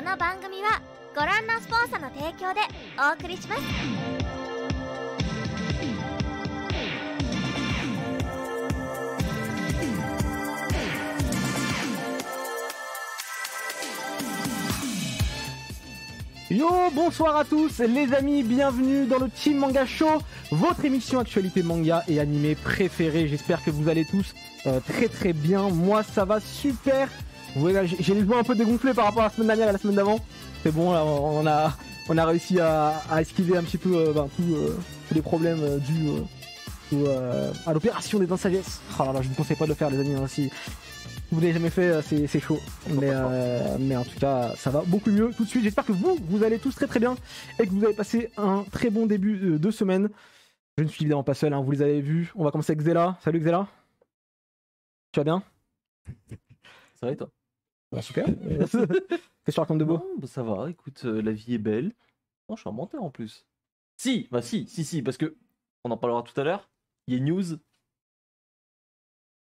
この番組はご覧のスポンサーの提供でお送りします。Yo, bonsoir à tous les amis, bienvenue dans le Team Manga Show, votre émission actualité manga et animé préférée. J'espère que vous allez tous très bien. Moi ça va super. Voilà, j'ai les doigts un peu dégonflés par rapport à la semaine dernière et à la semaine d'avant. C'est bon, là, on a réussi à esquiver un petit peu tous les problèmes dus à l'opération des dents de sagesse. Oh là là, je ne conseille pas de le faire les amis, hein, si vous l'avez jamais fait, c'est chaud. Mais en tout cas, ça va beaucoup mieux tout de suite. J'espère que vous allez tous très bien et que vous avez passé un très bon début de semaine. Je ne suis évidemment pas seul, hein, vous les avez vus. On va commencer avec Xela. Salut Xela. Tu vas bien? Ça va et toi? Bah, super. Qu'est-ce que tu racontes de beau? Non, bah ça va, écoute, la vie est belle. Non, je suis un menteur en plus. Si, parce que, on en parlera tout à l'heure, il y a une news. Je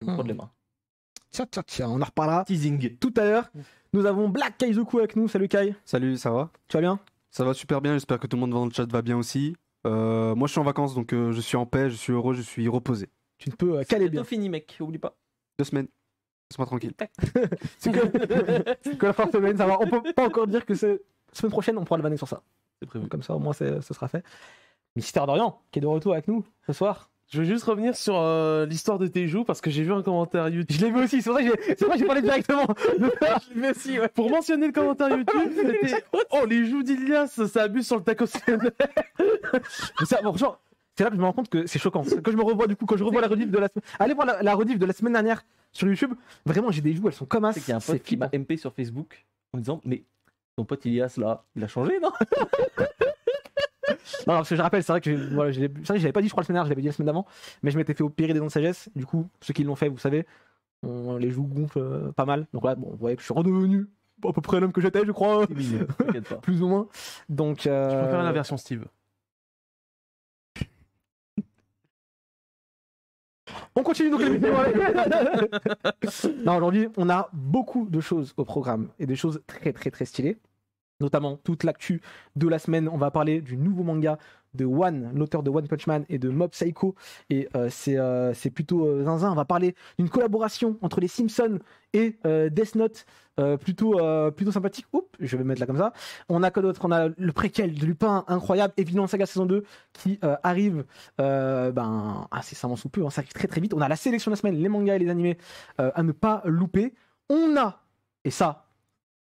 me prends les mains. Tiens, on en reparlera Teasing. tout à l'heure. Nous avons Black Kaizoku avec nous. Salut Kai. Salut, ça va? Tu vas bien? Ça va super bien, j'espère que tout le monde dans le chat va bien aussi. Moi je suis en vacances donc je suis en paix, je suis heureux, je suis reposé. Tu ne peux caler bien. C'est fini mec, oublie pas. 2 semaines, laisse-moi tranquille. C'est que la fin de semaine, ça va. On peut pas encore dire que c'est semaine prochaine, on pourra le vanner sur ça. C'est prévu. Comme ça, au moins, ce sera fait. Mystère d'Orient, qui est de retour avec nous ce soir. Je veux juste revenir sur l'histoire de Teju parce que j'ai vu un commentaire YouTube. Je l'ai vu aussi, c'est vrai que j'ai parlé directement. Je l'ai vu aussi, ouais. Pour mentionner le commentaire YouTube, c'était oh les joues d'Ilias, ça abuse sur le taco. Mais ça, bon, franchement, c'est là que je me rends compte que c'est choquant. Quand je me revois, du coup, quand je revois la rediff de la semaine. Allez voir la rediff de la semaine dernière sur YouTube. Vraiment, j'ai des joues, elles sont comme as. C'est qu'il y a un pote qui m'a MP sur Facebook en me disant mais ton pote Ilias là, il a changé non? Non, parce que je rappelle, c'est vrai que c'est vrai que je l'avais pas dit, je crois, la semaine dernière, je l'avais dit la semaine d'avant, mais je m'étais fait opérer des dents de sagesse. Du coup, ceux qui l'ont fait, vous savez, les joues gonflent pas mal. Donc là, bon, vous voyez que je suis redevenu à peu près l'homme que j'étais, je crois. T'inquiète pas. Plus ou moins. Donc, Je préfère la version Steve. on continue donc l'émission. Non, aujourd'hui, on a beaucoup de choses au programme et des choses très stylées. Notamment toute l'actu de la semaine. On va parler du nouveau manga de One, l'auteur de One Punch Man et de Mob Psycho. Et c'est plutôt zinzin. On va parler d'une collaboration entre les Simpsons et Death Note. Plutôt sympathique. Oups, je vais me mettre là comme ça. On a quoi d'autre? On a le préquel de Lupin, incroyable. Et Vinland Saga saison 2 qui arrive incessamment sous peu. Ça arrive très vite. On a la sélection de la semaine, les mangas et les animés à ne pas louper. On a, et ça,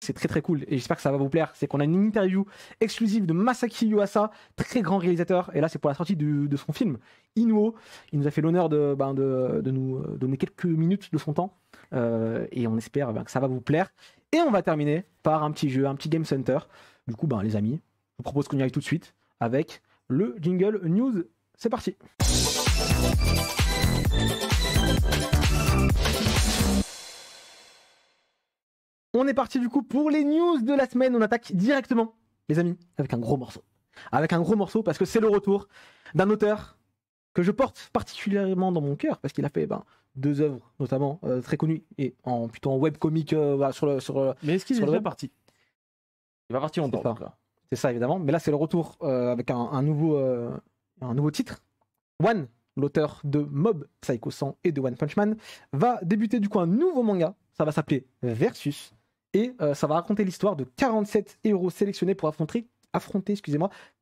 c'est très cool et j'espère que ça va vous plaire, c'est qu'on a une interview exclusive de Masaki Yuasa, très grand réalisateur, et là c'est pour la sortie de son film Inuo. Il nous a fait l'honneur de nous donner quelques minutes de son temps et on espère que ça va vous plaire. Et on va terminer par un petit jeu, un petit Game Center. Du coup les amis, je vous propose qu'on y aille tout de suite avec le jingle news. C'est parti. On est parti du coup pour les news de la semaine. On attaque directement, les amis, avec un gros morceau. Avec un gros morceau parce que c'est le retour d'un auteur que je porte particulièrement dans mon cœur parce qu'il a fait 2 œuvres notamment très connues et plutôt en webcomic sur Mais est-ce qu'il est sur le déjà web. parti? Il va partir longtemps. C'est ça. donc là. C'est ça évidemment. Mais là c'est le retour avec un nouveau titre. One, l'auteur de Mob Psycho 100 et de One Punch Man, va débuter du coup un nouveau manga. Ça va s'appeler Versus. Et ça va raconter l'histoire de 47 héros sélectionnés pour affronter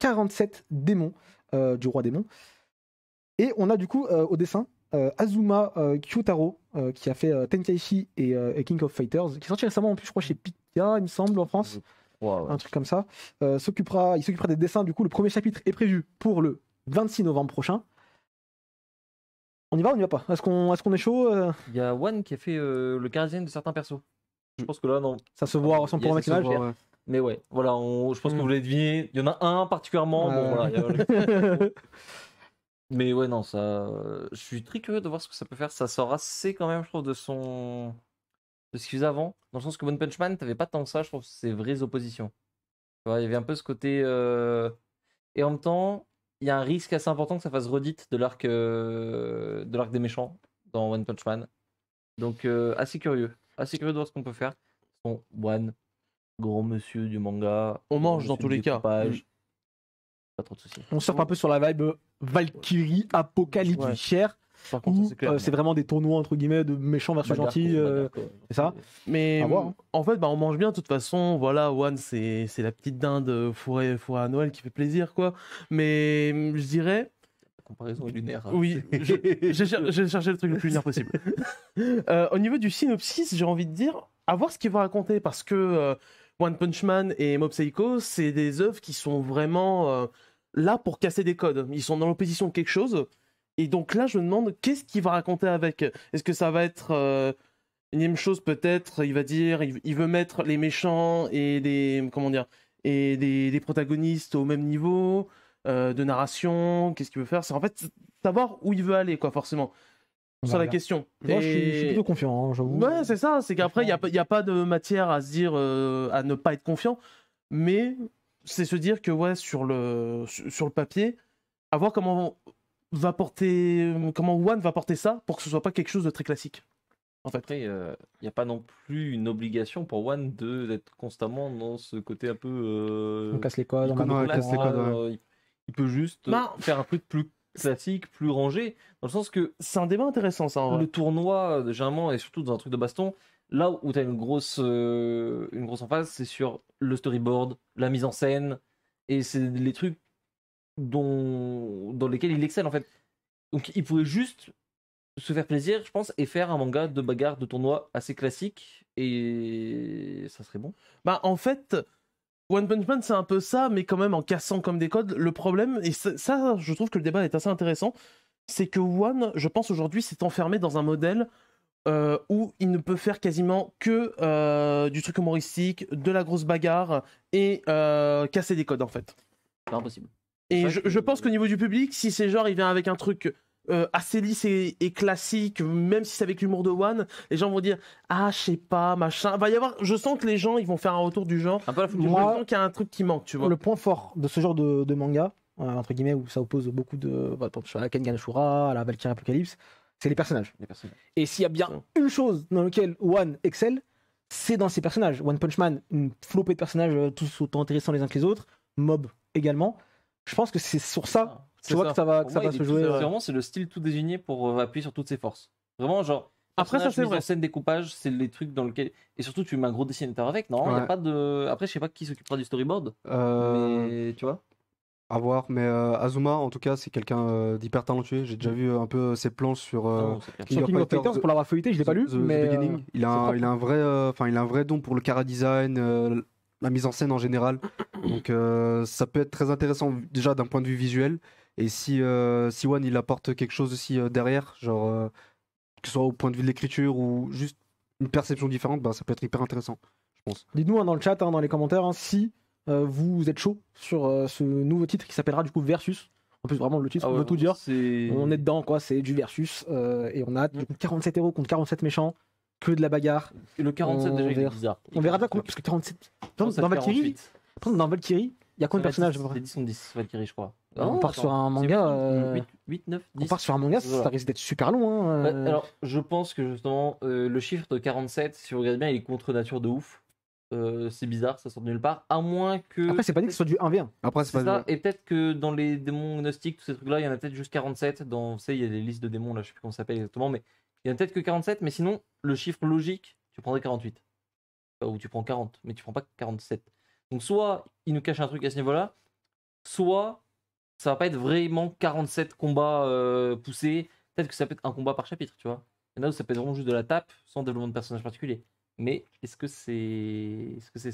47 démons du roi démon. Et on a du coup au dessin Azuma Kyotaro qui a fait Tenkaichi et King of Fighters, qui est sorti récemment en plus, je crois, chez Pika, il me semble, en France. Ouais. Un truc comme ça. Il s'occupera des dessins. Du coup, le premier chapitre est prévu pour le 26 novembre prochain. On y va ou on y va pas? Est-ce qu'on est chaud Il y a One qui a fait le gardien de certains persos. Je pense que là, non. Ça se voit sans pour mettre l'image. Ouais. Mais ouais, voilà, je pense que vous l'avez deviné. Il y en a un particulièrement. Bon, voilà, Mais ouais, non, ça. Je suis très curieux de voir ce que ça peut faire. Ça sort assez quand même, je trouve, de ce qu'il faisait avant. Dans le sens que One Punch Man, t'avais pas tant ça, je trouve, ces vraies oppositions. Tu vois, il y avait un peu ce côté. Et en même temps, il y a un risque assez important que ça fasse redite de l'arc des méchants dans One Punch Man. Donc, assez curieux. Assez curieux de voir ce qu'on peut faire. One, gros monsieur du manga. On gros mange dans monsieur tous du les cas. découpage. Pas trop de soucis. On surfe un peu sur la vibe Valkyrie, Apocalypse Ouais. du Cher, Par contre, ça, où c'est clair. c'est vraiment des tournois entre guillemets de méchants versus Bagarre gentils. contre bagarre, quoi. c'est ça. Mais À voir, hein. en fait, bah, on mange bien de toute façon. Voilà, One, c'est la petite dinde fourrée à Noël qui fait plaisir, quoi. Mais je dirais, La comparaison est lunaire. hein. oui, j'ai cherché le truc le plus lunaire possible. Au niveau du synopsis, j'ai envie de dire, à voir ce qu'il va raconter, parce que One Punch Man et Mob Psycho, c'est des œuvres qui sont vraiment là pour casser des codes. Ils sont dans l'opposition de quelque chose. Et donc là, je me demande, qu'est-ce qu'il va raconter avec? Est-ce que ça va être une même chose peut-être? Il va dire, il veut mettre les méchants et comment dire, et des protagonistes au même niveau de narration. Qu'est-ce qu'il veut faire? C'est en fait savoir où il veut aller, quoi, forcément. On C'est va la regarder. question. Moi, je suis Et- plutôt confiant, hein, j'avoue. Ouais, c'est ça. C'est qu'après, il n'y a pas de matière à se dire, à ne pas être confiant. Mais c'est se dire que, ouais, sur le papier, à voir comment One va porter ça pour que ce soit pas quelque chose de très classique. En fait. Après, il n'y a pas non plus une obligation pour One d'être constamment dans ce côté un peu. On casse les codes. on connaît- va- ouais, casse les codes, ouais. Il peut juste Bah, faire un truc plus classique, plus rangé, dans le sens que C'est un débat intéressant, ça, en vrai. le tournoi, généralement, et surtout dans un truc de baston, là où tu as une grosse emphase, c'est sur le storyboard, la mise en scène, et c'est les trucs dans lesquels il excelle en fait. Donc il pourrait juste se faire plaisir, je pense, et faire un manga de bagarre de tournoi assez classique, et ça serait bon. Bah, en fait, One Punch Man, c'est un peu ça, mais quand même en cassant comme des codes. Le problème, et ça, je trouve que le débat est assez intéressant, c'est que One, je pense aujourd'hui, s'est enfermé dans un modèle où il ne peut faire quasiment que du truc humoristique, de la grosse bagarre et casser des codes, en fait. C'est impossible. Et C'est vrai je que- pense qu'au niveau du public, si c'est genre, il vient avec un truc assez lisse et classique, même si c'est avec l'humour de One, les gens vont dire ah, je sais pas, machin. Va y avoir, je sens que les gens, ils vont faire un retour du genre. Un peu la foot Je du Moi- sens qu'il y a un truc qui manque, tu vois. Le point fort de ce genre de manga, entre guillemets, où ça oppose beaucoup de. À la Kengan Ashura, à la Valkyrie Apocalypse, c'est les personnages. les personnages. Et s'il y a bien une chose dans laquelle One excelle, c'est dans ses personnages. One Punch Man, une flopée de personnages, tous autant intéressants les uns que les autres. Mob également. Je pense que c'est sur ça, tu vois, que ça va, Pour que ça moi, va il se est jouer. tout- Vraiment, c'est le style tout désigné pour appuyer sur toutes ses forces. Vraiment, genre. Après, ça, personnage, c'est mise vrai. en scène, découpage, c'est les trucs dans lesquels. Et surtout, tu mets un gros dessinateur avec. Non, il y a Ouais. pas de. Après, je sais pas qui s'occupera du storyboard. Euh, Mais tu vois. À voir, mais Azuma, en tout cas, c'est quelqu'un d'hyper talentueux. J'ai déjà vu un peu ses plans sur Non, c'est clair. Sur King of Fighters, pour l'avoir feuilleté, je l'ai pas lu, The mais. Beginning. Il a, c'est propre. il a un vrai, il a un vrai don pour le chara design, la mise en scène en général. Donc ça peut être très intéressant déjà d'un point de vue visuel. Et si One il apporte quelque chose aussi derrière, genre que ce soit au point de vue de l'écriture ou juste une perception différente, bah, ça peut être hyper intéressant, je pense. Dites-nous dans le chat, dans les commentaires, si vous êtes chaud sur ce nouveau titre qui s'appellera du coup Versus. En plus, vraiment, le titre, on veut tout dire. On est dedans, quoi, c'est du Versus. Et on a du coup 47 héros contre 47 méchants, que de la bagarre. Le 47 On déjà, il est verra. bizarre. On verra bien comment. Parce que 47. Dans Valkyrie, dans Valkyrie, il y a combien de personnages à peu près C'est 10 ou 10 Valkyrie, je crois. On Non, part attends, sur un c'est manga, 8, 9, 10. On part sur un manga, ça Voilà. risque d'être super long. Hein, Bah, alors, je pense que justement, le chiffre de 47, si vous regardez bien, il est contre nature de ouf. C'est bizarre, ça sort de nulle part. À moins que. Après, c'est pas dit que ce soit du 1v1. Après, c'est C'est pas ça, et peut-être que dans les démons gnostiques, tous ces trucs-là, il y en a peut-être juste 47. Dans, vous savez, il y a des listes de démons, là, je sais plus comment ça s'appelle exactement, mais il y en a peut-être que 47, mais sinon, le chiffre logique, tu prendrais 48. Ou tu prends 40, mais tu prends pas 47. Donc, soit il nous cache un truc à ce niveau-là, soit ça va pas être vraiment 47 combats poussés. Peut-être que ça peut être un combat par chapitre, tu vois. Il y en a où ça peut être vraiment juste de la tape, sans développement de personnage particulier. Mais est-ce que c'est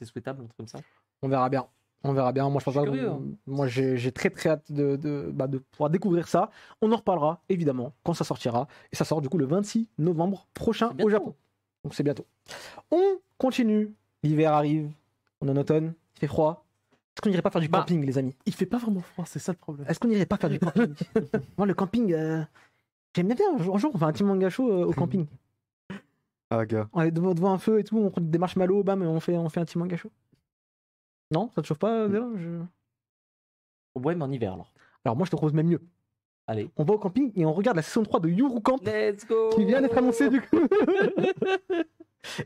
souhaitable, un truc comme ça? On verra bien. On verra bien. Moi, je pense Je pas. suis curieux, hein. Moi, j'ai très très hâte de pouvoir découvrir ça. On en reparlera évidemment quand ça sortira. Et ça sort du coup le 26 novembre prochain C'est bientôt. au Japon. Donc c'est bientôt. On continue. L'hiver arrive. On est en automne. Il fait froid. Est-ce qu'on n'irait pas faire du Bah, camping, les amis? Il fait pas vraiment froid, c'est ça le problème. Est-ce qu'on n'irait pas faire du camping? Moi, le camping, j'aime bien. Un jour, on fait un petit manga show au camping. Ah, gars. On est devant un feu et tout. On prend des marshmallows, bam, et on fait un petit manga show. Non, ça te chauffe pas, Véla? Ouais, mais en hiver alors. Alors moi je te propose même mieux. Allez. On va au camping et on regarde la saison 3 de Yuru Camp Let's go! qui vient d'être annoncée du coup.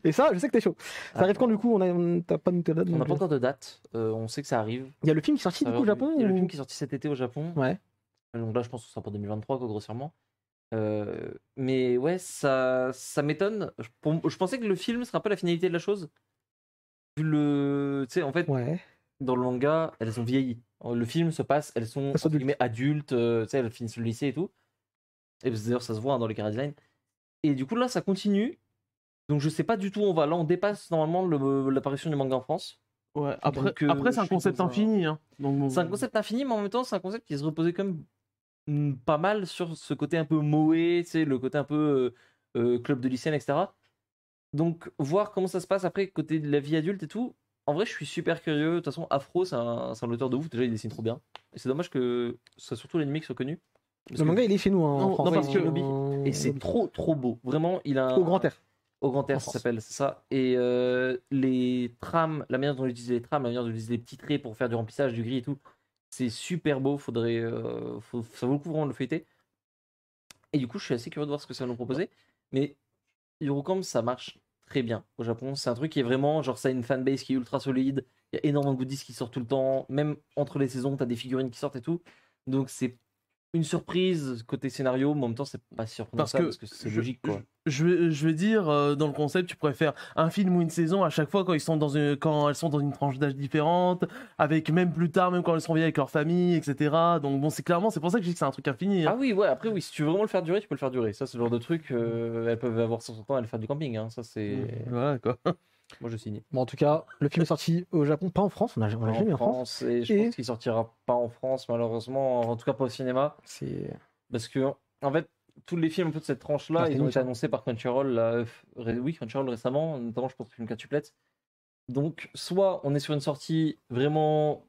Et ça, je sais que t'es chaud. Ça arrive quand du coup t'as pas noté la date On n'a donc, pas encore de date. On sait que ça arrive. Il y a le film qui est sorti du coup au Japon Il y a le ou- film qui est sorti cet été au Japon. Ouais. Donc là, je pense que ce sera pour 2023, quoi, grossièrement. Mais ouais, ça m'étonne. Je pensais que le film serait un peu la finalité de la chose. Vu le. Tu sais, en fait, Ouais. dans le manga, elles ont vieilli. Le film se passe, elles sont Elles sont entre guillemets, adultes, tu sais, elles finissent le lycée et tout. Et d'ailleurs, ça se voit hein, dans les chara design. Et du coup, là, ça continue. Donc, je sais pas du tout où on va. Là, on dépasse normalement l'apparition du manga en France. Ouais, après, Donc, après c'est je un suis concept dans un- infini. Hein. Donc, bon. C'est un concept infini, mais en même temps, c'est un concept qui se reposait quand même pas mal sur ce côté un peu moé, tu sais, le côté un peu club de lycéenne, etc. Donc, voir comment ça se passe après, côté de la vie adulte et tout, en vrai, je suis super curieux. De toute façon, Afro, c'est un auteur de ouf. Déjà, il dessine trop bien. Et c'est dommage que ce soit surtout l'anime qui soit connu. Parce Le que- manga il est chez nous hein, en Non, France. non, parce hein, que- en- Et c'est trop beau. Vraiment, il a un... au grand air. Au grand En air, ça France. s'appelle, c'est ça. Et les trames, la manière dont on utilise les trames, la manière dont on utilise les petits traits pour faire du remplissage, du gris et tout, c'est super beau. Faudrait, ça vaut le coup vraiment de le fêter. Et du coup, je suis assez curieux de voir ce que ça va nous proposer. Mais Eurocamp, ça marche très bien au Japon. C'est un truc qui est vraiment, genre, ça a une fanbase qui est ultra solide. Il y a énormément de goodies qui sortent tout le temps. Même entre les saisons, t'as des figurines qui sortent et tout. Donc, c'est une surprise côté scénario, mais en même temps, c'est pas si surprenant Parce ça, que parce que c'est je- logique, quoi. Je vais dire, dans le concept, tu pourrais faire un film ou une saison à chaque fois quand quand elles sont dans une tranche d'âge différente, avec même plus tard, même quand elles sont vieilles avec leur famille, etc. Donc bon, c'est pour ça que je dis que c'est un truc infini. Ah Hein. oui, ouais, après, oui, si tu veux vraiment le faire durer, tu peux le faire durer. Ça, c'est le genre de truc, elles peuvent avoir 100 ans à aller faire du camping. Hein. Ça, c'est. Voilà quoi. Moi, je signe. Bon en tout cas, le film est sorti au Japon, pas en France. On a Pas jamais vu en France. Et je Et- pense qu'il sortira pas en France, malheureusement, en tout cas pas au cinéma. C'est Parce que, en fait, tous les films un peu de cette tranche-là, Ah, ils ont c'est été annoncés par Crunchyroll, là, oui, Crunchyroll récemment, notamment, je pense, le film quintuplette. Donc, soit on est sur une sortie vraiment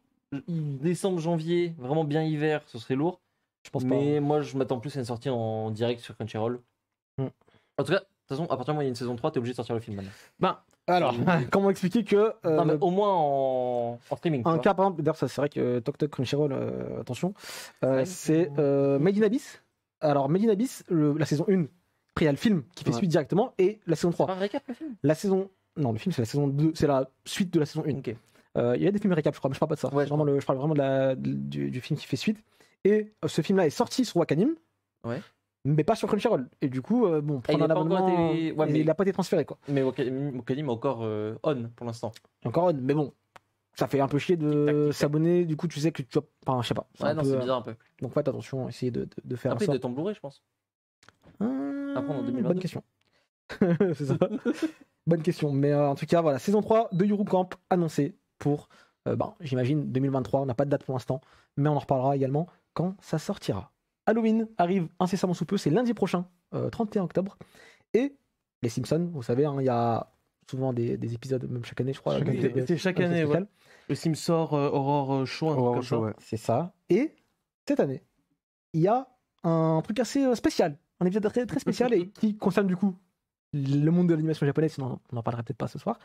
décembre, janvier, vraiment bien hiver, ce serait lourd. je pense Mais moi, je m'attends plus à une sortie en direct sur Crunchyroll. Hmm. En tout cas, de toute façon, à partir du moment où il y a une saison 3, t'es obligé de sortir le film maintenant. pas. Alors, comment expliquer que Non, mais au moins en streaming. tu un vois. cas par exemple, d'ailleurs ça c'est vrai que Tok Tok Crunchyroll, attention, Ouais. c'est Made in Abyss. Alors Made in Abyss, la saison 1, après il y a le film qui fait Ouais. suite directement et la saison C'est 3. pas un récap le film La saison, non le film c'est la saison 2, c'est la suite de la saison 1. Ok. Il y a des films récap je crois, mais je parle pas de ça. Ouais, C'est vraiment je parle vraiment du film qui fait suite. Et ce film là est sorti sur Wakanim. Ouais. Mais pas sur Crunchyroll. Et du coup, bon, il prendre a un pas encore abonnement, été- ouais, et mais- il a pas été transféré quoi. Mais Wakanim est encore on pour l'instant. Encore, mais bon, ça fait un peu chier de Tic-tac. s'abonner. Du coup, tu sais que tu vas, enfin, je sais pas. C'est Ouais, un non, peu, c'est bizarre un peu. Donc faites attention, essayez de faire Après, ça. il doit être en Blu-ray, je pense. Après, en 2022. Bonne question. C'est ça. Bonne question. Mais en tout cas, voilà, saison 3 de Eurocamp annoncée pour, j'imagine, 2023. On n'a pas de date pour l'instant, mais on en reparlera également quand ça sortira. Halloween arrive incessamment sous peu, c'est lundi prochain, 31 octobre. Et les Simpsons, vous savez, hein, il y a souvent des épisodes, même chaque année, je crois. C'est chaque année, ouais. Le Sim sort Aurore Show, un truc Aurore comme Show, ça. ouais. C'est ça. Et cette année, il y a un truc assez spécial, un épisode très, très spécial et qui concerne du coup le monde de l'animation japonaise, sinon on n'en parlera peut-être pas ce soir.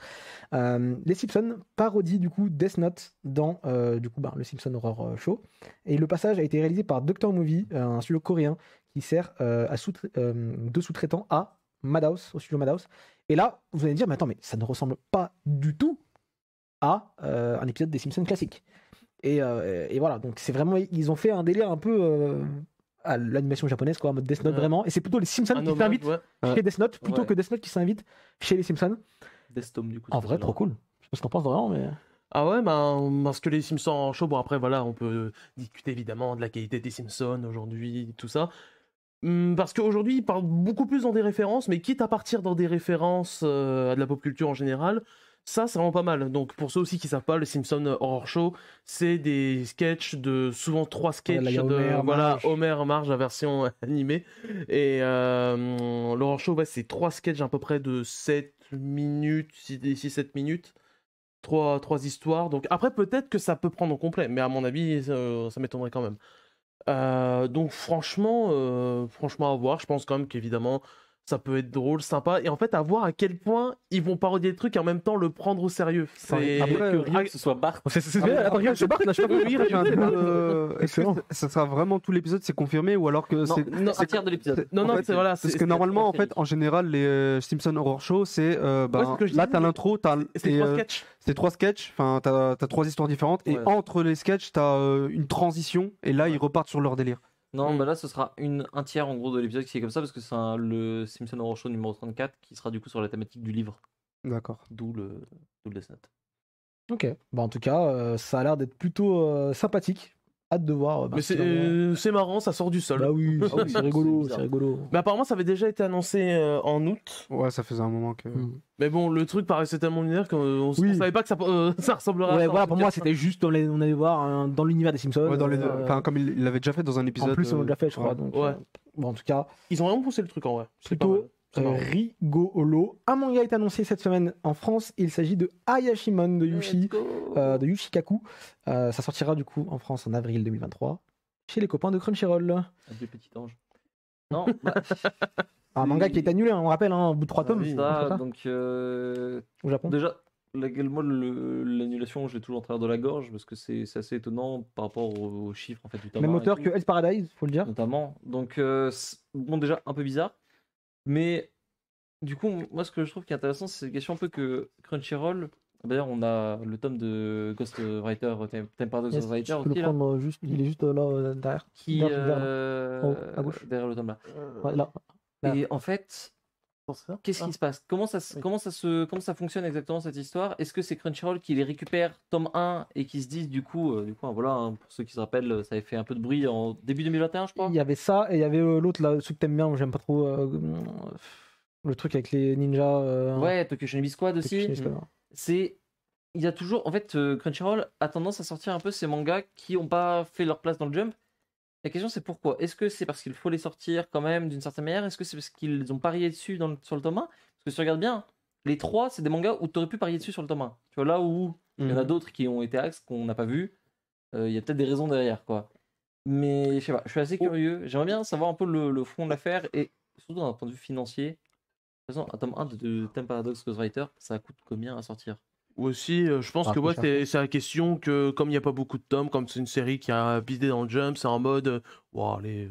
Les Simpsons parodient du coup Death Note dans le Simpson Horror Show. Et le passage a été réalisé par Doctor Movie, un studio coréen qui sert de sous-traitant à Madhouse, au studio Madhouse. Et là, vous allez dire, mais attends, mais ça ne ressemble pas du tout à un épisode des Simpsons classique. Et voilà, donc c'est vraiment, ils ont fait un délire un peu à l'animation japonaise, quoi, en mode Death Note Ouais. vraiment. Et c'est plutôt les Simpsons Un qui hommage, s'invitent ouais. chez Death Note plutôt Ouais. que Death Note qui s'invite chez les Simpsons. Desktop, du coup. En vrai, trop cool. Je sais pas ce qu'on pense vraiment, mais. Ah ouais, parce que les Simpsons en show, bon après voilà, on peut discuter évidemment de la qualité des Simpsons aujourd'hui, tout ça. Parce qu'aujourd'hui, ils parlent beaucoup plus dans des références, mais quitte à partir dans des références à de la pop culture en général, ça c'est vraiment pas mal. Donc pour ceux aussi qui savent pas, le Simpson Horror Show, c'est des sketchs de souvent 3 sketchs Là, il y a de Homer, Marge. Homer, Marge, la version animée. Et l'Horror Show, ouais, c'est 3 sketchs à peu près de 7 minutes, 6-7 minutes. Trois histoires. Donc après, peut-être que ça peut prendre au complet, mais à mon avis, ça m'étonnerait quand même. Donc franchement à voir. Je pense quand même qu'évidemment, ça peut être drôle, sympa, et en fait, à voir à quel point ils vont parodier le truc et en même temps le prendre au sérieux. C'est Après, Que rien que ce soit Bart. C'est bien, la parole, c'est Bart, là, je sais pas Oui, j'ai un doute, est-ce Excellent. que ça sera vraiment tout l'épisode, c'est confirmé ou alors que Non, c'est non, un tiers de l'épisode. Non, en non, fait, c'est voilà. parce que normalement en fait en général les Simpson Horror Show c'est c'est ce que je là disais. t'as l'intro, c'est et, 3 sketchs. c'est 3 sketchs, enfin t'as 3 histoires différentes et Ouais. entre les sketchs t'as une transition et là ils repartent sur leur délire. Non, Mm. bah là, ce sera un tiers en gros de l'épisode qui est comme ça parce que c'est le Simpson Horror Show numéro 34 qui sera du coup sur la thématique du livre. D'accord. D'où le Death Note. Ok, bah en tout cas, ça a l'air d'être plutôt sympathique. Hâte de voir. Mais c'est marrant, ça sort du sol. Bah oui, Ah oui, c'est rigolo, bizarre. c'est rigolo. Mais apparemment, ça avait déjà été annoncé en août. Ouais, ça faisait un moment que Mais bon, le truc paraissait tellement lunaire qu'on Oui. savait pas que ça ressemblerait à Ouais, ça. voilà, pour moi, c'était juste, on allait voir dans l'univers des Simpsons. ouais, dans les enfin comme il l'avait déjà fait dans un épisode en plus, on l'a déjà fait, je crois. ouais. Donc, Ouais. bon, en tout cas, Ils ont vraiment poussé le truc en vrai. C'est pas plutôt mal. C'est marrant. rigolo. Un manga est annoncé cette semaine en France. Il s'agit de Ayashimon de de Yushikaku. Ça sortira du coup en France en avril 2023 chez les copains de Crunchyroll. Un vieux petit ange. Non, bah, Un manga qui est annulé, hein, on rappelle, hein, au bout de 3 tomes. oui, c'est ça, ça, donc au Japon. déjà, moi, l'annulation, je l'ai toujours en travers de la gorge parce que c'est assez étonnant par rapport aux chiffres en fait du tome Même 1 et auteur tout, que Hell's Paradise, faut le dire. notamment. Donc, bon, déjà un peu bizarre, mais du coup, moi, ce que je trouve qui est intéressant, c'est la question un peu que Crunchyroll. D'ailleurs, on a le tome de Ghostwriter, Time Paradox Yes, Ghostwriter tu peux aussi, le là, prendre juste, il est juste là derrière. qui vers- vers là. En haut, à gauche. derrière le tome là. Ouais, là. Là. Et en fait, qu'est-ce Ah. qui se passe? Comment ça fonctionne exactement cette histoire? Est-ce que c'est Crunchyroll qui les récupère tome 1 et qui se disent du coup, voilà, hein, pour ceux qui se rappellent, ça avait fait un peu de bruit en début 2021, je crois. Il y avait ça et il y avait l'autre là, celui que t'aimes bien, j'aime pas trop. Le truc avec les ninjas. Ouais, Tokyo Shinobi Squad Tokyo aussi. Shinobi Squad. Il y a toujours, en fait, Crunchyroll a tendance à sortir un peu ces mangas qui n'ont pas fait leur place dans le Jump. La question c'est pourquoi? Est-ce que c'est parce qu'il faut les sortir quand même d'une certaine manière? Est-ce que c'est parce qu'ils ont parié dessus sur le tome 1? Parce que si tu regardes bien, les 3 c'est des mangas où tu aurais pu parier dessus sur le tome 1. Tu vois, là où il y en a d'autres qui ont été axes qu'on n'a pas vu, il y a peut-être des raisons derrière, quoi. Mais je sais pas, je suis assez curieux. J'aimerais bien savoir un peu le fond de l'affaire et surtout d'un point de vue financier. De toute façon, un tome 1 de Time Paradox Ghostwriter, ça coûte combien à sortir? Ou aussi, je pense Ah, que faut ouais, chercher. c'est la question que comme il n'y a pas beaucoup de tomes, comme c'est une série qui a bidé dans le Jump, c'est en mode, wow, allez,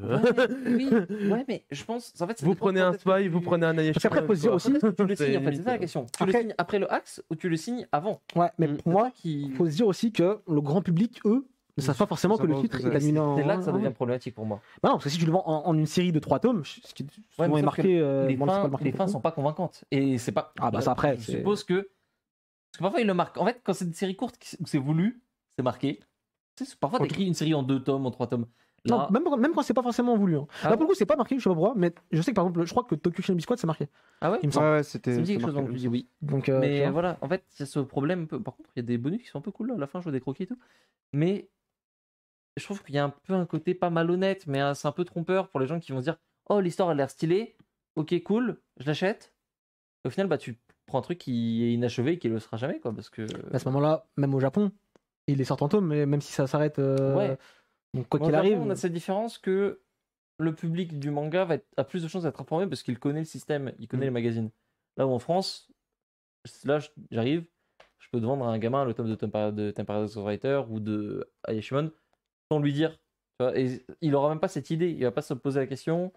Oui, ouais, mais je pense. En fait, ça vous dépend prenez quand un est-ce que Spy, vous tu- prenez un Ayashimon. Parce qu'après, faut se dire quoi. aussi. Tu le C'est signes en fait, c'est limite, ça la question. Tu Après- le signes après le axe ou tu le signes avant? Ouais, mais pour moi, qui... il faut se dire aussi que le grand public, eux, ne savent pas forcément que le savoir titre que est annulé en. C'est là que ça devient problématique pour moi. Bah non, parce que si tu le vends en une série de 3 tomes, ce qui souvent mais est sauf que marqué. Les bon, c'est pas fins, le marqué les fins beaucoup. sont pas convaincantes. Et c'est pas. Ah bah ça après. Je c'est- suppose que. Parce que parfois ils le marquent. En fait, quand c'est des séries courtes où c'est voulu, c'est marqué. Tu sais, parfois Ok. t'écris une série en 2 tomes, en 3 tomes. Non, Là, même quand c'est pas forcément voulu. Hein. Ah Là, pour le coup, c'est pas marqué, je sais pas pourquoi, mais je sais que par exemple, je crois que Tokyo Shinobi Squad, c'est marqué. ah ouais, Il me Ouais, semble. ouais, ça c'était me dit quelque chose marqué, donc je dis oui. Donc, Mais tu vois. voilà, en fait, c'est ce problème. Par contre, il y a des bonus qui sont un peu cool là, à la fin, je vois des croquis et tout. Mais je trouve qu'il y a un peu un côté pas malhonnête, mais c'est un peu trompeur pour les gens qui vont se dire oh, l'histoire a l'air stylée, ok, cool, je l'achète. Au final, bah, tu prends un truc qui est inachevé et qui le sera jamais, quoi, parce que. À ce moment-là, même au Japon, il est sorti en tome, mais même si ça s'arrête. Ouais. Donc, quoi Au qu'il Japon, arrive. on a cette différence que le public du manga a plus de chances d'être informé parce qu'il connaît le système, il connaît les magazines. Là où en France, j'arrive, je peux te vendre à un gamin le tome de Time Paradox Writer ou de Ayashimon sans lui dire. Tu vois, et il aura même pas cette idée, il va pas se poser la question.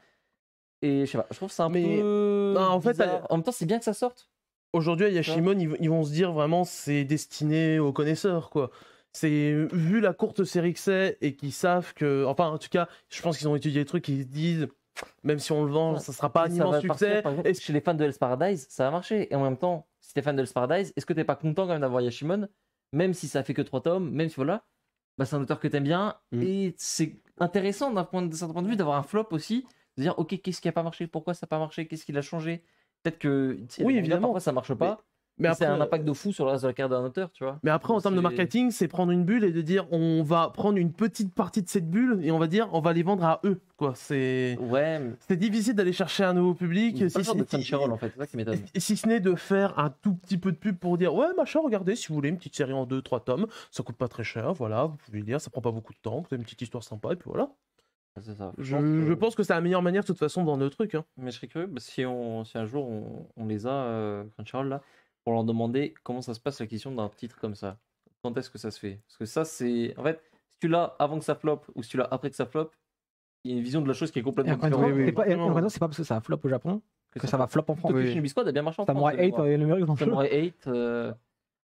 Et je sais pas, je trouve que c'est un Mais- peu. Non, en fait, bizarre. En même temps, c'est bien que ça sorte. Aujourd'hui, à Yashimon, ils vont se dire vraiment c'est destiné aux connaisseurs, quoi. C'est vu la courte série que c'est et qu'ils savent que, enfin, en tout cas, je pense qu'ils ont étudié les trucs et ils se disent, même si on le vend, Ouais. ça sera pas un Ça immense va partir, succès. par exemple, Et chez les fans de Hell's Paradise, ça a marché. Et en même temps, si t'es fan de Hell's Paradise, est-ce que t'es pas content quand même d'avoir Yashimon, même si ça fait que 3 tomes, même si voilà, bah, c'est un auteur que t'aimes bien. Et c'est intéressant d'un certain point de vue d'avoir un flop aussi, de dire ok, qu'est-ce qui a pas marché, pourquoi ça a pas marché, qu'est-ce qui a changé. Peut-être que tu sais, Oui, les mangas, évidemment. parfois ça marche pas, mais mais c'est après, un impact de fou sur le reste de la carrière d'un auteur, tu vois. mais après, en termes de C'est- marketing, c'est prendre une bulle et de dire on va prendre une petite partie de cette bulle et on va dire on va les vendre à eux, quoi. Ouais, mais C'est difficile d'aller chercher un nouveau public. c'est pas le genre de Crunchyroll en fait, c'est ça qui m'étonne. Si ce n'est de faire un tout petit peu de pub pour dire ouais machin, regardez, si vous voulez une petite série en 2-3 tomes, ça coûte pas très cher, voilà, vous pouvez lire, ça prend pas beaucoup de temps, vous avez une petite histoire sympa et puis voilà. C'est ça. Je pense que c'est la meilleure manière de toute façon dans le truc. Hein. Mais je serais curieux, si un jour on les a, Crunchyroll, là, pour leur demander comment ça se passe la question d'un titre comme ça. Quand est-ce que ça se fait? Parce que ça, c'est. En fait, si tu l'as avant que ça flop ou si tu l'as après que ça flop, il y a une vision de la chose qui est Et complètement encore une fois, différente. c'est pas parce que ça flop au Japon que ça va flop en France. Tokyo Shinobi Squad a bien marché en France. Samurai de 8 mémoire. est le meilleur exemple. Samurai 8,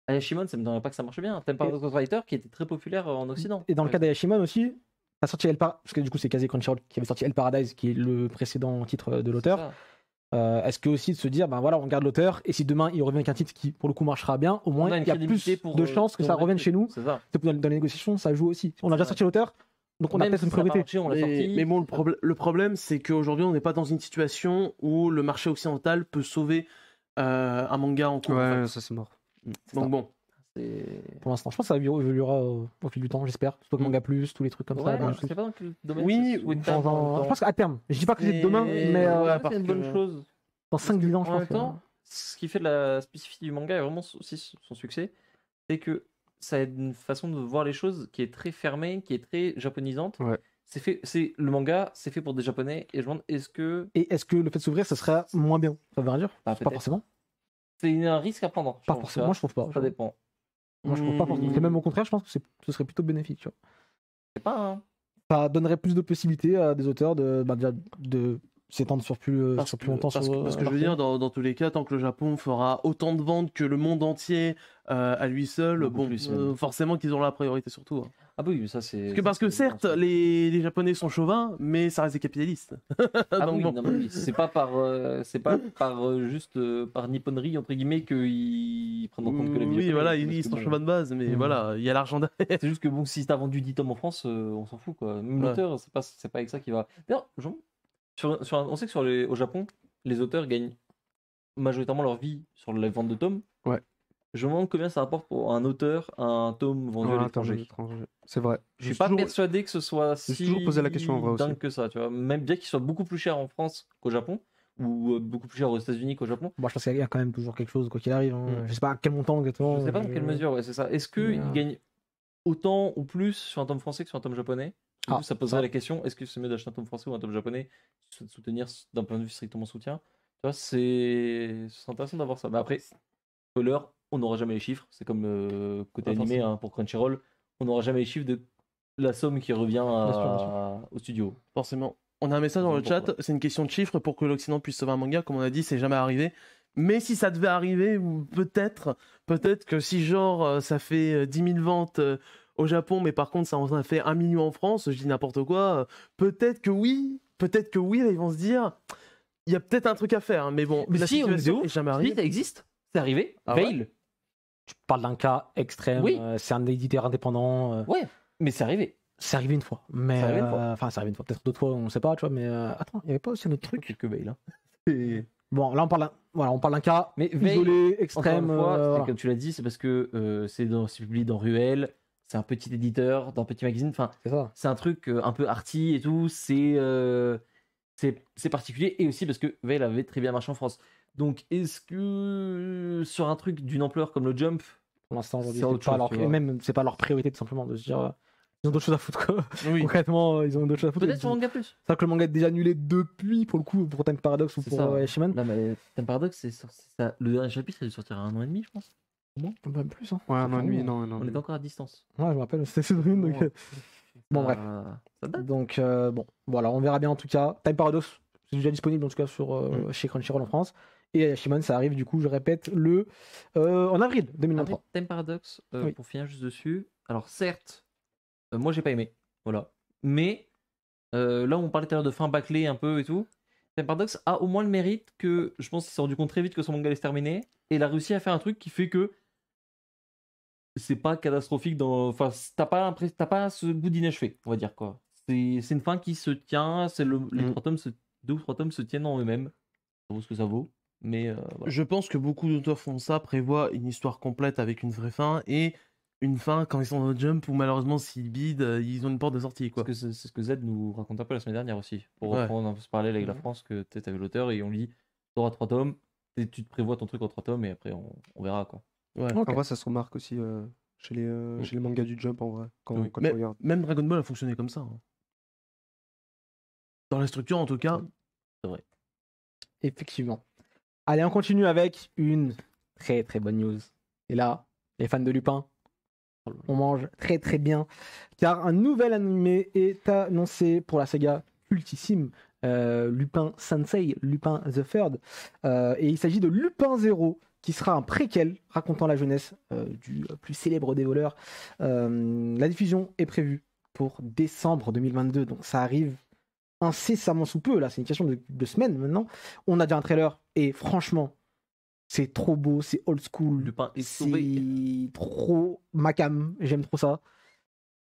Ayashimon, ça me donnerait pas que ça marche bien. T'aimes pas Ghost Fighter qui était très populaire en Occident. Et dans le cas d'Ayashimon aussi, t'as sorti parce que du coup c'est quasi Crunchyroll qui avait sorti El Paradise, qui est le précédent titre de l'auteur. Est-ce que aussi de se dire, ben voilà, on garde l'auteur, et si demain il revient avec un titre qui pour le coup marchera bien, au moins il y a plus de chances que ça revienne chez nous. C'est ça. Dans les négociations, ça joue aussi. On a déjà sorti l'auteur, donc on a peut-être une priorité. Mais bon, le problème, c'est qu'aujourd'hui, on n'est pas dans une situation où le marché occidental peut sauver un manga en cours. Ouais, en fait. ça c'est mort. Donc bon. Pour l'instant, je pense que ça évoluera au fil du temps, j'espère. Surtout Manga Plus, tous les trucs comme ça. Je sais pas dans quel domaine. Oui, je pense qu'à terme, je dis pas que c'est demain, mais c'est une bonne chose. Dans 5-10 ans, je En pense. même temps, ce qui fait la spécificité du manga et vraiment aussi son succès, c'est que ça a une façon de voir les choses qui est très fermée, qui est très japonisante. Ouais. Le manga, c'est fait pour des japonais et je me demande Et est-ce que le fait de s'ouvrir, ça serait moins bien? Ça veut rien dire? Pas forcément. C'est un risque à prendre. Pas forcément. Moi, je trouve pas. Ça dépend. Moi, je trouve pas forcément. Et même au contraire, je pense que ce serait plutôt bénéfique. Tu vois. C'est pas. Ça donnerait plus de possibilités à des auteurs de s'étendre sur plus longtemps. Parce que je veux dire, dans tous les cas, tant que le Japon fera autant de ventes que le monde entier à lui seul, forcément qu'ils auront la priorité sur tout. Hein. Ah oui, mais ça c'est. Parce que certes, les Japonais sont chauvins, mais ça reste des capitalistes. Donc, non, mais c'est pas par nipponnerie entre guillemets qu'ils prennent en compte que la vie. Oui, voilà, ils sont chauvins de base, mais voilà, il y a l'argent derrière. C'est juste que bon, si t'as vendu 10 tomes en France, on s'en fout quoi. Même l'auteur, c'est pas avec ça qu'il va. D'ailleurs, on sait que au Japon, les auteurs gagnent majoritairement leur vie sur la vente de tomes. Ouais. Je me demande combien ça rapporte pour un auteur un tome vendu à l'étranger. C'est vrai. Je suis pas persuadé que ce soit si toujours posé la question en vrai dingue aussi. que ça, tu vois. Même bien qu'il soit beaucoup plus cher en France qu'au Japon, ou beaucoup plus cher aux États-Unis qu'au Japon. Bon, je pense qu'il y a quand même toujours quelque chose, quoi qu'il arrive. Hein. Je sais pas à quel montant exactement. Je sais pas dans quelle mesure, ouais, c'est ça. Est-ce qu'il gagne autant ou plus sur un tome français que sur un tome japonais? Ça poserait la question, est-ce que c'est mieux d'acheter un tome français ou un tome japonais, de soutenir d'un point de vue strictement soutien? Tu vois, c'est intéressant d'avoir ça. Mais après, spoiler, on n'aura jamais les chiffres. C'est comme côté animé pour Crunchyroll, on n'aura jamais les chiffres de la somme qui revient au studio. Forcément. On a un message dans le chat, c'est une question de chiffres pour que l'Occident puisse sauver un manga. Comme on a dit, c'est jamais arrivé. Mais si ça devait arriver, peut-être que si genre ça fait 10 000 ventes au Japon, mais par contre ça en a fait 1 million en France, je dis n'importe quoi, peut-être que oui, là, ils vont se dire, il y a peut-être un truc à faire, hein, mais bon, mais la si, situation est jamais arrivée. Ça existe, c'est arrivé, Veil. Tu parles d'un cas extrême, c'est un éditeur indépendant. Ouais, mais c'est arrivé. C'est arrivé une fois, mais enfin c'est arrivé une fois, peut-être d'autres fois, on sait pas, tu vois, mais attends, il y avait pas aussi un autre truc que Veil, hein. Bon, là on parle d'un cas mais isolé, extrême. Comme tu l'as dit, c'est parce que c'est publié dans Ruel, c'est un petit éditeur, dans un petit magazine. Enfin, c'est un truc un peu arty et tout. C'est particulier et aussi parce que Veil avait très bien marché en France. Donc, est-ce que sur un truc d'une ampleur comme le Jump, pour l'instant aujourd'hui, c'est pas leur priorité tout simplement de se dire. Ils ont d'autres choses à foutre, quoi. Oui. Concrètement, ils ont d'autres choses à foutre. Peut-être sur Manga Plus. C'est vrai que le manga est déjà annulé depuis, pour le coup, pour Time Paradox ou pour Ayashimon. Non, mais Time Paradox, c'est ça. Le dernier chapitre, il a dû sortir à 1 an et demi, je pense. Bon, même plus, hein. Ouais, 1 an et demi, non. On est encore à distance. Ouais, je me rappelle, c'était une, donc. Bon, bref. Ça date. Donc, bon, voilà, on verra bien en tout cas. Time Paradox, c'est déjà disponible en tout cas chez Crunchyroll en France. Et Ayashimon, ça arrive du coup, je répète, en avril 2023. Time Paradox, pour finir juste dessus. Alors, certes, moi j'ai pas aimé. Voilà. Mais là où on parlait tout à l'heure de fin bâclée un peu et tout, Time Paradox a au moins le mérite que je pense qu'il s'est rendu compte très vite que son manga allait se terminer et il a réussi à faire un truc qui fait que c'est pas catastrophique dans. Enfin, t'as pas ce goût d'inachevé, on va dire quoi. C'est une fin qui se tient, les 3 tomes, 2 ou 3 tomes se tiennent en eux-mêmes. Ça vaut ce que ça vaut. Mais voilà. Je pense que beaucoup d'auteurs font ça, prévoient une histoire complète avec une vraie fin et une fin quand ils sont dans le Jump où malheureusement s'ils bident, ils ont une porte de sortie, quoi. C'est ce que Z nous raconte un peu la semaine dernière aussi, pour reprendre un peu ce parallèle avec la France, que tu avais l'auteur et on lui dit t'auras 3 tomes, tu te prévois ton truc en 3 tomes et après on verra, quoi. Ouais. En vrai ça se remarque aussi chez les mangas du Jump en vrai, quand tu regardes. Même Dragon Ball a fonctionné comme ça. Hein. Dans la structure, en tout cas. Effectivement. Allez, on continue avec une très très bonne news. Et là, les fans de Lupin, on mange très très bien. Car un nouvel animé est annoncé pour la saga cultissime Lupin Sensei, Lupin the Third. Et il s'agit de Lupin Zero, qui sera un préquel racontant la jeunesse du plus célèbre des voleurs. La diffusion est prévue pour décembre 2022, donc ça arrive incessamment sous peu, là c'est une question de semaines maintenant. On a déjà un trailer et franchement c'est trop beau, c'est old school, Lupin est sauvé. c'est trop macam, j'aime trop ça.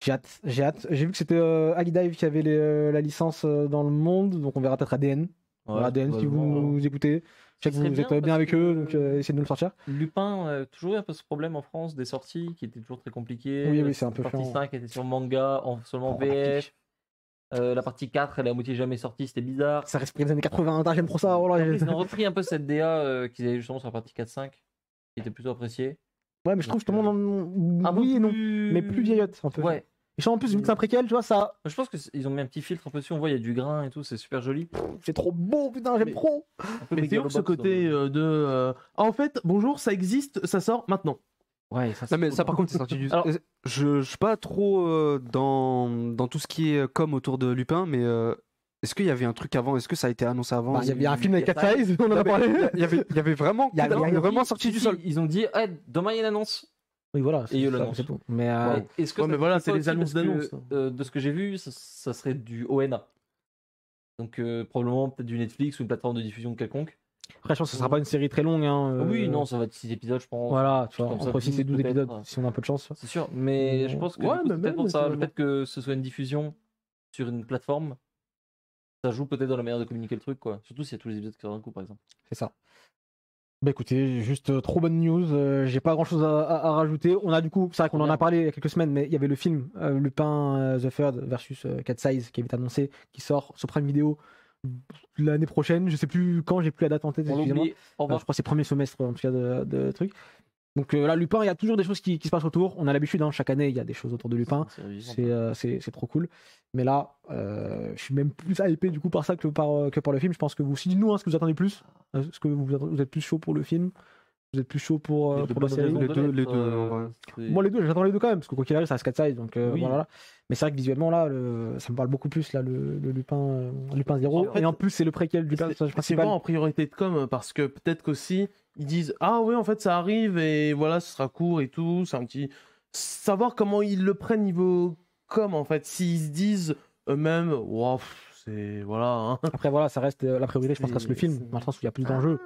J'ai hâte. J'ai vu que c'était Alidive qui avait la licence dans le monde, donc on verra peut-être ADN. Voilà, ADN si vous écoutez. Je sais que vous êtes bien avec eux, donc essayez de nous le sortir. Lupin, toujours un peu ce problème en France des sorties qui étaient toujours très compliquées. Oui, c'est un peu La partie chiant. 5 était sur manga, seulement VF. La partie 4, elle est à moitié jamais sortie, c'était bizarre. Ça respire des années 80, j'aime trop ça. Oh là, Ils ont repris un peu cette DA qu'ils avaient justement sur la partie 4-5, qui était plutôt appréciée. Ouais, mais je trouve justement, Un peu oui et non, plus- mais plus vieillotte un peu. Ouais. Et en plus, vu que c'est un préquel, tu vois, ça, Je pense qu'ils ont mis un petit filtre un peu dessus, on voit, il y a du grain et tout, c'est super joli. c'est trop beau, putain, j'aime Mais- trop. Un peu Mais c'est ouf ce Megalobox côté Ah, en fait, bonjour, ça existe, ça sort maintenant. Ouais, ça, Non mais c'est ça cool. par contre c'est sorti du... Alors- je suis pas trop dans tout ce qui est com autour de Lupin, mais est-ce qu'il y avait un truc avant? Est-ce que ça a été annoncé avant? Bah, il y avait un film avec il y a 4 size, on en a Non, mais parlé. il y avait vraiment, Il y avait vraiment sorti Si, du si, sol. Ils ont dit, demain il y a une annonce. Oui, voilà, Et il y a eu ça, l'annonce. c'est tout. Mais Ouais. Est-ce que Ouais, ça mais voilà, serait c'est pas les aussi annonces parce que, d'annonces. de ce que j'ai vu, ça serait du ONA. Donc probablement peut-être du Netflix ou une plateforme de diffusion quelconque. après, je pense que ce sera pas une série très longue. Hein, Oui, non, ça va être 6 épisodes, je pense. Voilà, tu vois, Comme ça, entre 6 et 12 peut-être. épisodes, si on a un peu de chance. Tu vois. C'est sûr, mais je pense que Ouais, du coup, mais c'est peut-être même, pour ça, le finalement. fait que ce soit une diffusion sur une plateforme, ça joue peut-être dans la manière de communiquer le truc, quoi. Surtout s'il y a tous les épisodes qui sortent d'un coup, par exemple. C'est ça. Bah écoutez, juste trop bonne news. J'ai pas grand chose à rajouter. On a du coup, c'est vrai qu'on en a Bien. parlé il y a quelques semaines, mais il y avait le film Lupin The Third versus Cat Size qui avait été annoncé, qui sort sur Prime Video l'année prochaine. Je sais plus quand, j'ai plus la date en tête. On excusez-moi. l'oublie. Au Je revoir. crois que c'est premier semestre en tout cas de trucs. Donc là, Lupin, il y a toujours des choses qui se passent autour. On a l'habitude, hein, chaque année, il y a des choses autour de Lupin. C'est trop cool. Mais là, je suis même plus hypé du coup par ça que par le film. Je pense que vous, si dites-nous ce que vous attendez plus. Est-ce que vous êtes plus chaud pour le film? Vous êtes plus chaud pour la série? Les deux, en vrai. Moi, les deux, j'attends les deux quand même, parce que quoi qu'il arrive, ça reste 4 size. Donc Oui. voilà. Mais c'est vrai que visuellement, là, ça me parle beaucoup plus, là, le Lupin 0. En fait, et en plus, c'est le préquel du personnage C'est principal. vraiment en priorité de com parce que peut-être qu'aussi ils disent ah ouais en fait ça arrive et voilà ce sera court et tout, c'est un petit savoir comment ils le prennent niveau com en fait, s'ils se disent eux-mêmes waouh c'est voilà hein. Après, voilà, ça reste la priorité, je pense, reste le film. c'est- Dans le sens où il y a plus d'enjeux.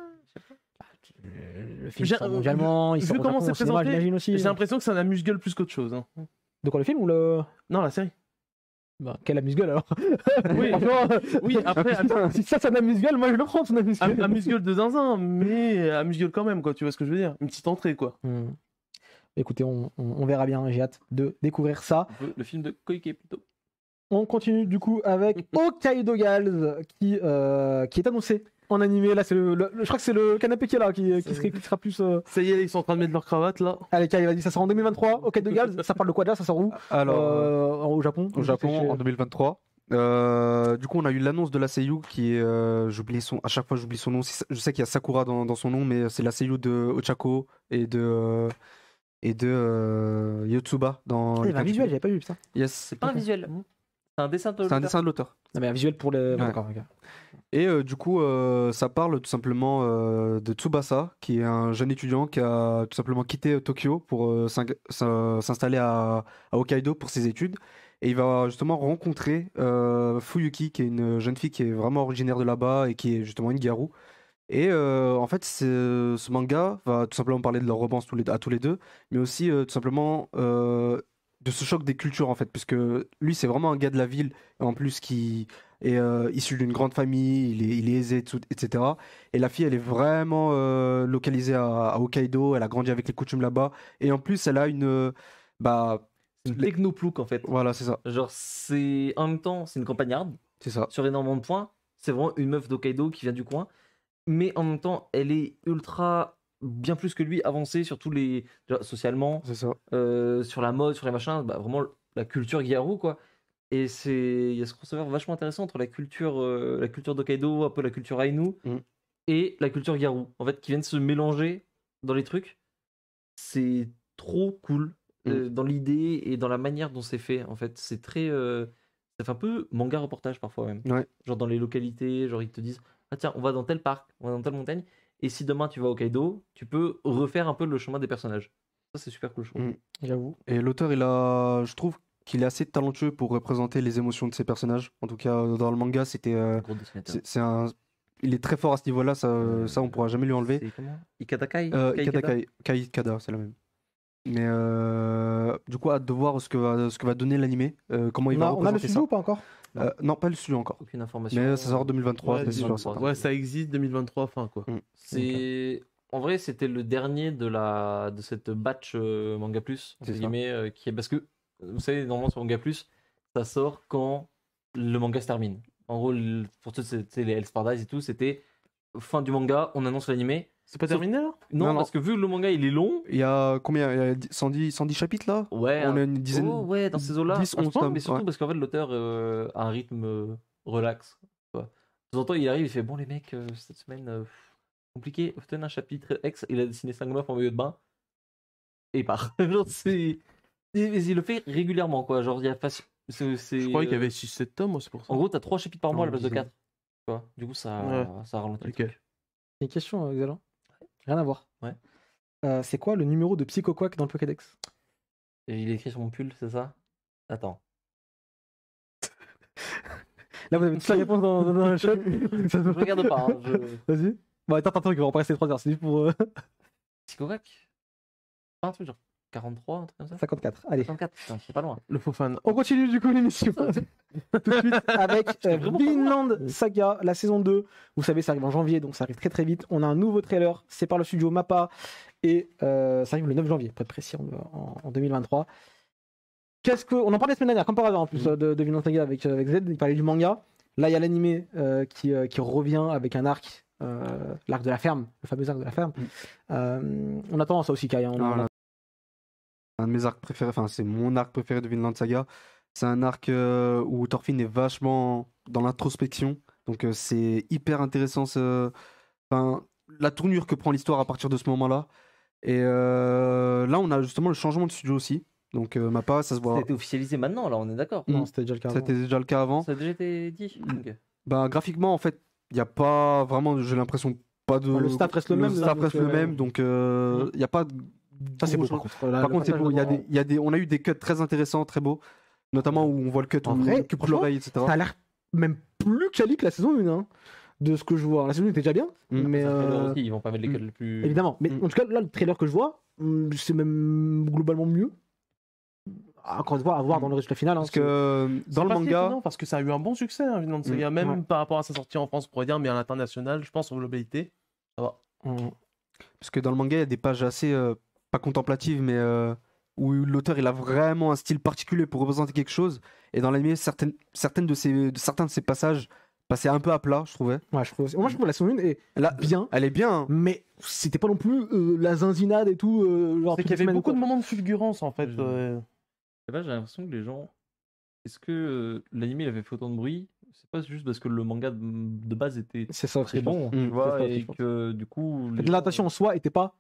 Le film J'ai- sort mondialement, il vu sort au comment Japon, c'est au cinéma, présenté, j'imagine aussi. J'ai l'impression que c'est un amuse-gueule plus qu'autre chose hein. De quoi, le film ou le. Non la série. Bah, quel amuse-gueule alors? Oui, Franchement, oui après si ça, c'est un amuse-gueule, moi je le prends, son amuse-gueule. amuse-gueule de zinzin mais amuse-gueule quand même quoi, tu vois ce que je veux dire, une petite entrée quoi. Écoutez, on verra bien, j'ai hâte de découvrir ça. Le film de Koike plutôt. On continue du coup avec Hokkaido Girls qui est annoncé en animé. Là, c'est je crois que c'est le canapé qui est là, qui sera plus. Ça y est ils sont en train de mettre leur cravate là. Allez, Kai, vas-y, ça sort en 2023. Hokkaido Girls, ça parle de quoi déjà? Ça sort où? Alors, Au Japon. au Japon en 2023. Du coup, on a eu l'annonce de la seiyuu qui est, à chaque fois j'oublie son nom. Je sais qu'il y a Sakura dans son nom, mais c'est la seiyuu de Ochako et de Yotsuba dans. Il y avait un visuel, j'avais pas vu ça. Yes. C'est pas un visuel. C'est un dessin de C'est un dessin de l'auteur. Non, mais un visuel pour le. Ouais. D'accord, ok. Et du coup, ça parle tout simplement de Tsubasa, qui est un jeune étudiant qui a tout simplement quitté Tokyo pour s'installer à Hokkaido pour ses études. Et il va justement rencontrer Fuyuki, qui est une jeune fille qui est vraiment originaire de là-bas et qui est justement une garou. Et en fait, ce manga va tout simplement parler de leur romance à tous les deux, mais aussi tout simplement de ce choc des cultures, en fait, puisque lui, c'est vraiment un gars de la ville, en plus qui est issu d'une grande famille, il est aisé, etc. Et la fille, elle est vraiment localisée à Hokkaido, elle a grandi avec les coutumes là-bas, et en plus, elle a bah, Une technoplouc en fait. voilà, c'est ça, Genre, en même temps, c'est une campagnarde c'est ça. sur énormément de points. C'est vraiment une meuf d'Hokkaido qui vient du coin. Mais en même temps, elle est ultra, bien plus que lui, avancée sur tous les. Déjà, socialement, C'est ça. sur la mode, sur les machins, bah, vraiment la culture Gyaru, quoi. Et il y a ce crossover vachement intéressant entre la culture d'Hokkaido, un peu la culture Ainu, Mm. et la culture Garou, en fait, qui viennent se mélanger dans les trucs. C'est trop cool dans l'idée et dans la manière dont c'est fait. En fait, c'est très, ça fait un peu manga reportage parfois même. Ouais. Genre dans les localités, genre ils te disent ah tiens, on va dans tel parc, on va dans telle montagne, et si demain tu vas au Hokkaido, tu peux refaire un peu le chemin des personnages. Ça c'est super cool, je trouve. Mm. J'avoue. Et l'auteur, je trouve qu'il est assez talentueux pour représenter les émotions de ses personnages. En tout cas, dans le manga, Gros dessinateur. il est très fort à ce niveau-là. Ça, on pourra jamais lui enlever. C'est comment Ikada Kai Kai Ikada, c'est la même. Mais du coup, hâte de voir ce que va donner l'animé. Comment il va On a le représenter studio ça. ou pas encore? Non, pas le studio encore. Aucune information. Mais ça sort 2023, Ouais, c'est sûr. 2023. certain. Ouais, ça existe 2023 fin quoi. C'est en vrai, c'était le dernier de cette batch Manga Plus entre C'est ça. guillemets, qui est parce que vous savez normalement sur Manga Plus, ça sort quand le manga se termine. En gros, pour tous les Hell's Paradise et tout, c'était fin du manga, on annonce l'animé. C'est pas Sauf- terminé là? Non, Non, parce que vu que le manga il est long, Il y a combien? Il y a 110 chapitres là? ouais, On a une dizaine. oh, ouais, dans ces eaux-là, 10, 11 franchement, tomes, mais surtout ouais. parce qu'en fait l'auteur a un rythme relax. Quoi. De temps en temps, il arrive, il fait bon les mecs, cette semaine compliqué, obtenez un chapitre X, il a dessiné 5 meufs en milieu de bain et il part. Genre, il le fait régulièrement quoi. Genre il y a Je croyais qu'il y avait 6-7 tomes, moi, c'est pour ça. En gros, t'as 3 chapitres par mois à la Non, place de dizaine. 4. Tu vois, du coup, ça ralentit le Ok. truc. Une question, Xalan. Rien à voir. Ouais. C'est quoi le numéro de Psycho Quack dans le Pokédex? Et il est écrit sur mon pull, c'est ça? Attends. Là, vous avez toute la réponse dans le chat. Je regarde pas. Hein, Vas-y. Bon, attends, il va en passer 3 heures. C'est juste pour Psychovac? Pas un truc genre 43, un truc comme ça? 54. Allez. 54, putain, c'est pas loin. Le faux fan. On continue du coup l'émission. Tout de suite avec vraiment pas Vinland Saga, la saison 2. Vous savez, ça arrive en janvier, donc ça arrive très très vite. On a un nouveau trailer, c'est par le studio Mappa, et ça arrive le 9 janvier, pour être précis, en 2023. On en parlait la semaine dernière, comme par hasard en plus, de Vinland Saga avec Z, il parlait du manga. Là, il y a l'animé qui revient avec un arc, l'arc de la ferme, le fameux arc de la ferme. On attend ça aussi, Kai. Un de mes arcs préférés, enfin c'est mon arc préféré de Vinland Saga. C'est un arc où Thorfinn est vachement dans l'introspection. Donc c'est hyper intéressant la tournure que prend l'histoire à partir de ce moment-là. Et là on a justement le changement de studio aussi. Donc Mappa, ça se Ça a voit. été officialisé maintenant, là, on est d'accord. Non, c'était déjà le cas. Ça a avant. été déjà le cas avant. Ça a déjà été dit. Ok. Bah, graphiquement, en fait, il n'y a pas vraiment, j'ai l'impression, pas de. Le staff reste le même, Le là, staff donc, reste le même, donc il n'y a pas de. Ça, c'est beau gros par changements. contre. Par contre, c'est beau. On a eu des cuts très intéressants, très beaux. Notamment où on voit le cut En où vrai, on coupe franchement, l'oreille, etc. Ça a l'air même plus quali que la saison 1, hein, de ce que je vois. La saison 1 était déjà bien, mais Ça fait leur aussi, ils vont pas mettre les mm. codes les plus. évidemment. Mais en tout cas, là, le trailer que je vois, c'est même globalement mieux. Encore une fois, à voir dans le résultat final. hein, Parce que dans le manga. Non, parce que ça a eu un bon succès, hein, Vinland Saga, même ouais. par rapport à sa sortie en France, on pourrait dire, mais à l'international, je pense en globalité. Ça va. Parce que dans le manga, il y a des pages assez, pas contemplatives, mais où l'auteur il a vraiment un style particulier pour représenter quelque chose. Et dans l'anime, certains de ces passages passaient un peu à plat, je trouvais. Ouais, je trouve aussi. Moi, je trouve que la saison 1 est Là, bien, elle est bien. Hein. mais c'était pas non plus la zinzinade et tout. Genre C'est toutes qu'il y les avait semaines, beaucoup quoi. de moments de fulgurance en fait. Je sais pas, j'ai l'impression que les gens. Est-ce que l'anime il avait fait autant de bruit? C'est pas juste parce que le manga de base était C'est ça aussi. très je pense. bon, Mm, tu vois, c'est ça aussi, et je pense. que du coup. les L'adaptation en gens- soi était pas.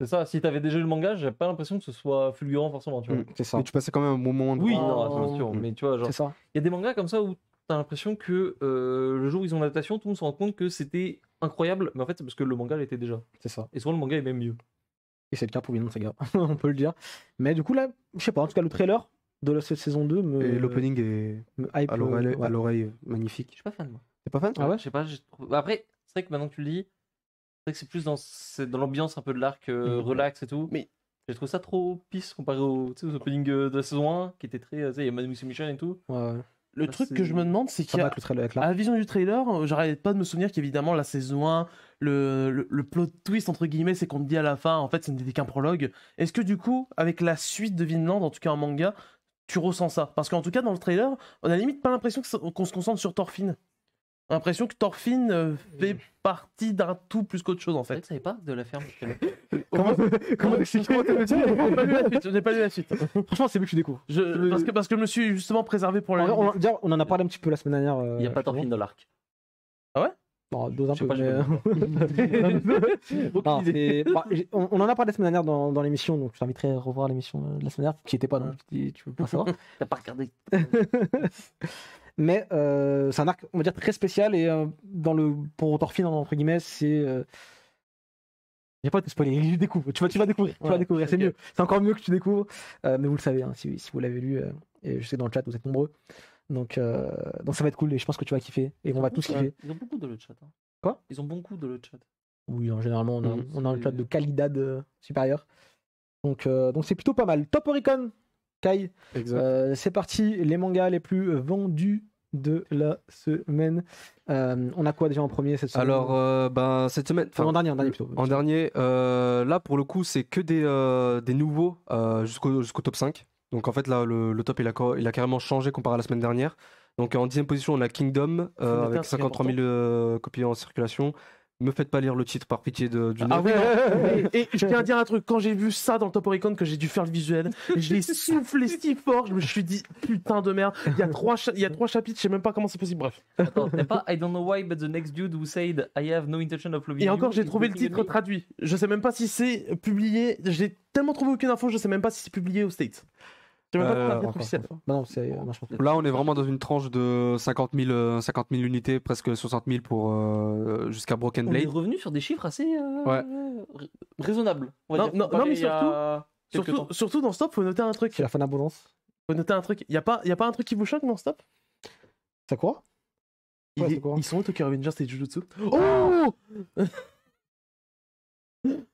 C'est ça, si t'avais déjà lu le manga, j'ai pas l'impression que ce soit fulgurant forcément, tu vois. C'est ça. Mais tu passais quand même un bon moment de Oui, Oh. non, c'est sûr, mais tu vois, genre, C'est ça. il y a des mangas comme ça où t'as l'impression que le jour où ils ont l'adaptation, tout le monde se rend compte que c'était incroyable, mais en fait, c'est parce que le manga l'était déjà. C'est ça. Et souvent, le manga est même mieux. Et c'est le cas pour Vinland Saga, on peut le dire. Mais du coup, là, je sais pas, en tout cas, le trailer de cette saison 2 Et l'opening est me hype. à l'oreille ouais. magnifique. Je suis pas fan, moi. T'es pas fan? Ah ouais. Je sais pas, après, c'est vrai que maintenant que tu le dis, c'est vrai que c'est plus dans l'ambiance un peu de l'arc relax et tout. Mais- j'ai trouvé ça trop pisse comparé au, tu sais, aux openings de la saison 1 qui était très. Tu sais, il y a Manu Mission et tout. Ouais, ouais. Le Bah, truc c'est- que je me demande, c'est Ça qu'il y va a. avec le trailer avec À là. la vision du trailer, j'arrête pas de me souvenir qu'évidemment la saison 1, le plot twist entre guillemets, c'est qu'on te dit à la fin, en fait, ce n'était qu'un prologue. Est-ce que du coup, avec la suite de Vinland, en tout cas en manga, tu ressens ça? Parce qu'en tout cas, dans le trailer, on a limite pas l'impression qu'on se concentre sur Thorfinn. L'impression que Thorfinn fait partie d'un tout plus qu'autre chose en C'est vrai fait. que ça savais pas de la ferme. Comment t'expliquer Je n'ai pas lu la suite. Franchement, c'est mieux que tu découvres. Parce que je me suis justement préservé pour la On, déjà, on en a parlé un petit peu la semaine dernière. Il n'y a pas justement. Thorfinn dans l'arc. Bon, dose un Je sais peu. pas, mais- Non, on en a parlé la semaine dernière dans l'émission, donc je t'inviterai à revoir l'émission de la semaine dernière. Tu n'y étais pas, donc tu veux pas savoir. T'as pas regardé. Mais c'est un arc, on va dire, très spécial et pour Thorfinn, entre guillemets, c'est. J'ai pas de spoiler, je découvre. Tu vas découvrir. Tu vas découvrir, c'est ok. mieux. C'est encore mieux que tu découvres. Mais vous le savez, hein, si vous l'avez lu, et je sais que dans le chat, vous êtes nombreux. Donc ça va être cool et je pense que tu vas kiffer. Et on va tous kiffer. Ils ont beaucoup de le chat. Hein. Quoi? Ils ont beaucoup de le chat. Oui, généralement, on a un c'est- chat de qualité supérieure. Donc c'est plutôt pas mal. Top Oricon, Kai. Exact. C'est parti, les mangas les plus vendus de la semaine. On a quoi déjà en premier cette semaine? Alors, cette semaine. En dernier plutôt. En dernier, là pour le coup, c'est que des nouveaux jusqu'au top 5. Donc en fait, là, le top il a carrément changé comparé à la semaine dernière. Donc en 10e position, on a Kingdom Faut noter un avec truc 53 000 copies en circulation. Me faites pas lire le titre par pitié du Ah nom. oui, non. Et je tiens à dire un truc, quand j'ai vu ça dans le Top Oricon, que j'ai dû faire le visuel, je l'ai soufflé si fort, je me suis dit putain de merde, il y a trois chapitres, je sais même pas comment c'est possible, bref. Attends, t'as pas I don't know why, but the next dude who said I have no intention of loving Et you encore, j'ai is trouvé le looking at titre me. traduit, je sais même pas si c'est publié, j'ai tellement trouvé aucune info, je sais même pas si c'est publié aux States. Je sais même pas Euh, comment la Encore, officielle. encore. Bah non, c'est. non, je pense pas. Là, on est vraiment dans une tranche de 50 000 unités, presque 60 000 jusqu'à Broken On est Blade. revenu sur des chiffres assez Ouais. raisonnables. on va Non, dire, non, comparé mais il y a quelques temps. Surtout dans Stop, faut noter un truc. C'est la fin d'abondance. Faut noter un truc. Y a pas un truc qui vous choque dans Stop? Ça quoi? Ouais, c'est quoi? Ils sont où Tokyo Revengers et Jujutsu? Oh!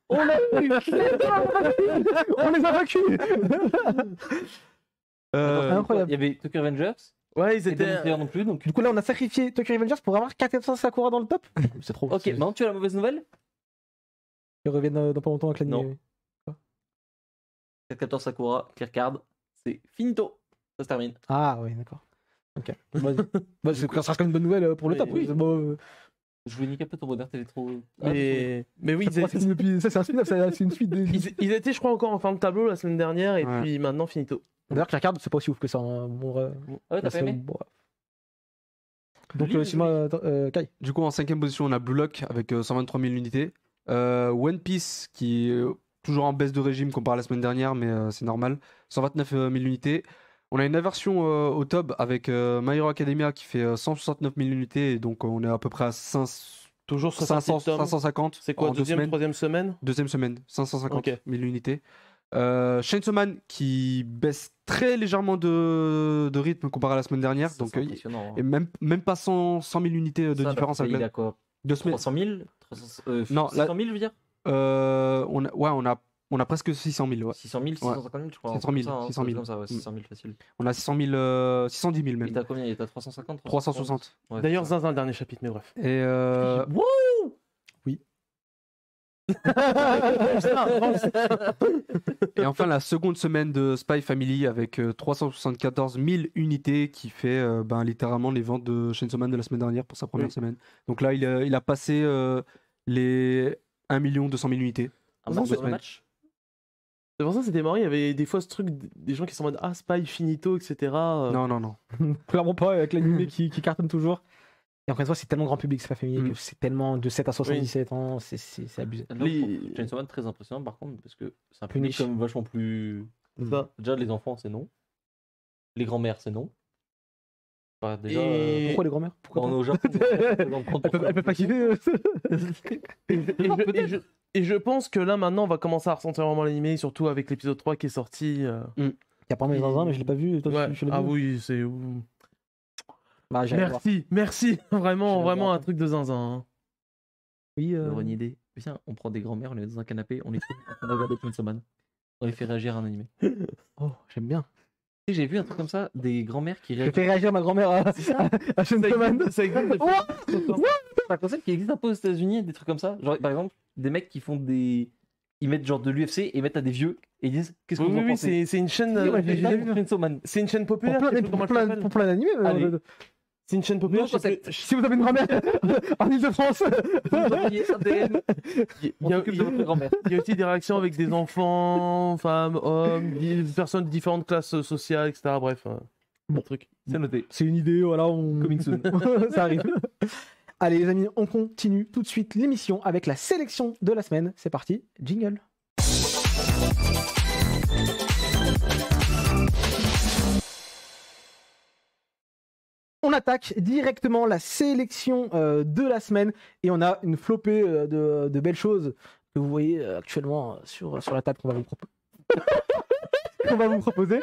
On l'a eu. On les a vaincus. Incroyable. Il y avait Tokyo Revengers, Ouais, ils et Demon étaient. Slayer non plus, donc. Du coup là on a sacrifié Tokyo Revengers pour avoir 400 Sakura dans le top. C'est trop. Ok, maintenant tu as la mauvaise nouvelle. Ils reviennent dans pas longtemps avec l'anime. Non. 14 Sakura, clear card, c'est finito. Ça se termine. Ah oui, d'accord. Ok. Bah, ça sera quand même une bonne nouvelle pour le Oui, top. oui. C'est bon, Je voulais niquer un peu ton bonheur, t'avais trop. Mais oui, ça, c'est un spin-off, c'est une suite. ils étaient, je crois, encore en fin de tableau la semaine dernière, et Ouais. puis maintenant, finito. D'ailleurs, Claire c'est pas aussi ouf que ça. Hein. Bon, Ah ouais, t'as pas aimé bon, ouais. Donc, Joli, sinon, Kai. Du coup, en 5e position, on a Blue Lock avec 123 000 unités. One Piece qui est toujours en baisse de régime comparé à la semaine dernière, mais c'est normal. 129 000 unités. On a une inversion au top avec My Hero Academia qui fait 169 000 unités. Et donc, on est à peu près à Toujours 500, 60 tomes. 550. C'est quoi, en 2 deuxième, semaines. troisième semaine? Deuxième semaine, 550 Ok. 000 unités. Chainsaw Man qui baisse très légèrement de rythme comparé à la semaine dernière. Donc, c'est impressionnant. et même pas 100 000 unités de différence avec Il la... a quoi 2 semaines. 300 000 Non, 600 là- 000, je veux dire on a presque 600 000. Ouais. 600 000, 650 000, je crois. 600 000, Comme ça, 600 000. comme ça, ouais, 600 000 facile. On a 610 000 Il même. est à combien Il est à 350 360. Ouais, D'ailleurs, c'est ça. Zinzin, le dernier chapitre, mais bref. Et et enfin la seconde semaine de Spy Family avec 374 000 unités qui fait littéralement les ventes de Chainsaw Man de la semaine dernière pour sa première Oui. semaine. Donc là il a passé les 1 200 000 unités. Un Non, morceau c'est- de match C'est pour ça que c'était marrant, il y avait des fois ce truc, des gens qui sont en mode ah, Spy, finito, etc. Non. Clairement pas avec l'anime qui cartonne toujours. Et encore une fois, c'est tellement grand public, c'est pas féminin, Mm. que c'est tellement de 7 à 77 ans, c'est abusé. Là, Les- pour Chainsaw Man, très impressionnant par contre, parce que c'est un Plus public niche. comme vachement plus. Ça. Déjà, les enfants, c'est non. Les grands-mères, c'est non. Enfin, déjà, Et- Pourquoi les grand-mères? Pourquoi on est pas au Japon. elles peuvent pas kiffer. Et je pense que là maintenant on va commencer à ressentir vraiment l'animé, surtout avec l'épisode 3 qui est sorti. Il y a pas mal de zinzin, mais je l'ai pas vu. Toi, Ouais. tu l'as Ah vu? oui, c'est. Bah, j'allais voir. Merci, vraiment, J'allais vraiment voir. un truc de zinzin. hein. Oui, Une idée. Viens, on prend des grands-mères, on les met dans un canapé, on les fait en train de regarder Chainsaw Man. On les fait réagir à un animé. Tu Oh, j'aime bien. sais, j'ai vu un truc comme ça, des grands-mères qui Je réagissent. fais réagir ma grand-mère à Chainsaw Man. Ça existe depuis- C'est un concept qui existe un peu aux États-Unis, des trucs comme ça. Genre, par exemple, des mecs qui font des. Ils mettent genre de l'UFC et mettent à des vieux et ils disent qu'est-ce que Oui, vous en oui, pensez c'est une chaîne. Oui, ouais, j'ai Là, vu. Chainsaw Man. C'est une chaîne Pour populaire. plein, je sais plus comment elle s'appelle. pour plein d'animés. Allez. C'est une chaîne populaire. Nouveau concept. Si vous avez une grand-mère en Ile-de-France, Vous envoyez un DM, Il on y a- s'occupe de votre grand-mère. Il y a aussi des réactions avec des enfants, femmes, hommes, des personnes de différentes classes sociales, etc. Bref, bon truc. C'est noté. c'est une idée, voilà, on... Coming soon. ça arrive. Allez les amis, on continue tout de suite l'émission avec la sélection de la semaine. C'est parti, jingle. On attaque directement la sélection de la semaine et on a une flopée de belles choses que vous voyez actuellement sur la table qu'on va vous proposer. qu'on va vous proposer.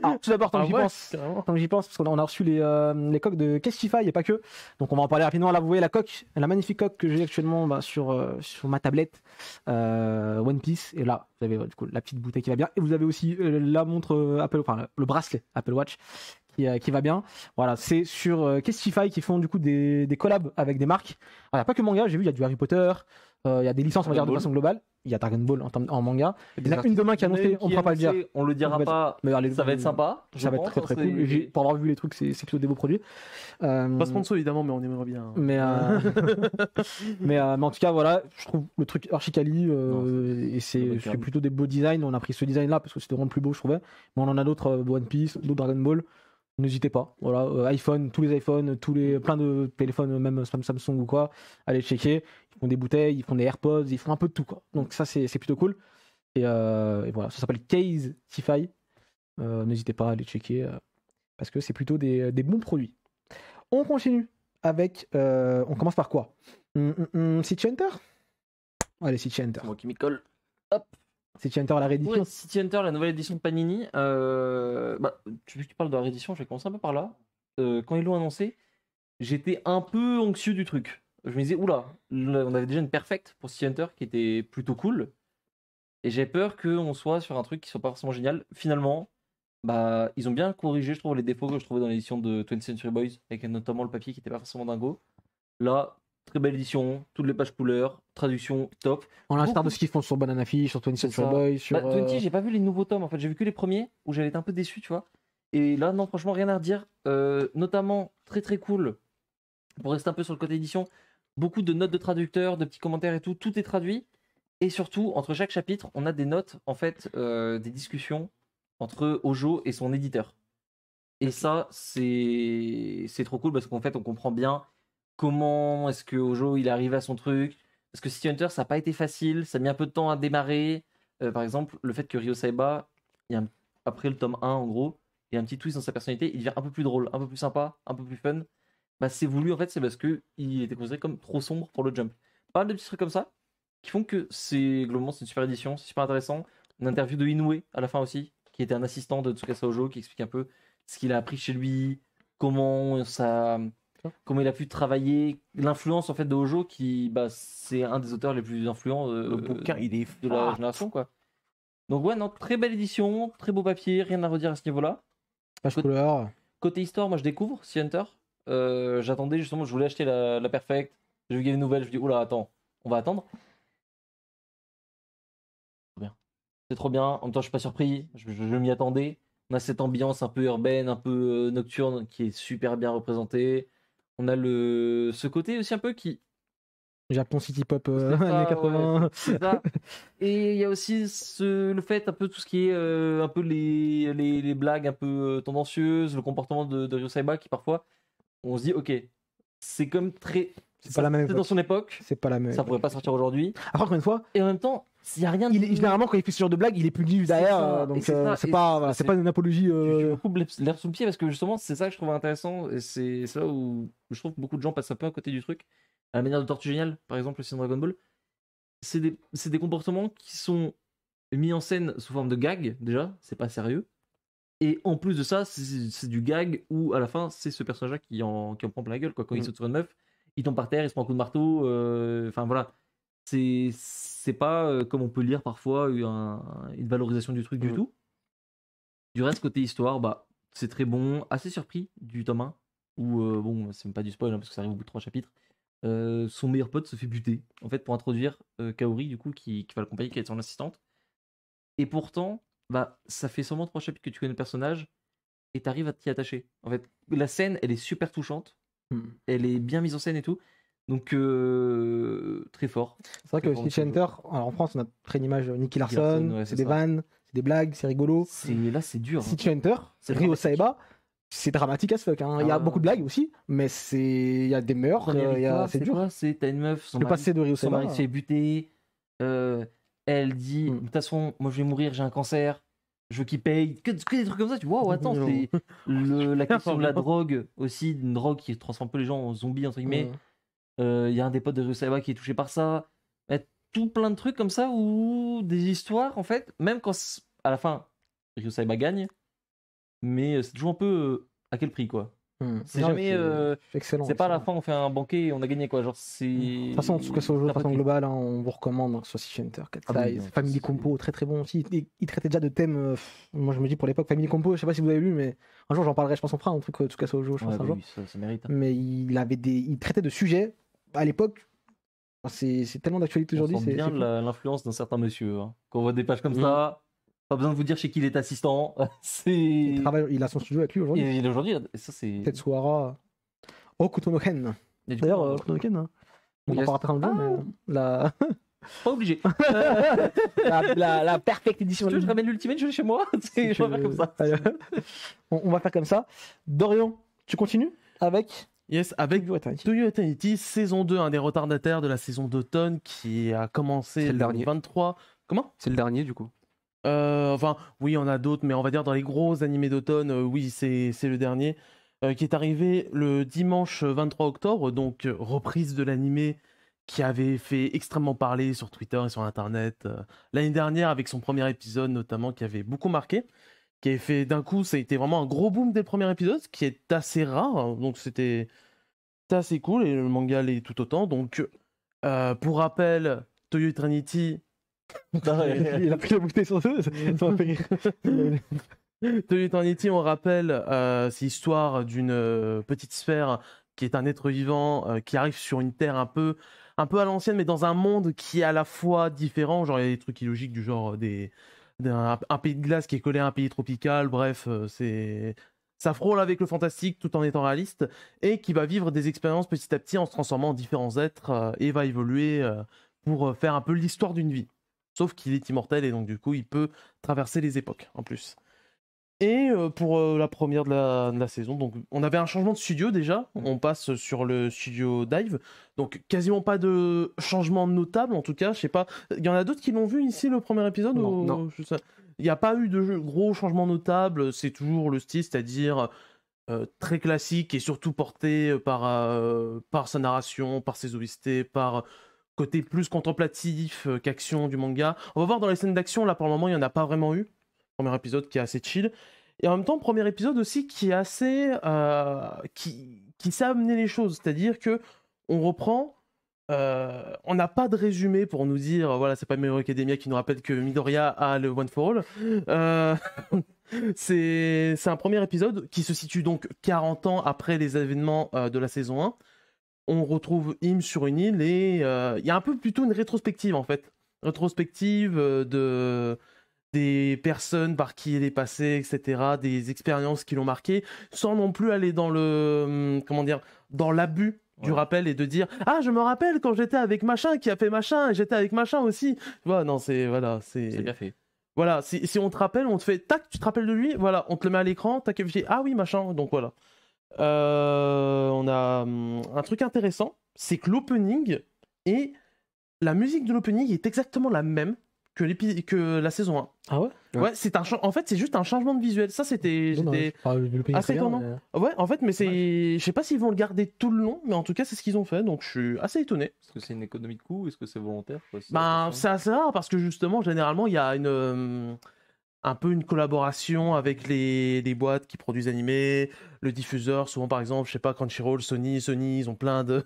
Alors, tout d'abord, tant que j'y pense, carrément. tant que j'y pense, parce qu'on a reçu les coques de Kestify et pas que. Donc on va en parler rapidement. Là, vous voyez la coque, la magnifique coque que j'ai actuellement sur ma tablette One Piece. Et là, vous avez du coup la petite bouteille qui va bien. Et vous avez aussi la montre Apple, enfin le bracelet Apple Watch qui va bien. Voilà, c'est sur Kestify qui font du coup des collabs avec des marques. Alors, il n'y a pas que manga, j'ai vu, il y a du Harry Potter, il y a des licences, on va dire, de façon globale. Il y a Dragon Ball en manga. Il y en a une demain qui a annoncé, on ne pourra pas le dire. On le dira pas. Mais allez, Ça va être sympa. Ça va être très très cool. Et pour avoir vu les trucs, c'est plutôt des beaux produits. Pas sponsor évidemment, mais on aimerait bien. Mais en tout cas, voilà, je trouve le truc archi quali Non, et c'est plutôt des beaux designs. On a pris ce design là parce que c'était vraiment le plus beau, je trouvais. Mais on en a d'autres, One Piece, d'autres Dragon Ball. N'hésitez pas. Voilà, iPhone, tous les iPhones, plein de téléphones, même Samsung ou quoi. Allez checker. Ils font des bouteilles, ils font des AirPods, ils font un peu de tout quoi. Donc ça c'est plutôt cool. Et voilà, ça s'appelle Kestify. N'hésitez pas à aller checker parce que c'est plutôt des bons produits. On continue avec. On commence par quoi? City Hunter. Allez, City Hunter. C'est moi qui m'y colle. City Hunter à la réédition. Ouais, City Hunter, la nouvelle édition de Panini. Tu parles de la réédition, je vais commencer un peu par là. Quand ils l'ont annoncé, j'étais un peu anxieux du truc. Je me disais, oula, on avait déjà une perfect pour City Hunter qui était plutôt cool. Et j'ai peur qu'on soit sur un truc qui soit pas forcément génial. Finalement, bah, ils ont bien corrigé, je trouve, les défauts que je trouvais dans l'édition de 20th Century Boys, avec notamment le papier qui était pas forcément dingo. Là, très belle édition, toutes les pages couleurs, traduction top. En l'instar de Beaucoup. ce qu'ils font sur Banana Fish, sur 20th C'est Century ça. Boys, sur. 20, j'ai pas vu les nouveaux tomes en fait, j'ai vu que les premiers où j'avais été un peu déçu, tu vois. Et là, non, franchement, rien à redire. Notamment, très très cool, pour rester un peu sur le côté édition, beaucoup de notes de traducteurs, de petits commentaires et tout, tout est traduit. Et surtout, entre chaque chapitre, on a des notes, en fait, des discussions entre Ojo et son éditeur. Et ça, c'est trop cool parce qu'en fait, on comprend bien comment est-ce que Ojo il est arrivé à son truc. Parce que City Hunter, ça n'a pas été facile, ça a mis un peu de temps à démarrer. Par exemple, le fait que Ryo Saiba, après le tome 1, en gros, il y a un petit twist dans sa personnalité, il devient un peu plus drôle, un peu plus sympa, un peu plus fun. Bah, c'est voulu, en fait, c'est parce qu'il était considéré comme trop sombre pour le Jump. Pas mal de petits trucs comme ça qui font que globalement, c'est une super édition, c'est super intéressant. Une interview de Inoue à la fin aussi, qui était un assistant de Tsukasa Ojo, qui explique un peu ce qu'il a appris chez lui, comment il a pu travailler, l'influence en fait de Ojo, qui bah, c'est un des auteurs les plus influents Le bouquin, il est de la fat. génération, quoi. Donc ouais, non, très belle édition, très beau papier, rien à redire à ce niveau-là. Page couleur. Côté histoire, moi je découvre Sea Hunter. J'attendais justement, je voulais acheter la Perfect. J'ai vu qu'il y avait une nouvelle, je me dis, oula, attends, on va attendre. C'est trop bien, en même temps je suis pas surpris, je m'y attendais. On a cette ambiance un peu urbaine, un peu nocturne qui est super bien représentée. On a ce côté aussi un peu qui... Japon City Pop C'est ça, années 80. ouais, c'est ça. Et il y a aussi le fait, un peu tout ce qui est un peu les blagues un peu tendancieuses, le comportement de Ryo Saiba qui parfois, on se dit, ok, c'est comme très... C'est pas la même C'est dans époque. son époque, C'est pas la même. ça pourrait pas sortir aujourd'hui. Après, encore une fois, Et en même temps, il n'y a rien de... généralement, quand il fait ce genre de blague, il est plus libre C'est derrière. ça, Donc, et c'est ça, c'est et pas, voilà, c'est c'est- pas une apologie. Tu me coupes l'air sous le pied parce que justement, c'est ça que je trouve intéressant et c'est là où je trouve que beaucoup de gens passent un peu à côté du truc. À la manière de Tortue Géniale, par exemple, aussi dans Dragon Ball. C'est des comportements qui sont mis en scène sous forme de gag, déjà, c'est pas sérieux. Et en plus de ça, c'est du gag où à la fin, c'est ce personnage-là qui en prend plein la gueule, quoi. Quand il saute sur une meuf, il tombe par terre, il se prend un coup de marteau. Enfin voilà. C'est pas comme on peut lire parfois une valorisation du truc du tout. Du reste, côté histoire, bah, c'est très bon. Assez surpris du tome 1, où, bon, c'est même pas du spoil hein, parce que ça arrive au bout de 3 chapitres. Son meilleur pote se fait buter, en fait, pour introduire Kaori, du coup, qui va l'accompagner, qui est son assistante. Et pourtant, bah, ça fait seulement 3 chapitres que tu connais le personnage et t'arrives à t'y attacher. En fait, la scène, elle est super touchante. Elle est bien mise en scène et tout. Donc, très fort. C'est vrai que Très fort, City Hunter, alors en France, on a très une image Nicky Larson, Larson, ouais, c'est c'est des ça. vannes, c'est des blagues, c'est rigolo. Là, c'est dur. Hein. City Hunter, C'est Ryo dramatique. Saeba, c'est dramatique as fuck. Hein. Il y a Ah. beaucoup de blagues aussi, mais il y a des meurtres, Première il y a... histoire, c'est c'est dur. quoi? C'est t'as une meuf, Le passé de Ryo son Saeba. mari se fait buter. Elle dit, de toute façon, moi je vais mourir, j'ai un cancer. Je veux qu'il paye. Que des trucs comme ça. Tu vois, wow, attends, c'est la question de la drogue aussi, une drogue qui transforme un peu les gens en zombies, entre guillemets. Il y a un des potes de Ryo Saeba qui est touché par ça. Tout plein de trucs comme ça où des histoires, en fait, même quand à la fin, Ryo Saeba gagne, mais c'est toujours un peu à quel prix, quoi. C'est Non, jamais. c'est excellent. C'est pas à la excellent. fin, on fait un banquet et on a gagné, quoi. Genre, c'est. De toute façon, en tout cas, sur le jeu de façon Interprété. globale, hein, on vous recommande, hein, que ce soit City Hunter, Cat Ah oui, Size, non, Family c'est- Compo, très très bon aussi. Il traitait déjà de thèmes. Moi, je me dis pour l'époque, Family Compo, je sais pas si vous avez lu, mais un jour j'en parlerai, je pense, on fera un truc, en tout cas, sur le jeu, je pense, Ouais, un bah jour. oui, ça mérite. Hein. Mais il traitait de sujets à l'époque. C'est tellement d'actualité On aujourd'hui. sent C'est bien fou. l'influence d'un certain monsieur. Hein. Quand on voit des pages comme Mhm. ça, pas besoin de vous dire chez qui il est assistant. Il C'est. a son studio avec lui aujourd'hui. Il est aujourd'hui, ça c'est. Tetsuhara Okuto no Ken. Et du coup, D'ailleurs, on- Okuto no Ken, hein. On en Yes. parlera après un jour, mais la... pas obligé. la perfecte édition. Si tu veux, je ramène l'ultimate, je l'ai chez moi. Si Je vais tu faire comme veux. ça. Allez. On va faire comme ça. Dorian, tu continues avec Yes, avec Tokyo Eternity. To You Eternity, saison 2, un des retardataires de la saison d'automne qui a commencé C'est le le dernier. 23. Comment C'est le dernier du coup. Enfin, oui, on a d'autres, mais on va dire dans les gros animés d'automne, oui, c'est le dernier, qui est arrivé le dimanche 23 octobre, donc reprise de l'animé qui avait fait extrêmement parler sur Twitter et sur Internet l'année dernière avec son premier épisode notamment qui avait beaucoup marqué, qui avait fait d'un coup, ça a été vraiment un gros boom dès le premier épisode, ce qui est assez rare, hein, donc c'était assez cool et le manga l'est tout autant. Donc, pour rappel, To You Eternity. Il a pris la bouteille sur eux, ça m'a fait rire. To You Eternity, on rappelle, c'est l'histoire d'une petite sphère qui est un être vivant qui arrive sur une terre un peu à l'ancienne, mais dans un monde qui est à la fois différent. Genre, il y a des trucs illogiques du genre un pays de glace qui est collé à un pays tropical. Bref, ça frôle avec le fantastique tout en étant réaliste et qui va vivre des expériences petit à petit en se transformant en différents êtres et va évoluer pour faire un peu l'histoire d'une vie. Sauf qu'il est immortel et donc du coup il peut traverser les époques en plus. Et pour la première de la saison, donc on avait un changement de studio déjà, on passe sur le studio Dive, donc quasiment pas de changement notable en tout cas, je sais pas, il y en a d'autres qui l'ont vu ici le premier épisode Non, ou... non. je sais- Il n'y a pas eu de gros changements notables, c'est toujours le style, c'est-à-dire très classique et surtout porté par sa narration, par ses OST, par côté plus contemplatif qu'action du manga. On va voir dans les scènes d'action, là pour le moment il n'y en a pas vraiment eu. Premier épisode qui est assez chill. Et en même temps, premier épisode aussi qui est assez... qui sait amener les choses. C'est-à-dire que on reprend... on n'a pas de résumé pour nous dire, voilà, c'est pas My Hero Academia qui nous rappelle que Midoriya a le One for All. C'est un premier épisode qui se situe donc 40 ans après les événements de la saison 1. On retrouve Im sur une île et il y a un peu plutôt une rétrospective en fait. Rétrospective des personnes par qui il est passé, etc., des expériences qui l'ont marqué, sans non plus aller dans le, comment dire, dans l'abus du Ouais. rappel et de dire ah je me rappelle quand j'étais avec machin qui a fait machin et j'étais avec machin aussi. Tu vois, non c'est voilà C'est bien fait. voilà, si on te rappelle, on te fait tac, tu te rappelles de lui, voilà, on te le met à l'écran, tac, et puis ah oui, machin, donc voilà. On a un truc intéressant, c'est que l'opening et la musique de l'opening est exactement la même que la saison 1. Ah ouais Ouais. Ouais, en fait, c'est juste un changement de visuel. Ça, c'était assez étonnant. Ouais, en fait, mais c'est. Je sais pas s'ils vont le garder tout le long, mais en tout cas, c'est ce qu'ils ont fait, donc je suis assez étonné. Est-ce que c'est une économie de coût? Est-ce que c'est volontaire quoi, Ben, c'est assez rare parce que justement, généralement, il y a un peu une collaboration avec les boîtes qui produisent animés, le diffuseur, souvent par exemple, je sais pas, Crunchyroll, Sony, ils ont plein de...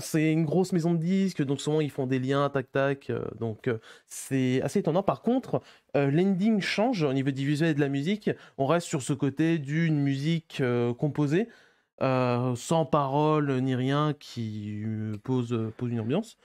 c'est une grosse maison de disques, donc souvent ils font des liens, tac tac, donc c'est assez étonnant. Par contre, l'ending change au niveau du visuel et de la musique, on reste sur ce côté d'une musique composée, sans parole ni rien, qui pose une ambiance.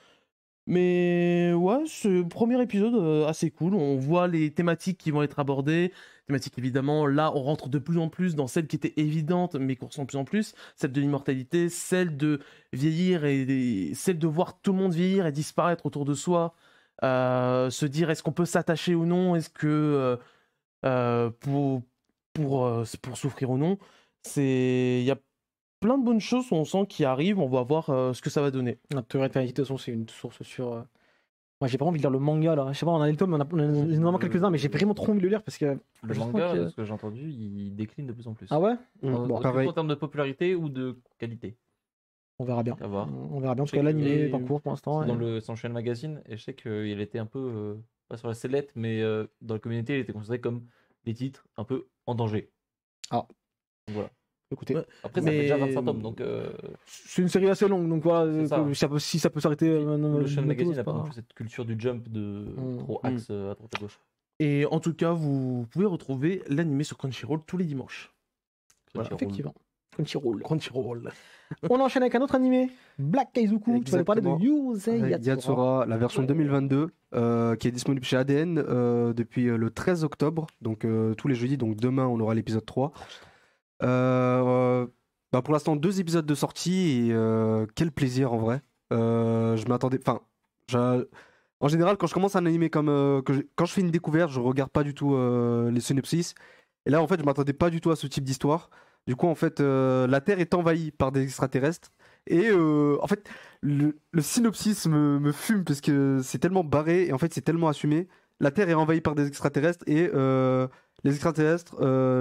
Mais ouais, ce premier épisode assez cool. On voit les thématiques qui vont être abordées. Thématiques évidemment, là on rentre de plus en plus dans celles qui étaient évidentes mais qu'on ressent de plus en plus. Celle de l'immortalité, celle de vieillir et celle de voir tout le monde vieillir et disparaître autour de soi. Se dire est-ce qu'on peut s'attacher ou non, est-ce que pour souffrir ou non. Il y a plein de bonnes choses on sent qui arrivent, on va voir ce que ça va donner. La théorie de la réalité, de toute façon, c'est une source sur. Moi, j'ai vraiment envie de lire le manga là. Je sais pas, on a les tomes, on a vraiment quelques-uns, mais j'ai vraiment trop envie de le lire parce que. Le je manga, sens que- de ce que j'ai entendu, il décline de plus en plus. Ah ouais Bon, pareil. en termes de popularité ou de qualité. On verra bien. À voir. On verra bien. En Je tout cas, sais l'animé que- est en cours pour l'instant. Dans et- le Sunshine Magazine, et je sais qu'il était un peu, pas sur la sellette, mais dans la communauté, il était considéré comme des titres un peu en danger. Ah. Donc voilà. Écoutez, Ouais. Après, ça fait Mais- déjà 25 tomes, donc c'est une série assez longue, donc voilà. C'est ça. Si ça peut s'arrêter. le Shonen bientôt, Magazine c'est n'a pas pas- non plus cette culture du jump de trop Mm. axe à droite à gauche. Et en tout cas, vous pouvez retrouver l'animé sur Crunchyroll tous les dimanches. Voilà, Crunchyroll. effectivement. Crunchyroll. Crunchyroll. On enchaîne avec un autre animé, Black Kaizoku. Tu vas nous parler de Exactement. Yusei Yatsura. Yatsura, la version 2022, qui est disponible chez ADN depuis le 13 octobre, donc tous les jeudis, donc demain on aura l'épisode 3. Pour l'instant, 2 épisodes de sortie, et quel plaisir en vrai. Je m'attendais. Enfin, en général, quand je commence un animé comme. Quand je fais une découverte, je regarde pas du tout les synopsis. Et là, en fait, je m'attendais pas du tout à ce type d'histoire. Du coup, en fait, la Terre est envahie par des extraterrestres. Et en fait, le synopsis me fume parce que c'est tellement barré et en fait, c'est tellement assumé. La Terre est envahie par des extraterrestres et les extraterrestres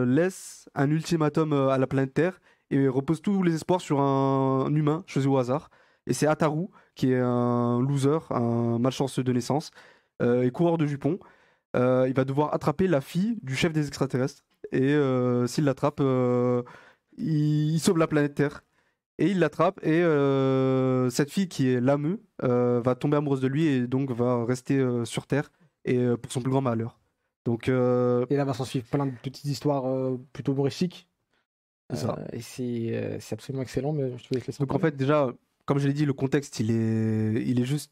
laissent un ultimatum à la planète Terre et reposent tous les espoirs sur un humain choisi au hasard. Et c'est Ataru, qui est un loser, un malchanceux de naissance, et coureur de jupons. Il va devoir attraper la fille du chef des extraterrestres. Et s'il l'attrape, il sauve la planète Terre. Et il l'attrape, et cette fille qui est Lamu va tomber amoureuse de lui et donc va rester sur Terre et pour son plus grand malheur. Donc Et là, va s'en suivre plein de petites histoires plutôt humoristiques. C'est ça. Et c'est absolument excellent, mais je te laisse laisser. Donc en fait, déjà, comme je l'ai dit, le contexte, il est juste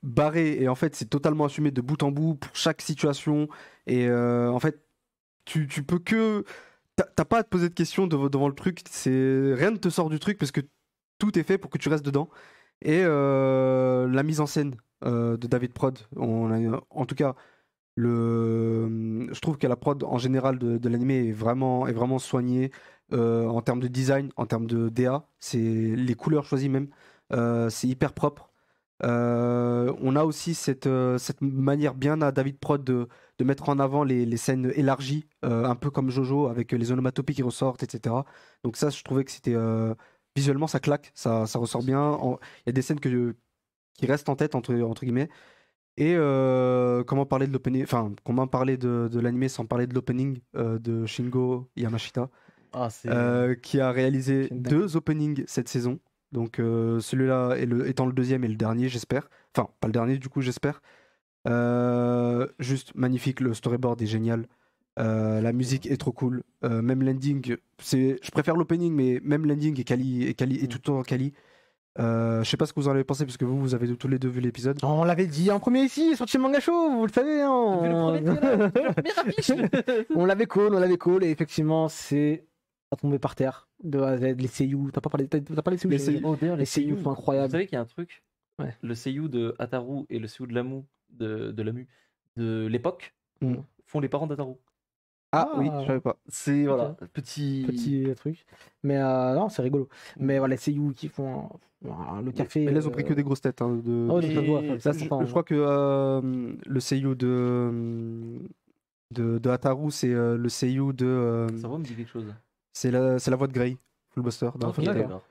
barré et en fait, c'est totalement assumé de bout en bout pour chaque situation. Et en fait, tu peux que. T'as pas à te poser de questions devant le truc. Rien ne te sort du truc parce que tout est fait pour que tu restes dedans. Et la mise en scène de David Prod, en tout cas, je trouve que la prod en général de l'animé est vraiment soignée. En termes de design, en termes de DA, c'est les couleurs choisies même, c'est hyper propre. On a aussi cette manière bien à David Prod de mettre en avant les scènes élargies, un peu comme Jojo, avec les onomatopées qui ressortent, etc. Donc ça, je trouvais que c'était visuellement ça claque, ça ressort bien. Il y a des scènes qui restent en tête entre guillemets. Et comment parler de l'opening, enfin comment parler de l'animé sans parler de l'opening de Shingo Yamashita. Ah, c'est. Qui a réalisé C'est une 2 openings cette saison. Donc celui-là étant le deuxième et le dernier, j'espère. Enfin, pas le dernier, du coup, j'espère. Juste magnifique, le storyboard est génial. La musique est trop cool. Même l'ending, je préfère l'opening, mais même l'ending est tout le temps quali. Je sais pas ce que vous en avez pensé, parce que vous avez tous les deux vu l'épisode. On l'avait dit en premier ici, sorti le manga show, vous le savez. Hein. Vu le premier trailer, vu la première affiche. on l'avait call, et effectivement, c'est à tomber par terre. De A à Z, les seiyuu, t'as parlé de seiyuu, Les j'imagine. Oh, d'ailleurs, Les seiyuu sont Vous incroyables. savez qu'il y a un truc, Ouais. le seiyuu de Ataru et le seiyuu de Lamu, de Lamu, de l'époque, Mm. font les parents d'Ataru. Ah Ah. oui, je savais pas. C'est, voilà, petit... Truc. Mais non, c'est rigolo. Mais voilà, les seiyuu qui font le café. Mais là, ils ont pris que des grosses têtes. Hein, Ah ouais, Et- ça se voit, ça je, s'entend. je crois que le seiyuu de Ataru, c'est le seiyuu de. Ça va me dire quelque chose. C'est la voix de Grey, Fullbuster. Dans Ok, Fullbuster. d'accord.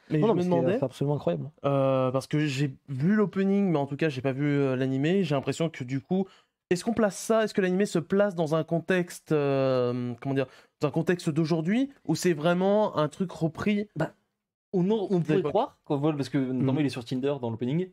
Mais Non, je mais me demandais, c'est absolument incroyable. parce que j'ai vu l'opening, mais en tout cas, j'ai pas vu l'animé. J'ai l'impression que du coup, est-ce qu'on place ça, est-ce que l'animé se place dans un contexte, comment dire, dans un contexte d'aujourd'hui, ou c'est vraiment un truc repris? On pourrait l'époque. croire, qu'on voit, parce que normalement il est sur Tinder dans l'opening,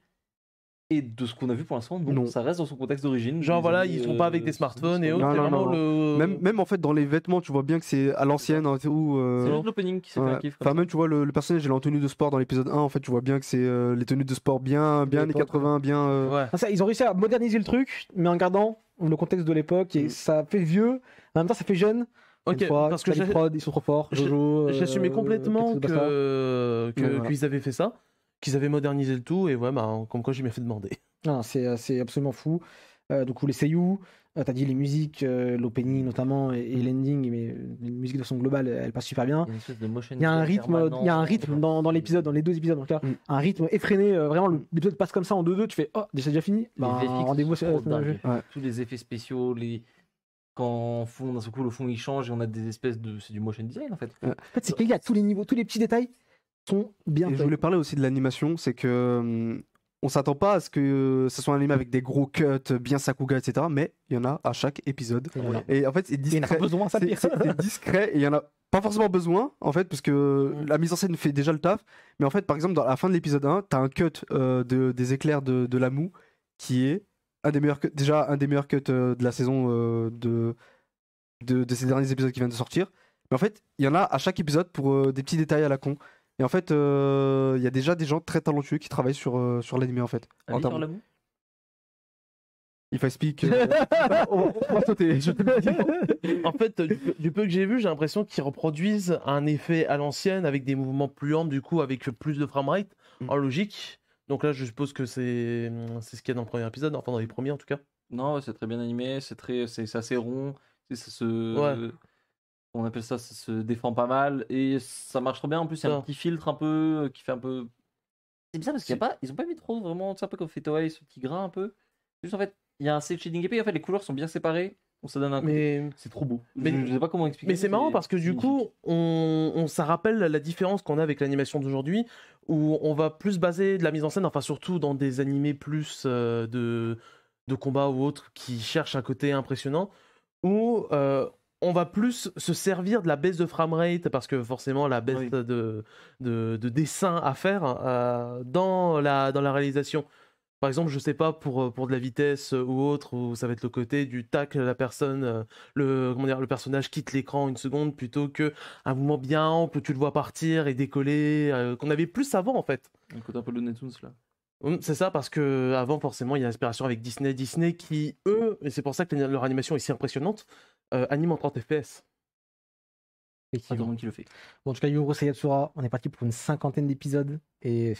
Et de ce qu'on a vu pour l'instant, non, Non. ça reste dans son contexte d'origine. Genre des voilà, années, ils sont pas avec des smartphones et autres. Non, C'est non, vraiment non. le. Même en fait dans les vêtements, tu vois bien que c'est à l'ancienne. Hein, où, C'est juste l'opening qui s'est fait un ouais. kiff. Enfin, même tu vois le personnage, il est en tenue de sport dans l'épisode 1. En fait, tu vois bien que c'est les tenues de sport bien années l'époque, 80, bien. Ouais. Ah, ça, ils ont réussi à moderniser le truc, mais en gardant le contexte de l'époque, et ça fait vieux, en même temps ça fait jeune. Ok, Une fois, parce que Tally Prod, ils sont trop forts. Jojo, j'assumais complètement Ketsu Basta. Voilà. qu'ils avaient fait ça, qu'ils avaient modernisé le tout, et ouais, bah, comme quoi j'ai bien fait demander. Non, c'est absolument fou. Du coup, les seiyuu, t'as dit les musiques, l'opening notamment, et l'ending, mais les musiques de façon globale, elles passent super bien. Il y a une espèce de motion Il y a un design rythme, il y a un permanent. rythme dans l'épisode, dans les 2 épisodes en tout cas, un rythme effréné. Vraiment, l'épisode passe comme ça en 2-2, tu fais oh, déjà fini. Les Bah, VFX rendez-vous sont trop sur le jeu. dingues. Ouais. Tous les effets spéciaux, quand d'un seul coup le fond il change et on a des espèces de. C'est du motion design en fait. En fait, c'est qu'il y a tous les niveaux, tous les petits détails sont bien Et je faits. voulais parler aussi de l'animation, c'est que on s'attend pas à ce que ce soit animé avec des gros cuts, bien Sakuga, etc. Mais il y en a à chaque épisode. Voilà. Et en fait, c'est Il y en a pas discret. besoin, ça pire. C'est discret et il y en a pas forcément besoin en fait, parce que la mise en scène fait déjà le taf. Mais en fait, par exemple, dans la fin de l'épisode 1, t'as un cut des éclairs de la moue qui est un des meilleurs cuts de la saison de ces derniers épisodes qui viennent de sortir. Mais en fait, il y en a à chaque épisode pour des petits détails à la con. Et en fait, il y a déjà des gens très talentueux qui travaillent sur l'animé en fait. En Ali termes- sur la moue If I speak, on va sauter. En fait, du peu que j'ai vu, j'ai l'impression qu'ils reproduisent un effet à l'ancienne avec des mouvements plus amples, du coup, avec plus de framerate, en logique. Donc là, je suppose que c'est ce qu'il y a dans le premier épisode, enfin dans les premiers en tout cas. Non, ouais, c'est très bien animé, c'est assez rond, ça se, Ouais. on appelle ça se défend pas mal et ça marche trop bien. En plus, il y a un Ça. petit filtre un peu qui fait un peu. C'est bizarre parce ils ont pas mis trop vraiment, c'est un peu comme Fate Away, ce petit grain un peu. Juste en fait, il y a un cel shading épais, en fait les couleurs sont bien séparées, donc ça donne un. Mais C'est trop beau. Mais- Je sais pas comment expliquer. Mais c'est marrant parce que du coup, ça rappelle la différence qu'on a avec l'animation d'aujourd'hui, où on va plus baser de la mise en scène, enfin surtout dans des animés plus de combat ou autres qui cherchent un côté impressionnant, où on va plus se servir de la baisse de framerate, parce que forcément la baisse Oui. de dessin à faire dans la réalisation. Par exemple, je sais pas, pour de la vitesse ou autre, où ça va être le côté du tac, la personne, le personnage quitte l'écran une seconde, plutôt que un mouvement bien ample où tu le vois partir et décoller, qu'on avait plus avant en fait. Un côté un peu Looney Tunes là. C'est ça, parce que avant forcément, il y a l'inspiration avec Disney qui, eux, et c'est pour ça que leur animation est si impressionnante, anime en 30 FPS. Pas Effectivement. tout le monde qui le fait. Bon, en tout cas, Yurosei Yatsura, on est parti pour une 50aine d'épisodes et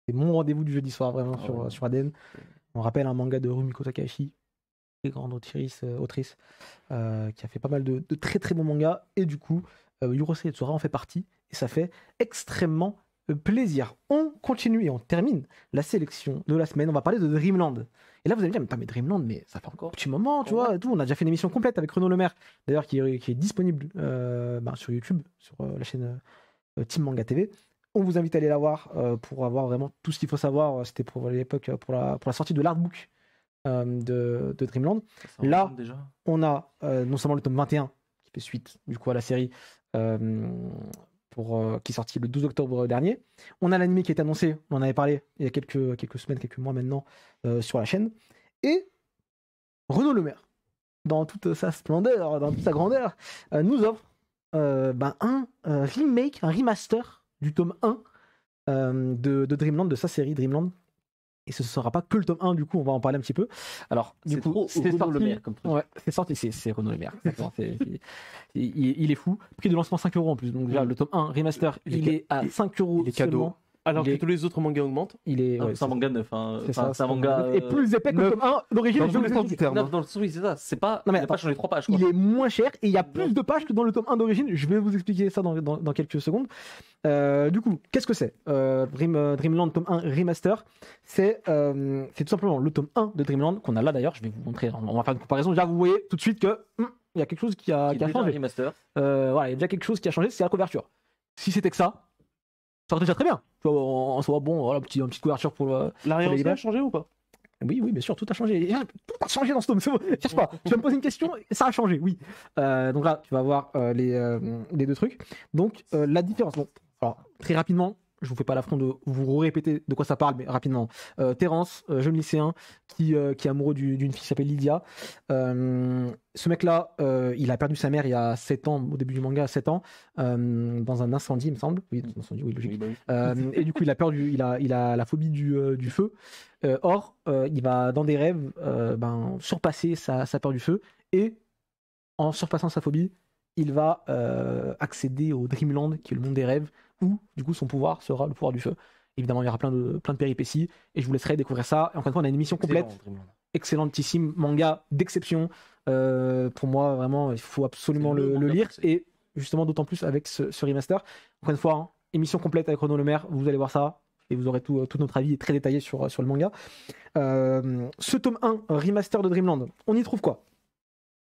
c'est mon rendez-vous du jeudi soir vraiment Ah sur, ouais. sur ADN. On rappelle un manga de Rumiko Takahashi, très grande autrice qui a fait pas mal de très très bons mangas et du coup, Yurosei Yatsura en fait partie et ça fait extrêmement plaisir. On continue et on termine la sélection de la semaine. On va parler de Dreamland. Et là, vous allez me dire, mais, putain, mais Dreamland, mais ça fait encore un petit moment, tu vois. Et tout. On a déjà fait une émission complète avec Renaud Lemaire, d'ailleurs, qui est disponible sur YouTube, sur la chaîne Team Manga TV. On vous invite à aller la voir pour avoir vraiment tout ce qu'il faut savoir. C'était pour l'époque, pour la sortie de l'artbook de Dreamland. Ça Là- ressemble déjà. On a non seulement le tome 21, qui fait suite du coup à la série, qui est sorti le 12 octobre dernier. On a l'anime qui est annoncé, on en avait parlé il y a quelques semaines, quelques mois maintenant, sur la chaîne. Et Renaud Lemaire, dans toute sa splendeur, dans toute sa grandeur, nous offre un remake, un remaster du tome 1 de Dreamland, de sa série Dreamland. Et ce ne sera pas que le tome 1, du coup, on va en parler un petit peu. Alors, du C'est coup, trop c'est Renaud sorti. Lemaire comme truc. Ouais, c'est sorti, c'est Renaud Lemaire. exactement, il est fou. Prix de lancement 5 € en plus. Donc, déjà, le tome 1 remaster, Il est il est à 5 € il est cadeau. seulement. Alors Il que est- tous les autres mangas augmentent. Il est. Ah, ouais, c'est un manga neuf. Hein. c'est Enfin, ça. c'est un manga. Et plus épais que le neuf. tome 1 d'origine. Dans je tous vous les le sens dis. du terme. Neuf dans le oui, c'est ça. C'est pas. Non, mais il a pas attends. changé 3 pages. Quoi. Il est moins cher et il y a plus de pages que dans le tome 1 d'origine. Je vais vous expliquer ça dans quelques secondes. Du coup, qu'est-ce que c'est Dreamland tome 1 Remaster, c'est tout simplement le tome 1 de Dreamland qu'on a là d'ailleurs. Je vais vous montrer. On va faire une comparaison. Déjà, vous voyez tout de suite que il y a quelque chose qui a Qui est déjà un changé. remaster. Voilà, il y a déjà quelque chose qui a changé, c'est la couverture. Si c'était que ça aurait déjà très bien. Tu vois, en soi, bon, voilà, une petite couverture pour le. L'arrière Pour les aussi a images. changé ou pas? Oui, bien sûr, tout a changé. Tout a changé dans ce tome. Cherche pas. Tu vas me poser une question, ça a changé, oui. Donc là, tu vas voir les deux trucs. Donc, la différence. Bon, alors, très rapidement, je vous fais pas l'affront de vous répéter de quoi ça parle, mais rapidement. Terence, jeune lycéen qui est amoureux d'une fille qui s'appelle Lydia. Ce mec-là, il a perdu sa mère il y a 7 ans, au début du manga, 7 ans, dans un incendie, il me semble. Oui, dans un incendie, oui, logique. Et du coup, il a peur il a la phobie du feu. Or, il va dans des rêves surpasser sa peur du feu, et en surpassant sa phobie, il va accéder au Dreamland, qui est le monde des rêves, où du coup son pouvoir sera le pouvoir du feu. Évidemment, il y aura plein de péripéties, et je vous laisserai découvrir ça. Et encore une fois, on a une émission complète, excellentissime, manga d'exception. Pour moi, vraiment, il faut absolument le lire, et justement d'autant plus avec ce remaster. Encore une fois, hein, émission complète avec Renaud Lemaire, vous allez voir ça, et vous aurez tout notre avis très détaillé sur le manga. Ce tome 1, remaster de Dreamland, on y trouve quoi?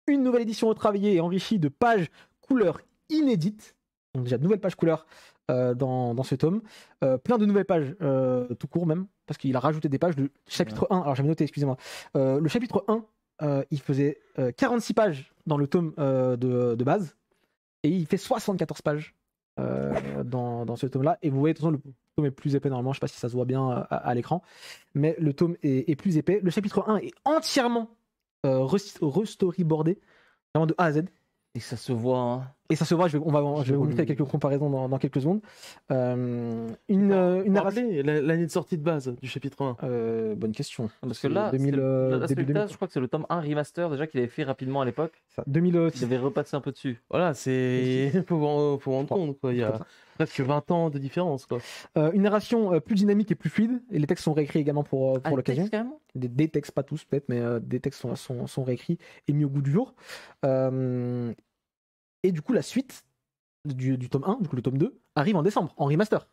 Une nouvelle édition retravaillée et enrichie de pages couleurs inédites. Donc déjà de nouvelles pages couleurs dans ce tome. Plein de nouvelles pages tout court même, parce qu'il a rajouté des pages de chapitre 1. Alors j'avais noté, excusez-moi. Le chapitre 1, il faisait 46 pages dans le tome de base, et il fait 74 pages dans ce tome-là. Et vous voyez, de toute façon, le tome est plus épais normalement. Je sais pas si ça se voit bien à l'écran, mais le tome est plus épais. Le chapitre 1 est entièrement restoryboardé, vraiment de A à Z. Et ça se voit. Hein. Et ça se voit, je vais vous montrer quelques comparaisons dans quelques secondes. Une narration. L'année de sortie de base du chapitre 1. Bonne question. Parce que là, début 2000. je crois que c'est le tome 1 remaster déjà qu'il avait fait rapidement à l'époque. 2006. Il avait repassé un peu dessus. Voilà, c'est. Faut rendre compte, quoi. Il y a presque 20 ans de différence, quoi. Une narration plus dynamique et plus fluide. Et les textes sont réécrits également pour l'occasion. Textes, carrément des textes, pas tous peut-être, mais des textes sont réécrits et mis au goût du jour. Et du coup, la suite du tome 1, du coup le tome 2, arrive en décembre, en remaster.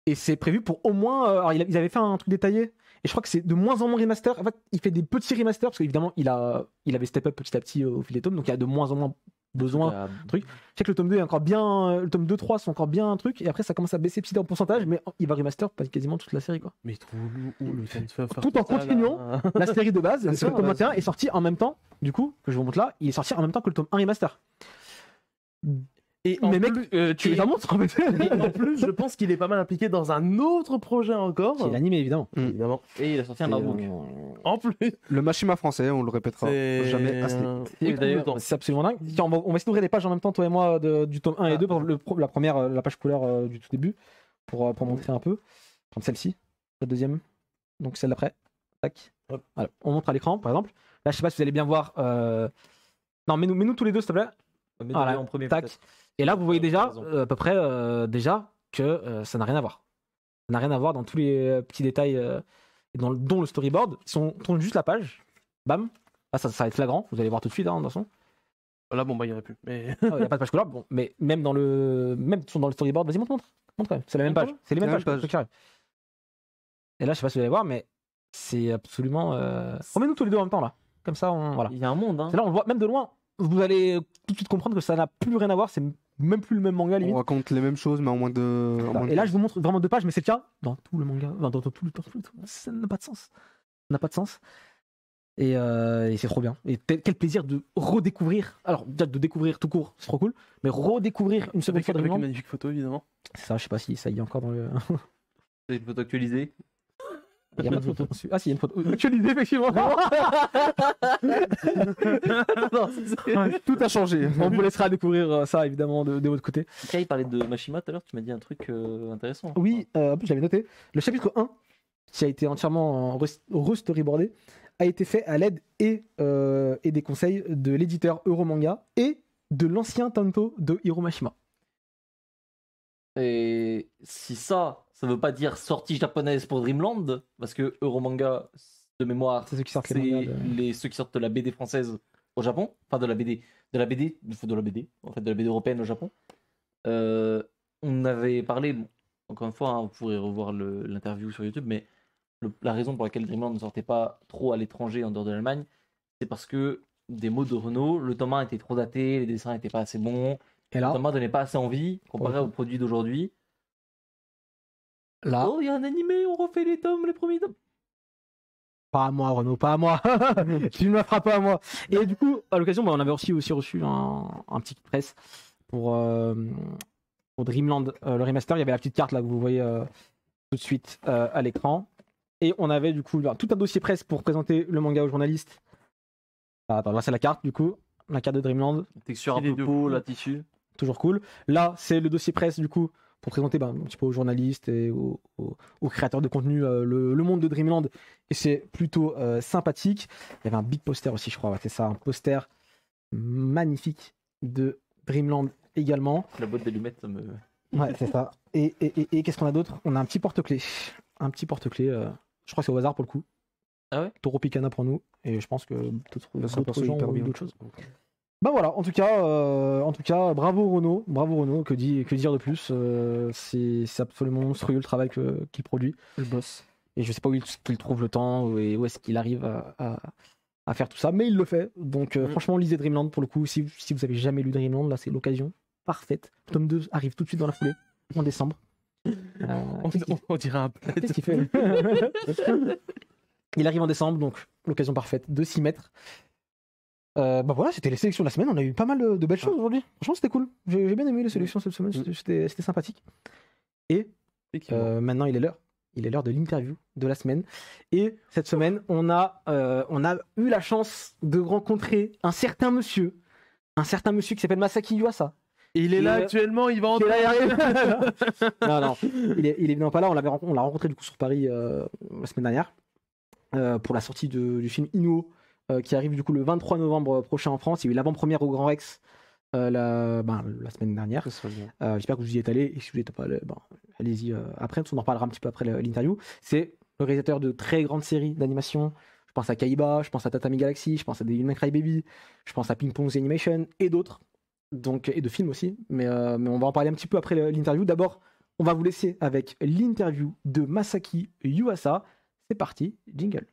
Et c'est prévu pour au moins... alors ils avaient fait un truc détaillé, et je crois que c'est de moins en moins remaster. En fait, il fait des petits remasters, parce qu'évidemment, il avait step up petit à petit au fil des tomes, donc il y a de moins en moins besoin de trucs. Je sais que le tome 2 est encore bien... Le tome 2, 3 sont encore bien un truc, et après ça commence à baisser petit en pourcentage, mais il va remaster quasiment toute la série, quoi. Mais où le temps de faire tout en continuant la série de base. C'est Le tome 21 est sorti en même temps, du coup, que je vous montre là, il est sorti en même temps que le tome 1 remaster. Et mais mec, tu les et- montres en fait. Et en plus, je pense qu'il est pas mal impliqué dans un autre projet encore. C'est l'animé évidemment. Évidemment. Et il a sorti un artbook. En plus. Le Mashima français, on le répétera jamais assez. Et d'ailleurs, C'est absolument dingue. Tiens, on va essayer d'ouvrir des pages en même temps, toi et moi, du tome 1 et 2, la première, la page couleur du tout début, pour montrer un peu. Prendre celle-ci, la deuxième, donc celle d'après. Tac. Hop. Voilà. On montre à l'écran, par exemple. Là, je sais pas si vous allez bien voir. Non, mets-nous tous les deux, s'il te plaît. Voilà. en premier, Tac. peut-être. Et là, vous voyez déjà, Raison. à peu près, déjà, que ça n'a rien à voir. Ça n'a rien à voir dans tous les petits détails, dont le storyboard. Ils tournent juste la page. Bam. Là, ça va être flagrant. Vous allez voir tout de suite, hein, de toute façon. Là, bon, bah, il n'y en a plus. Mais. Il n'y a pas de page couleur. Bon, mais même dans le storyboard, vas-y, montre quand même. C'est la même page. C'est les mêmes La même pages. page. Carré. Et là, je sais pas si vous allez voir, mais c'est absolument. Remets-nous tous les deux en même temps, là. Comme ça, voilà. Il y a un monde. Hein. C'est là, on le voit même de loin. Vous allez tout de suite comprendre que ça n'a plus rien à voir. C'est même plus le même manga, limite. On raconte les mêmes choses, mais en moins de. Et là, je vous montre vraiment deux pages, mais c'est le cas dans tout le manga, dans tout le ça n'a pas de sens. Ça n'a pas de sens. Et c'est trop bien. Et quel plaisir de redécouvrir. Alors, déjà de découvrir tout court, c'est trop cool, mais redécouvrir une seconde fois Avec une Dreamland. magnifique photo, évidemment. C'est ça, je sais pas si ça y est encore dans le. C'est une photo actualisée. Il y a pas de photo dessus. Ah, si, il y a une photo. Actualisée, effectivement. Ouais, tout a changé. On vous laissera découvrir ça, évidemment, de votre côté. Kai, il parlait de Mashima tout à l'heure, tu m'as dit un truc intéressant. Oui, en plus, j'avais noté. Le chapitre 1, qui a été entièrement restoryboardé, a été fait à l'aide et des conseils de l'éditeur Euromanga et de l'ancien Tanto de Hiro Mashima. Et si ça veut pas dire sortie japonaise pour Dreamland, parce que Euromanga, de mémoire, C'est ceux qui sortent c'est les mangas. ceux qui sortent de la BD française au Japon, enfin de la BD en fait de la BD européenne au Japon. On avait parlé, bon, encore une fois, hein, vous pourrez revoir l'interview sur YouTube, mais la raison pour laquelle Dreamland ne sortait pas trop à l'étranger en dehors de l'Allemagne, c'est parce que des mots de Renault, le tome 1 était trop daté, les dessins n'étaient pas assez bons, Et le là, tome 1 donnait pas assez envie comparé Ok. aux produits d'aujourd'hui. là, Oh, il y a un animé, on refait les premiers tomes. pas à moi, Renaud, pas à moi. Tu ne me la feras pas à moi. Et du coup, à l'occasion, on avait aussi reçu un petit presse pour pour Dreamland, le remaster. Il y avait la petite carte là que vous voyez tout de suite à l'écran. Et on avait du coup tout un dossier presse pour présenter le manga aux journalistes. Attends, là c'est la carte du coup, la carte de Dreamland, Texture un Il est peu de peau, fou. la tissu. toujours cool. Là c'est le dossier presse du coup pour présenter un petit peu aux journalistes et aux créateurs de contenu le monde de Dreamland. Et c'est plutôt sympathique. Il y avait un big poster aussi, je crois. Ouais, c'est ça, un poster magnifique de Dreamland également. La boîte d'allumettes, ça me. Ouais, c'est ça. Et qu'est-ce qu'on a d'autre? On a un petit porte-clés. Un petit porte-clés. Je crois que c'est au hasard pour le coup. Ah ouais? Taureau Picana pour nous. Et je pense que Ça d'autres perçoit gens hyper ont eu bien. d'autres choses. Bah voilà, en tout cas, bravo Renaud, que dire de plus, c'est absolument monstrueux le travail qu'il produit. Le boss. Et je sais pas où qu'il trouve le temps et où est-ce qu'il arrive à faire tout ça, mais il le fait. Donc franchement, lisez Dreamland pour le coup. Si vous avez jamais lu Dreamland, là c'est l'occasion parfaite. Le tome 2 arrive tout de suite dans la foulée, en décembre. On dirait un plaid. Qu'est-ce qu'il fait? Il arrive en décembre, donc l'occasion parfaite de s'y mettre. Bah voilà, c'était les sélections de la semaine. On a eu pas mal de belles choses aujourd'hui. Franchement, c'était cool. J'ai bien aimé les sélections cette semaine. C'était sympathique. Et maintenant, il est l'heure. Il est l'heure de l'interview de la semaine. Et cette semaine, on a eu la chance de rencontrer un certain monsieur qui s'appelle Masaki Yuasa. Il est là Et, actuellement, il va Qui est entrer. là, il arrive. non, il est évidemment pas là. On l'a rencontré du coup sur Paris la semaine dernière pour la sortie du film Inu, qui arrive du coup le 23 novembre prochain en France. Il y a eu l'avant-première au Grand Rex la semaine dernière. J'espère que vous y êtes allé. Et si vous n'êtes pas allé, allez-y après, parce qu'on en reparlera un petit peu après l'interview. C'est le réalisateur de très grandes séries d'animation. Je pense à Kaiba, je pense à Tatami Galaxy, je pense à Devil May Cry Baby, je pense à Ping Pong The Animation et d'autres. Donc, et de films aussi. Mais on va en parler un petit peu après l'interview. D'abord, on va vous laisser avec l'interview de Masaki Yuasa. C'est parti, jingle.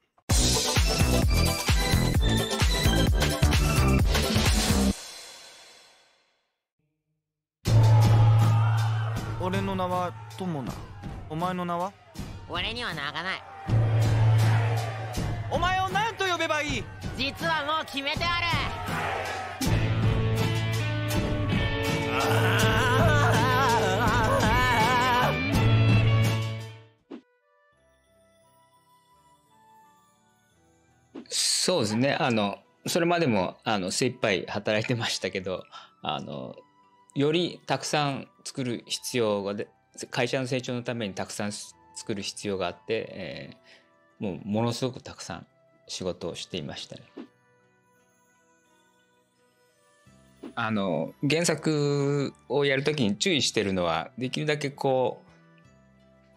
俺の名は友な。お前の名は？俺には名がない。お前を何と呼べばいい？実はもう決めてある。そうですね。それまでも精一杯働いてましたけど、よりたくさん作る必要が会社の成長のためにたくさん作る必要があって、ものすごくたくさん仕事をしていましたね。原作をやるときに注意してるのは、できるだけこ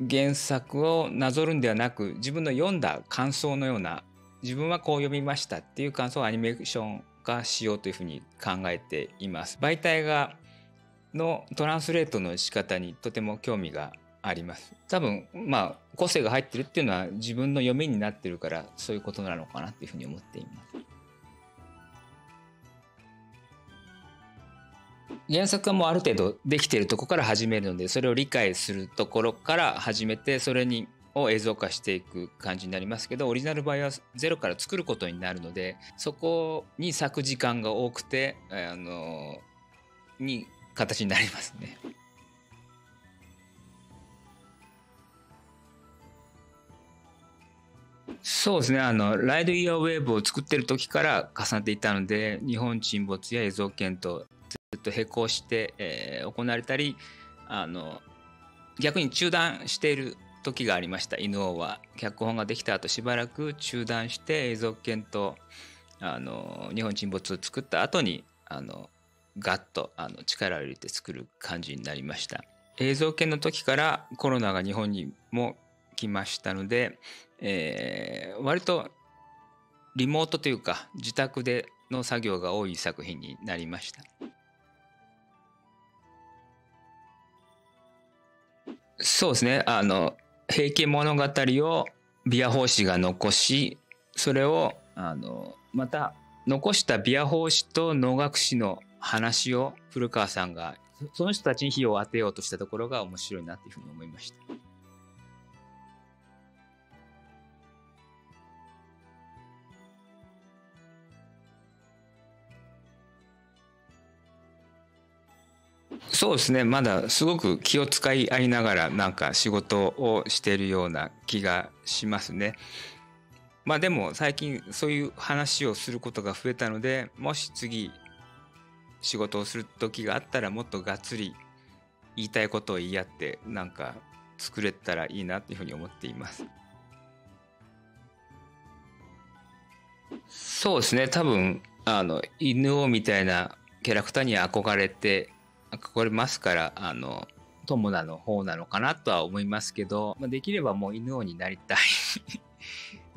う原作をなぞるんではなく、自分の読んだ感想のような、自分はこう読みましたっていう感想をアニメーション化しようというふうに考えています。媒体のトランスレートの仕方にとても興味があります。多分個性が入ってるっていうのは自分の読みになってるから、そういうことなのかなっていうふうに思っています。原作はもうある程度できているところから始めるので、それを理解するところから始めて、それを映像化していく感じになりますけど、オリジナルの場合はゼロから作ることになるので、そこに割く時間が多くて形になりますね。そうですね。ライド・イヤー・ウェーブを作ってる時から重ねていたので、日本沈没や映像研とずっと並行して、行われたり、逆に中断している時がありました。犬王は脚本ができた後しばらく中断して映像研と日本沈没を作った後にガッと力を入れて作る感じになりました。映像研の時からコロナが日本にも来ましたので、割とリモートというか自宅での作業が多い作品になりました。そうですね。平家物語をビア法師が残し、それをまた残したビア法師と能楽師の話を古川さんがその人たちに費用を当てようとしたところが面白いなというふうに思いました。そうですね、まだすごく気を使い合いながらなんか仕事をしているような気がしますね。まあでも最近そういう話をすることが増えたので、もし次仕事をする時があったらもっとがっつり言いたいことを言い合ってなんか作れたらいいなというふうに思っています。そうですね、多分犬王みたいなキャラクターに憧れますから、友田の方なのかなとは思いますけど、できればもう犬王になりたい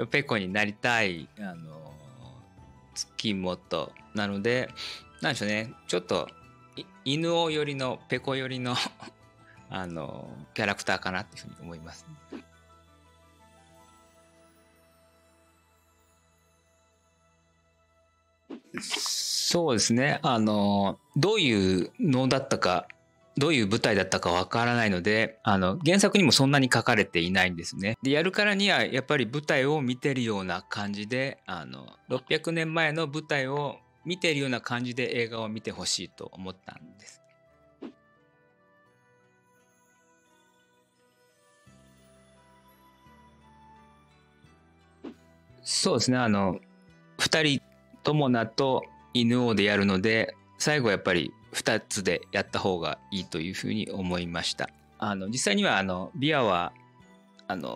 ペコになりたい月本なので、なんでしょうね、ちょっと犬王よりのペコよりのキャラクターかなというふうに思います。そうですね、どういう能だったか、どういう舞台だったかわからないので、原作にもそんなに書かれていないんですね。でやるからにはやっぱり舞台を見てるような感じで、600年前の舞台を見てるような感じで映画を見てほしいと思ったんです。そうですね、2人友名と犬王でやるので、最後やっぱり2つでやった方がいいというふうに思いました。実際にはビアは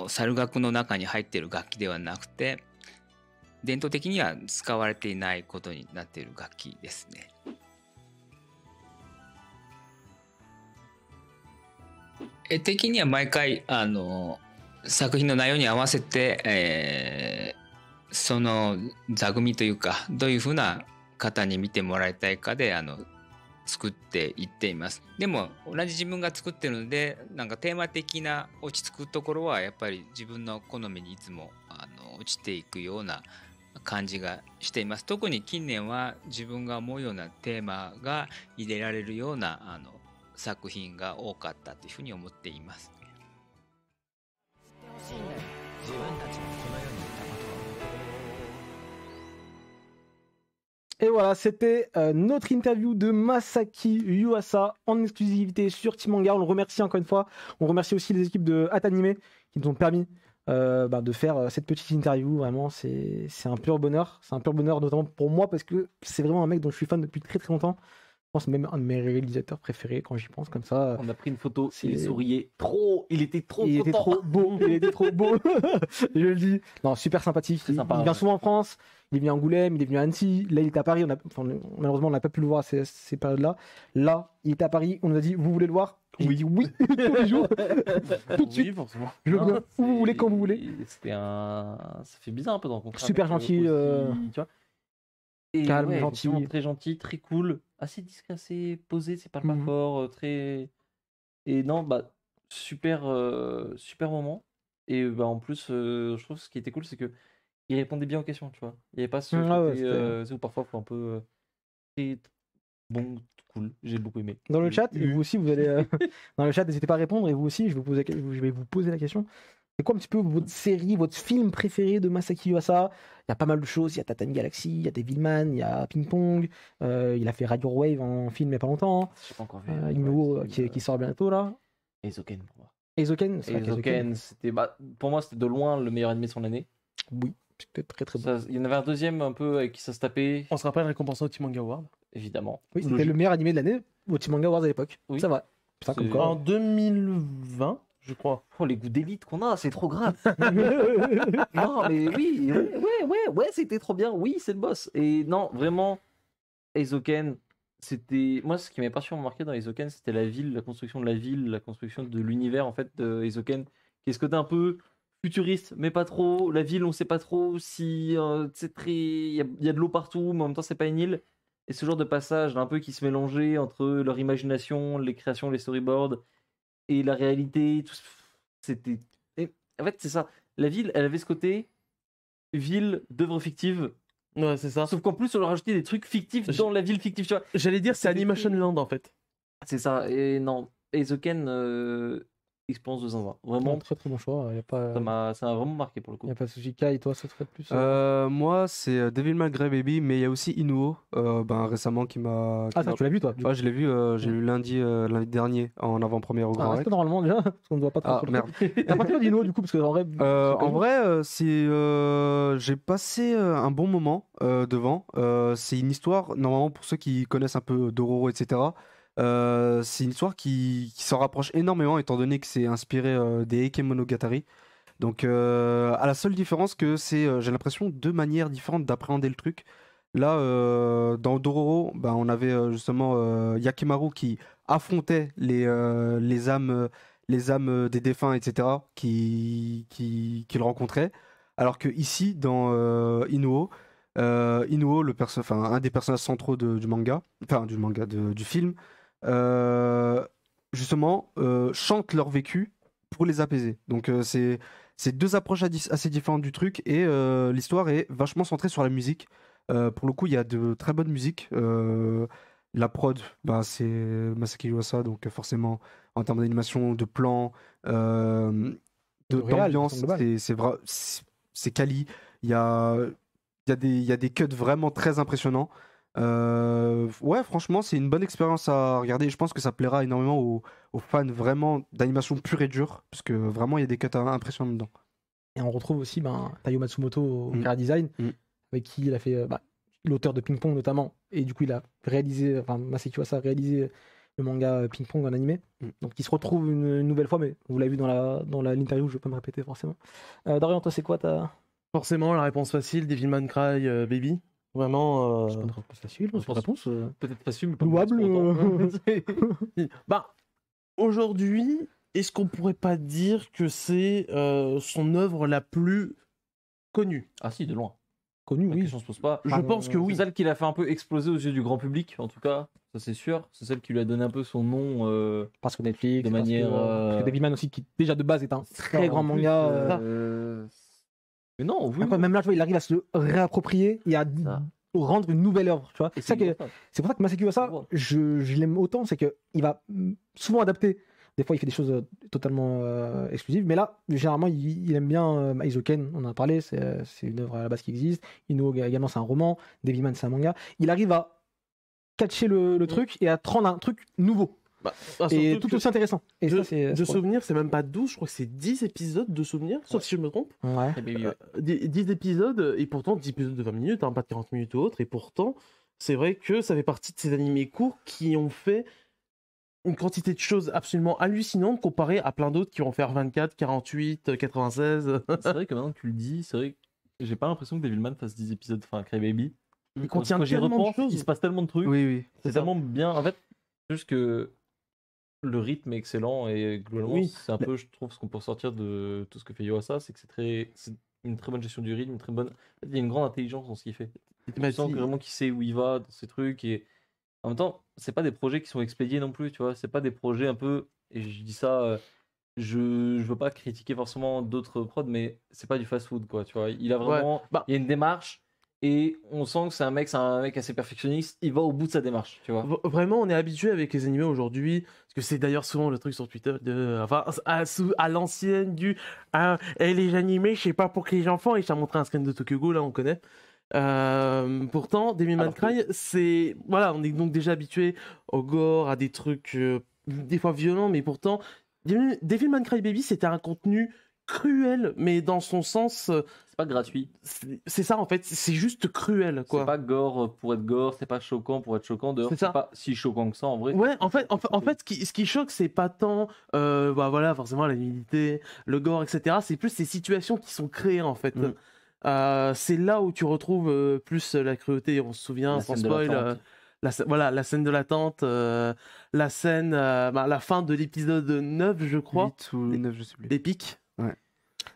猿楽の中に入っている楽器ではなくて、伝統的には使われていないことになっている楽器ですね。絵的には毎回作品の内容に合わせて、その座組というかどういうふうな方に見てもらいたいかで作っていっています。でも同じ自分が作ってるので、なんかテーマ的な落ち着くところはやっぱり自分の好みにいつも落ちていくような感じがしています。特に近年は自分が思うようなテーマが入れられるような作品が多かったというふうに思っています。Et voilà, c'était notre interview de Masaki Yuasa en exclusivité sur Team Manga. On le remercie encore une fois. On remercie aussi les équipes de Atanime qui nous ont permis de faire cette petite interview. Vraiment, c'est un pur bonheur. C'est un pur bonheur, notamment pour moi, parce que c'est vraiment un mec dont je suis fan depuis très très longtemps. Je pense même un de mes réalisateurs préférés quand j'y pense comme ça. On a pris une photo, il souriait trop, il était trop il content. était trop beau, il était trop beau. Je le dis. Non, super sympathique. Il vient souvent en France. Il est venu à Angoulême, il est venu à Annecy. Là, il est à Paris. Malheureusement, on n'a pas pu le voir à ces périodes-là. Là, il est à Paris. On nous a dit, vous voulez le voir? J'ai dit oui, tous les jours. Tout de suite. Oui, forcément. Je le viens où vous voulez, quand vous voulez. Ça fait bizarre un peu de rencontrer. Super gentil. Tu vois. Et calme, ouais, gentil. Très gentil, très cool, assez discret, assez posé, c'est pas Mhm. fort, très. Et non, bah, super, super moment. Et bah, en plus, je trouve ce qui était cool, c'est que il répondait bien aux questions, tu vois. Il n'y avait pas ce Ah ouais, côté, c'était- tu sais, où parfois, faut un peu. Très bon, cool, j'ai beaucoup aimé. Dans le chat, et vous aussi, vous allez dans le chat, n'hésitez pas à répondre. Et vous aussi, je vais vous poser la question. C'est quoi un petit peu votre série, votre film préféré de Masaki Yuasa? Il y a pas mal de choses. Il y a Tatami Galaxy, il y a Devilman, il y a Ping Pong. Il a fait Radio Wave en film il n'y a pas longtemps. J'ai pas encore vu. Inuo qui sort bientôt là. Eizouken pour moi. Eizouken, c'est vrai Eizouken, c'était. Bah, pour moi, c'était de loin le meilleur animé de son année. Oui, c'était très très bon. Ça, il y en avait un deuxième un peu avec qui ça se tapait, On se rappelle récompensé au Team Manga Award. évidemment. Oui, c'était Logique. le meilleur animé de l'année au Team Manga Awards à l'époque. Oui. Ça va. Putain, comme C'est- quoi. En 2020, je crois. Oh, les goûts d'élite qu'on a, c'est trop grave. Non, mais oui, ouais, c'était trop bien. Oui, c'est le boss. Et non, vraiment, Eizouken, c'était. Moi, ce qui m'avait particulièrement marqué dans Eizouken, c'était la ville, la construction de la ville, la construction de l'univers, en fait, de Eizouken, qui est ce côté un peu futuriste, mais pas trop. La ville, on sait pas trop si c'est très. Il y a de l'eau partout, mais en même temps, c'est pas une île. Et ce genre de passage un peu qui se mélangeait entre leur imagination, les créations, les storyboards et la réalité, tout c'était. Et en fait, c'est ça. La ville, elle avait ce côté ville d'œuvres fictives. Ouais, c'est ça. Sauf qu'en plus, on leur rajoutait des trucs fictifs Je- dans la ville fictive, tu vois. J'allais dire, c'est C'était Animation Land en fait. C'est ça. Et non, Eizouken, expérience de zinzin. Bon, Vraiment, très très bon choix. Il n'y a pas, ça m'a vraiment marqué pour le coup. y a pas de souci. Kai, toi, ça serait plus. Moi, c'est Devilman Crybaby, mais il y a aussi Inuo, récemment qui m'a. Ah, ça, tu l'as vu, toi? Ouais, je l'ai vu, j'ai lu lundi dernier en avant-première au Grand Ah, Rex. reste normalement déjà, parce qu'on ne doit pas trop. Ah, sur le merde. truc. T'as pas fait Dino du coup, parce que en vrai. En vrai, j'ai passé un bon moment devant. C'est une histoire, normalement, pour ceux qui connaissent un peu Dororo, etc. C'est une histoire qui s'en rapproche énormément, étant donné que c'est inspiré des Heike Monogatari. Donc, à la seule différence que c'est, j'ai l'impression, deux manières différentes d'appréhender le truc. Là, dans Dororo, bah, on avait justement Yakimaru qui affrontait les âmes des défunts, etc., qu'il rencontrait. Alors que ici, dans Inuo, un des personnages centraux du manga, du film, euh, justement, chantent leur vécu pour les apaiser. Donc c'est deux approches assez différentes du truc et l'histoire est vachement centrée sur la musique. Pour le coup, il y a de très bonnes musiques. La prod, bah, c'est Masaki Yuasa, donc forcément, en termes d'animation, de plans, réal, d'ambiance, de façon globale. c'est quali. Il y a des cuts vraiment très impressionnants. Ouais, franchement, c'est une bonne expérience à regarder. Je pense que ça plaira énormément aux fans vraiment d'animation pure et dure, parce que vraiment, il y a des cuts impressionnants dedans. Et on retrouve aussi Taiyo Matsumoto au Mm. Cara Design, Mm. avec qui il a fait l'auteur de Ping Pong notamment, et du coup il a réalisé, Masaki Yuasa a réalisé le manga Ping Pong en animé. Mm. Donc il se retrouve une nouvelle fois, mais vous l'avez vu dans l'interview, je vais pas me répéter forcément. Dorian, toi c'est quoi ta. Forcément, la réponse facile, Devilman Cry Baby. Vraiment. C'est pas une réponse facile, je c'est une pense- réponse. Peut-être facile, mais pas Louable, pour autant. Bah, aujourd'hui, est-ce qu'on pourrait pas dire que c'est son œuvre la plus connue? Ah si, de loin. Connu, La oui. question se pose pas. Je pense que oui. C'est celle qui l'a fait un peu exploser aux yeux du grand public, en tout cas. Ça c'est sûr. C'est celle qui lui a donné un peu son nom. Parce que Netflix, De parce manière, parce que Devilman aussi, qui déjà de base est un très grand En plus, manga. Mais non, oui. Après, même là, tu vois, il arrive à se le réapproprier et à Ça. rendre une nouvelle œuvre. Tu vois. Et C'est pour ça que Masaki Yuasa, Ouais. je l'aime autant, c'est qu'il va souvent adapter. Des fois, il fait des choses totalement exclusives, mais là, généralement, il aime bien Aizoken, on en a parlé, c'est une œuvre à la base qui existe. Ino également, c'est un roman. Devilman, c'est un manga. Il arrive à catcher le truc et à te rendre un truc nouveau Bah, et surtout tout que aussi intéressant. Et de ça, c'est. de souvenir, c'est même pas 12, je crois que c'est 10 épisodes de souvenirs, sauf si je me trompe. Ouais. Eh ben, oui. 10 épisodes, et pourtant 10 épisodes de 20 minutes, hein, pas de 40 minutes ou autre, et pourtant, c'est vrai que ça fait partie de ces animés courts qui ont fait une quantité de choses absolument hallucinantes comparé à plein d'autres qui vont faire 24, 48, 96. C'est vrai que maintenant que tu le dis, c'est vrai que j'ai pas l'impression que Devilman fasse 10 épisodes, enfin Crybaby. Il contient Quand j'y tellement de repense, choses. il se passe tellement de trucs. Oui, oui. C'est tellement bien. En fait, juste que le rythme est excellent et globalement, Oui. c'est un peu, je trouve, ce qu'on peut ressortir de tout ce que fait Yuasa, c'est que c'est une très bonne gestion du rythme, une très bonne. En fait, il y a une grande intelligence dans ce qu'il fait. Tu sens que vraiment qu'il sait où il va dans ses trucs et en même temps, c'est pas des projets qui sont expédiés non plus, tu vois. C'est pas des projets un peu. Et je dis ça. Je veux pas critiquer forcément d'autres prods, mais c'est pas du fast-food, quoi. Tu vois, il a vraiment. Bah, Il y a une démarche et on sent que c'est un mec assez perfectionniste. Il va au bout de sa démarche, tu vois. Vraiment, on est habitué avec les animés aujourd'hui, parce que c'est d'ailleurs souvent le truc sur Twitter, enfin, à l'ancienne et les animés, je sais pas pour que les enfants, et je t'ai montré un screen de Tokyo Ghoul, là, on connaît. Pourtant, Devilman Alors que- Cry, c'est. Voilà, on est donc déjà habitué au gore, à des trucs des fois violents, mais pourtant, Devilman Cry Baby, c'était un contenu cruel, mais dans son sens. C'est pas gratuit. C'est ça, en fait, c'est juste cruel, quoi. C'est pas gore pour être gore, c'est pas choquant pour être choquant. D'ailleurs, C'est c'est ça. pas si choquant que ça en vrai. Ouais, en fait, ce qui choque, c'est pas tant, bah voilà, forcément la nudité, le gore, etc. C'est plus ces situations qui sont créées, en fait. Mm. C'est là où tu retrouves plus la cruauté. On se souvient, La sans scène de spoil, l'attente. voilà, la scène de l'attente, la scène, la fin de l'épisode 9, je crois, 8 ou 9, je sais plus. l'épique.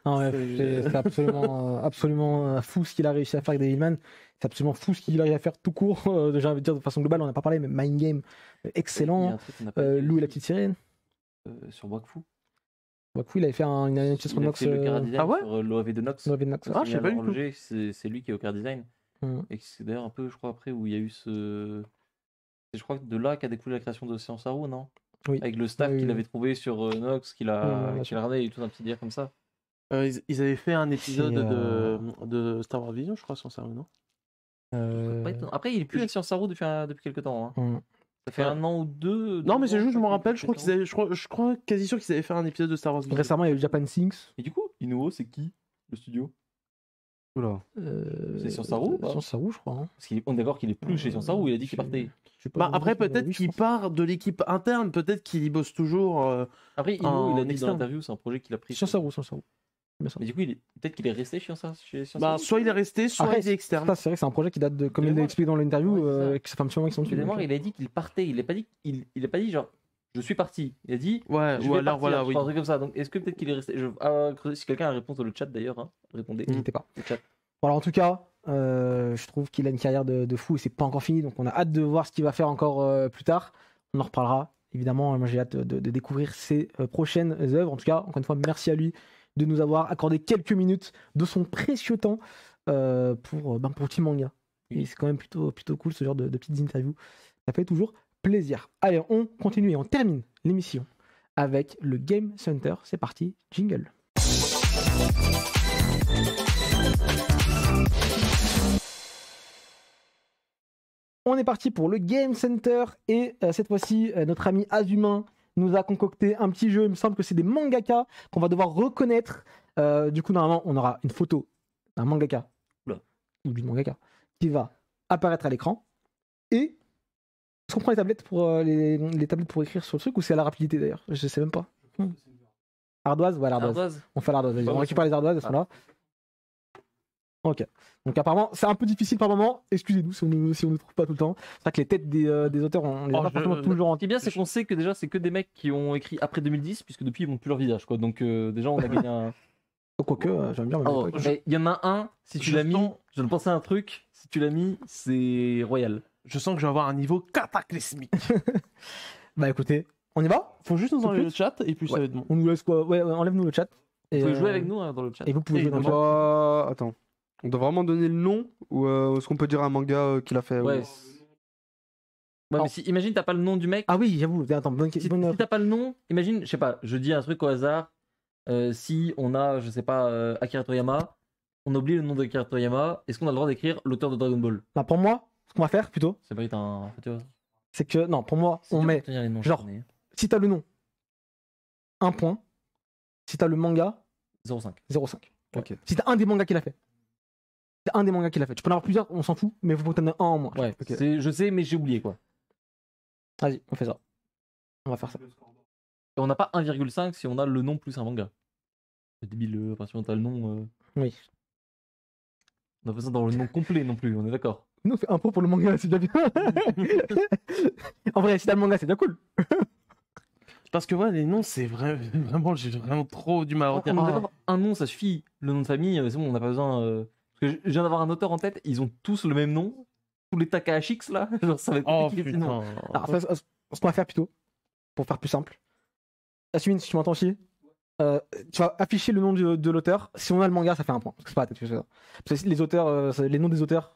Non, ouais, c'est absolument, absolument fou ce qu'il a réussi à faire avec Devilman. C'est absolument fou ce qu'il arrive à faire tout court. Déjà, envie de dire de façon globale, on n'a pas parlé, mais Mind Game, Il y a excellent. un truc qu'on a pas dit Lou et la aussi, petite sirène. sur Wakfu. Wakfu, il avait fait une animation sur Il a Nox. fait le Cara Design Ah ouais sur l'OAV de Nox. Nox. Nox. Ah, je sais pas du tout. Roger, c'est lui qui est au Cara Design. Mm. Et c'est d'ailleurs un peu, je crois, après où il y a eu ce. C'est, je crois, de là qu'a découlé la création de Séance Haru, non? Oui. Avec le staff Oui, qu'il oui. avait trouvé sur Nox, qu'il a bien sûr. regardé et tout un petit délire comme ça. Ils avaient fait un épisode C'est, de Star Wars Vision, je crois, sur ça, non? Pas étonnant. Après, il est plus avec Science Saru depuis quelques temps. Hein. hum. Ça fait 1 an ou 2. Non, mais c'est juste, je me me rappelle, je crois quasi sûr qu'ils avaient fait un épisode de Star Wars Vision. Récemment, il y a eu Japan Things. Et du coup, Inuo, c'est qui le studio? Oula. C'est Science Saru ou pas Science Saru, je crois. Hein. Parce qu'on est d'accord qu'il est plus chez Science Saru, il a dit qu'il partait. Je sais pas, Bah, je après, sais pas, peut-être oui, je qu'il pense. part de l'équipe interne, peut-être qu'il y bosse toujours. Après, Inuo, En il a dit dans externe. l'interview, c'est un projet qu'il a pris. Science Saru, Science Saru. Bien sûr. Mais du coup, peut-être qu'il est resté chez Science Bah, Saru. soit il est resté, soit Après, il est externe. Ça, c'est vrai que c'est un projet qui date de, comme De il l'a mémoire. expliqué dans l'interview, Ouais, c'est ça. que ça fait un petit moment qu'ils sont De dessus. mémoire, donc, il a dit qu'il partait. Il a pas dit genre je suis parti. Il a dit Ouais, je ou vais alors partir, voilà, je oui. crois, un truc comme ça. Donc est-ce que peut-être qu'il est resté si quelqu'un a une réponse dans le chat d'ailleurs, hein, répondez. N'hésitez pas. Le chat. Bon, alors, en tout cas, je trouve qu'il a une carrière de fou et c'est pas encore fini. Donc on a hâte de voir ce qu'il va faire encore plus tard. On en reparlera. Évidemment, moi j'ai hâte de découvrir ses prochaines œuvres. En tout cas, encore une fois, merci à lui de nous avoir accordé quelques minutes de son précieux temps pour Team Manga. Et c'est quand même plutôt cool ce genre de petites interviews. Ça fait toujours plaisir. Allez, on continue et on termine l'émission avec le Game Center. C'est parti, jingle. On est parti pour le Game Center et cette fois-ci, notre ami Azumin nous a concocté un petit jeu. Il me semble que c'est des mangaka qu'on va devoir reconnaître. Du coup, normalement, on aura une photo d'un mangaka ou d'une mangaka qui va apparaître à l'écran. Et est-ce qu'on prend les tablettes pour les tablettes pour écrire sur le truc ou c'est à la rapidité d'ailleurs? Je sais même pas. Ardoise, ouais, l'ardoise. Ardoise. On fait l'ardoise. Vas-y, Ouais, on ouais, récupère les ardoises, elles sont là. Ok. Donc apparemment, c'est un peu difficile par moment. Excusez-nous si on ne trouve pas tout le temps. C'est vrai que les têtes des auteurs, on les a Oh, pas forcément toujours en Ce qui est bien, c'est qu'on sait que déjà, c'est que des mecs qui ont écrit après 2010, puisque depuis, ils montrent plus leur visage. Quoi. Donc déjà, on a gagné un. Quoique, j'aime bien. Oh, mais il y en a un, si tu Je l'as mis, sens- je viens de penser à un truc, si tu l'as mis, c'est royal. Je sens que je vais avoir un niveau cataclysmique. Bah écoutez, on y va? Faut juste nous Tout de enlever le suite chat et puis ça Ouais. va être bon. On nous laisse quoi? Ouais, enlève-nous le chat. Vous Et, pouvez jouer avec nous hein, dans le chat. Et vous pouvez jouer dans On le chat. doit... Attends. On doit vraiment donner le nom ou est-ce qu'on peut dire un manga qu'il a fait Ouais. ou- Ouais, mais si, imagine, t'as pas le nom du mec. Ah oui, j'avoue. Attends, Si t'as pas le nom, imagine, je sais pas, je dis un truc au hasard. Si on a, je sais pas, Akira Toriyama, on oublie le nom d'Akira Toriyama, est-ce qu'on a le droit d'écrire l'auteur de Dragon Ball? Bah, pour moi, ce qu'on va faire plutôt, Ça peut être un. Tu vois, c'est que non, pour moi, c'est on dur de met retenir les noms, genre- je connais. si t'as le nom, 1 point. Si t'as le manga, 0,5. 0,5. Ok. Si t'as un des mangas qu'il a fait. C'est un des mangas qu'il a fait. Tu peux en avoir plusieurs, on s'en fout, mais il faut que t'en aies un en moins. Ouais, Ok. je sais, mais j'ai oublié quoi. Vas-y, on fait ça. On va faire ça. Et on n'a pas 1,5 si on a le nom plus un manga. C'est débile, à partir du moment où t'as le nom. Oui. On a pas besoin d'avoir le nom complet non plus, on est d'accord. Nous, on fait un point pour le manga, c'est déjà bien. En vrai, si t'as le manga, c'est déjà cool. Parce que ouais, les noms, c'est vraiment, j'ai vraiment trop du mal à On est retenir. d'accord, un nom ça suffit. Le nom de famille, c'est bon, on n'a pas besoin. Parce que je viens d'avoir un auteur en tête, ils ont tous le même nom. Tous les Takahashix là, genre ça va être Oh compliqué sinon. putain. Alors, ce qu'on va faire plutôt, pour faire plus simple. Assumine, si tu m'entends aussi, tu vas afficher le nom de l'auteur. Si on a le manga, ça fait un point. Parce que c'est pas la tête que je fais ça. Parce que les auteurs, les noms des auteurs,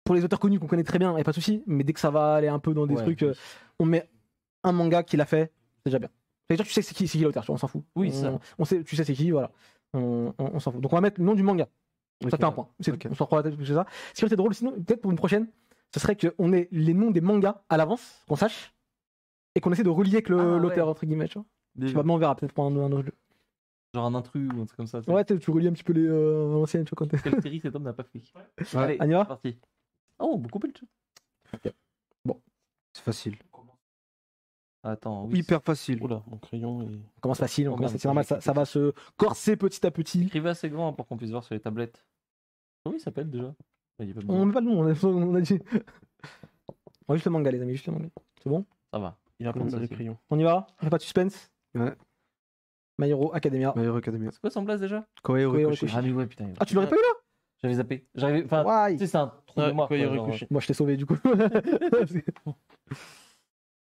pour les auteurs connus qu'on connaît très bien, il n'y a pas de souci. Mais dès que ça va aller un peu dans des Ouais. trucs, on met un manga qu'il a fait, c'est déjà bien. C'est-à-dire que tu sais c'est qui l'auteur, tu vois, on s'en fout. Oui, ça. On sait, tu sais c'est qui, voilà. On s'en fout. Donc on va mettre le nom du manga. Ça Ok. fait un point. C'est Ok. tout. On s'en croit la tête que c'est ça. Ce qui aurait été drôle, sinon, peut-être pour une prochaine, ce serait qu'on ait les noms des mangas à l'avance, qu'on sache, et qu'on essaie de relier avec Ah, ouais. l'auteur, entre guillemets. Tu vois. Je sais pas, mais on verra peut-être pour un autre jeu. Genre un intrus ou un truc comme ça. tu sais. Ouais, tu relis un petit peu les anciennes, tu vois, quand t'es. Quelle série cet homme n'a pas fait. Ouais. Allez, On y va c'est parti. Oh, beaucoup plus le chat. C'est facile. Attends, oui. Hyper facile. Oula, mon crayon est... On commence facile, on Oh, commence, merde, c'est normal, ça va se corser petit à petit. Écrivez assez grand pour qu'on puisse voir sur les tablettes. Comment il s'appelle déjà? Il y a pas de On nom. met pas le nom, on a dit. On va juste le manga, les amis, juste le manga. C'est bon? Ça va. Il a plein de Ça, les c'est- crayons. On y va? Il n'y a pas de suspense? Ouais. My Hero Academia. My Hero Academia. C'est quoi son place déjà? Koei Koei Horikoshi. Horikoshi. Ah, mais ouais, putain. Ah, tu l'aurais pas eu là? J'avais zappé. J'arrivais. Enfin, Ouais. tu sais, c'est un trou de Ouais, mémoire. Koei quoi, genre, Horikoshi. Moi, je t'ai sauvé du coup.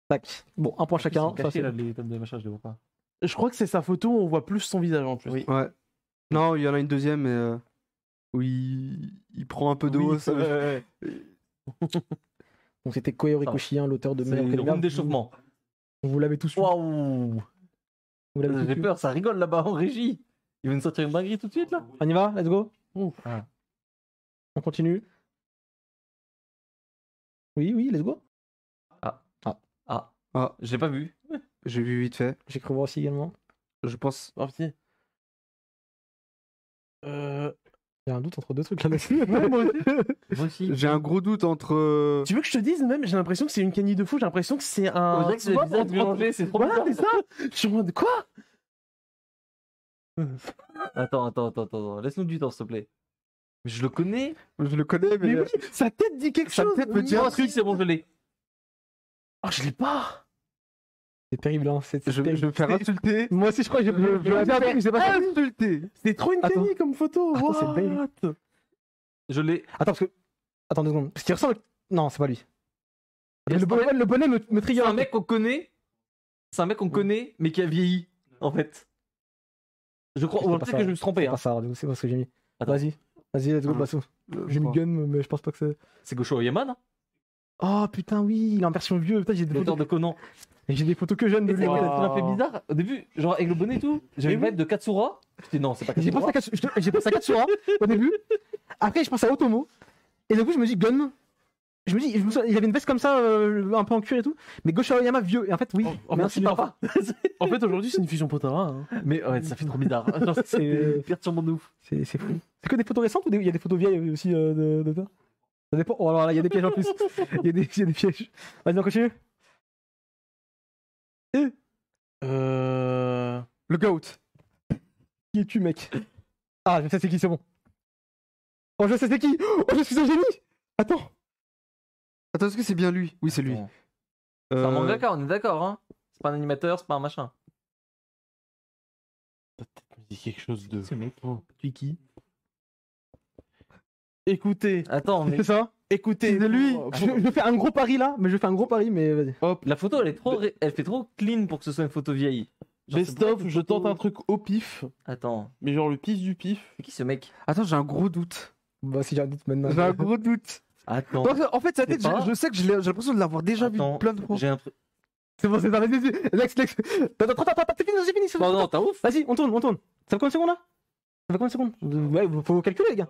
Tac. Bon, un point Ils chacun. sont Ça, cachés, c'est- là, les tables de machin, je les vois pas. Je crois que c'est sa photo, on voit plus son visage en plus. Oui. Ouais. Non, il y en a une deuxième, mais où il prend un peu de haut. ça- Donc c'était Koei Horikoshi, hein, l'auteur de My C'est Hero le Academia. room d'échauffement. Vous l'avez tous vu. Waouh! Vous l'avez tous J'ai vu. peur, ça rigole là-bas en régie. Il va nous sortir une dinguerie tout de suite là. On y va, let's go. Ouf. Ah. On continue. Oui, oui, let's go. Ah, je l'ai pas vu. J'ai vu vite fait. J'ai cru voir aussi également. Je pense. Oh, petit. Il y a un doute entre deux trucs là-dessus. Moi aussi. J'ai un gros doute entre. Tu veux que je te dise même, j'ai l'impression que c'est une canille de fou, j'ai l'impression que c'est un. On dirait que c'est tu vois, bizarre de mélanger, c'est trop Voilà, bizarre. c'est ça. Je suis en mode quoi? Attends, laisse-nous du temps s'il te plaît. Mais je le connais. Je le connais, mais. Mais oui, sa tête dit quelque Sa chose. tête me dit un Moi truc. aussi, c'est bon, je l'ai. Oh, je l'ai pas. C'est terrible, hein. Je vais me faire insulter. Moi aussi, je crois que je vais faire un truc, mais c'est pas ça. Insulter. C'est trop une Attends. canille comme photo. Attends, c'est What? dingue. Je l'ai. Attends, parce que. Attends 2 secondes. Parce qu'il ressemble. Non, c'est pas lui. Il Le bonnet, le bonnet me trigger. C'est un mec qu'on connaît. C'est un mec qu'on connaît, mais qui a vieilli, en fait. Je crois. C'est Ou pas peut-être ça. que je me suis trompé. C'est Hein. pas ça, du coup, c'est pas ce que j'ai mis. Attends. Vas-y, let's go, Ah. Basso. J'ai mis gun, mais je pense pas que c'est. C'est Gosho Oyama, non? Oh putain, oui, il est en version vieux. Putain, j'ai des L'auteur photos. de Conan. J'ai des photos que jeunes de Et lui. c'est en que fait. ça m'a fait bizarre. Au début, genre avec le bonnet et tout, j'avais une Mais vibe de Katsura. Je dis non, c'est pas J'ai Katsura. pensé à Katsura au début. Après, je pense à Otomo. Et du coup, je me dis gun. Je me dis, il avait une veste comme ça, un peu en cuir et tout. Mais Gosho Oyama vieux. Et en fait, oui. En Merci, fait, papa. En fait, aujourd'hui, c'est une fusion Potara. Hein. Mais ouais, ça fait trop bizarre. Genre, C'est perturbant de ouf. c'est fou. C'est que des photos récentes ou il y a des photos vieilles aussi de toi? Ça dépend. Oh alors là, il y a des pièges en plus. Il y a des pièges. Vas-y, on continue. Le GOAT. Qui es-tu, mec? Ah, je sais c'est qui, c'est bon. Oh, je sais c'est qui. Oh, je suis un génie. Attends. Attends, est-ce que c'est bien lui? Oui, c'est lui. Bon. C'est un mangaka, on est d'accord, hein. C'est pas un animateur, c'est pas un machin. Ça me dit quelque chose de. Ce mec. Tu es qui? Écoutez, Attends, mais C'est ça? écoutez. C'est lui. Oh, Je fais un gros pari là, mais je fais un gros pari, mais vas-y. Hop, la photo, elle est trop, elle fait trop clean pour que ce soit une photo vieille. Genre, c'est best pas of, une je photo- tente un truc au pif, Attends, mais genre le pif du pif. c'est qui ce mec? Attends, j'ai un gros doute. Bah, si j'ai un doute maintenant. J'ai un gros doute. Attends, Donc, en fait, sa tête, C'est pas- je sais que j'ai l'impression de l'avoir déjà Attends, vu plein de fois. j'ai un truc. C'est bon, c'est ça, vas-y, vas-y. Lex. Attends, c'est fini, c'est fini. Non, non, t'as ouf. Vas-y, on tourne. Ça fait combien de secondes là? Ça fait combien de secondes? Ouais, faut calculer, les gars.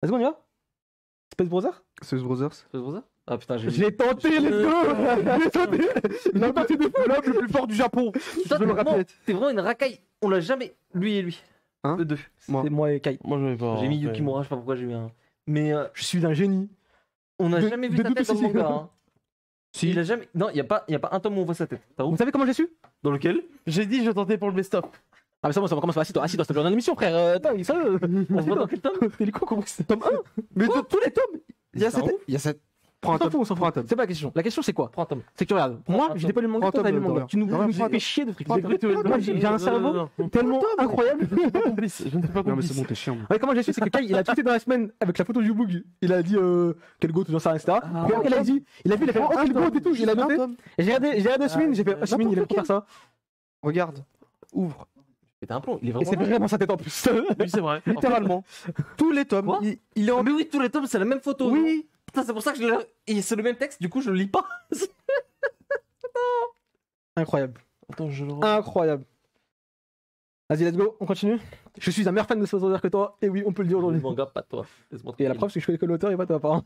Vas-y, on y va? Space Brother? Space Brothers. C'est pour ça? Ah putain, j'ai J'ai tenté, let's go! J'ai tenté! Il a tenté de fou! L'homme le plus fort du Japon. Toi, Je t'es le vraiment, répète. t'es vraiment une racaille. On l'a jamais. Lui et lui. Hein Eux deux. Moi. C'est moi et Kai. Moi, je vais pas. J'ai mis après. Yukimura, je sais pas pourquoi j'ai mis un. Mais Je suis un génie. on n'a De- jamais vu de sa doute tête dans le aussi. manga. Hein. Si. Il a jamais. Non, y a pas un tome où on voit sa tête. T'as Vous ouf? savez comment j'ai su? Dans lequel? J'ai dit, je tentais pour le best-of. Ah, mais c'est bon, commence pas. Assis-toi, c'est une émission, frère. Attends, il ça. On se voit dans quel tome? T'es les cons, comment c'est tome 1? Mais de tous les tomes, il y a C'est un cette. ouf. Il y a cette. Prends un On s'en tome. fout, on s'en Prends un fout. tome. C'est pas la question. La question, c'est quoi? Prends un tome. C'est que regarde, moi, je n'ai pas lu le manga, toi, t'as lu le manga. Tu nous fais chier de fric. Prends un tome. Moi, j'ai un cerveau tellement incroyable. Complice, je ne suis pas Non, mais complice. c'est bon, t'es chiant. Ouais, comment j'ai su, c'est que Kai, il a tweeté dans la semaine avec la photo du Bug. Il a dit quel goat, j'en sais rien, etc. Et après, il a dit, il a vu, il a fait oh, quel goat et tout, il a noté. Et j'ai regardé Asmin, j'ai fait Asmin, il aime trop faire ça. Regarde. Ouvre. Mais t'as un plomb, il est Et vraiment. c'est vraiment sa tête en plus. Oui, c'est vrai. Littéralement. Tous les tomes. Quoi Il est en. Mais oui, tous les tomes, c'est la même photo. Oui. non Putain, c'est pour ça que je l'ai. Et c'est le même texte, du coup, je le lis pas. Incroyable. Attends, je le Incroyable. Vas-y, let's go, on continue. Je suis un meilleur fan de Space Brother que toi, et oui, on peut le dire Le aujourd'hui. manga, pas toi. Laisse-moi Et la tranquille. preuve, c'est que je connais que l'auteur et pas toi, apparemment.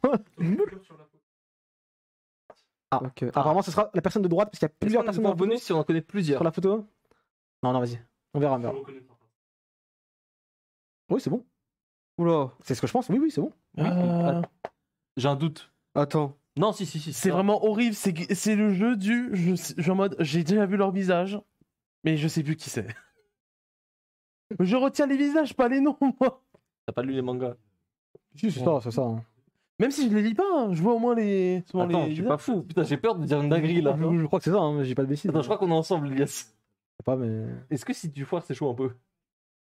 Ah, Ok. apparemment, ce sera la personne de droite, parce qu'il y a plusieurs Est-ce qu'on a personnes des dans la points bonus photo. si on en connaît plusieurs. Sur la photo. Non, vas-y. On verra. Oui, c'est bon. Oula. C'est ce que je pense. Oui, c'est bon. J'ai un doute. Attends. Non, si. C'est vraiment horrible. C'est le jeu du. Je suis en mode. J'ai déjà vu leur visage, mais je sais plus qui c'est. Je retiens les visages, pas les noms, moi. T'as pas lu les mangas. Si, c'est ça, c'est ça. hein. Même si je les lis pas, hein, je vois au moins les. souvent Attends, les je suis visages. pas fou. Putain, j'ai peur de dire une dinguerie là. Je crois que c'est ça, hein, mais j'ai pas de bêtises. Attends, je crois qu'on est ensemble, Elias. Je sais pas, mais. Est-ce que si tu foires, c'est chaud un peu?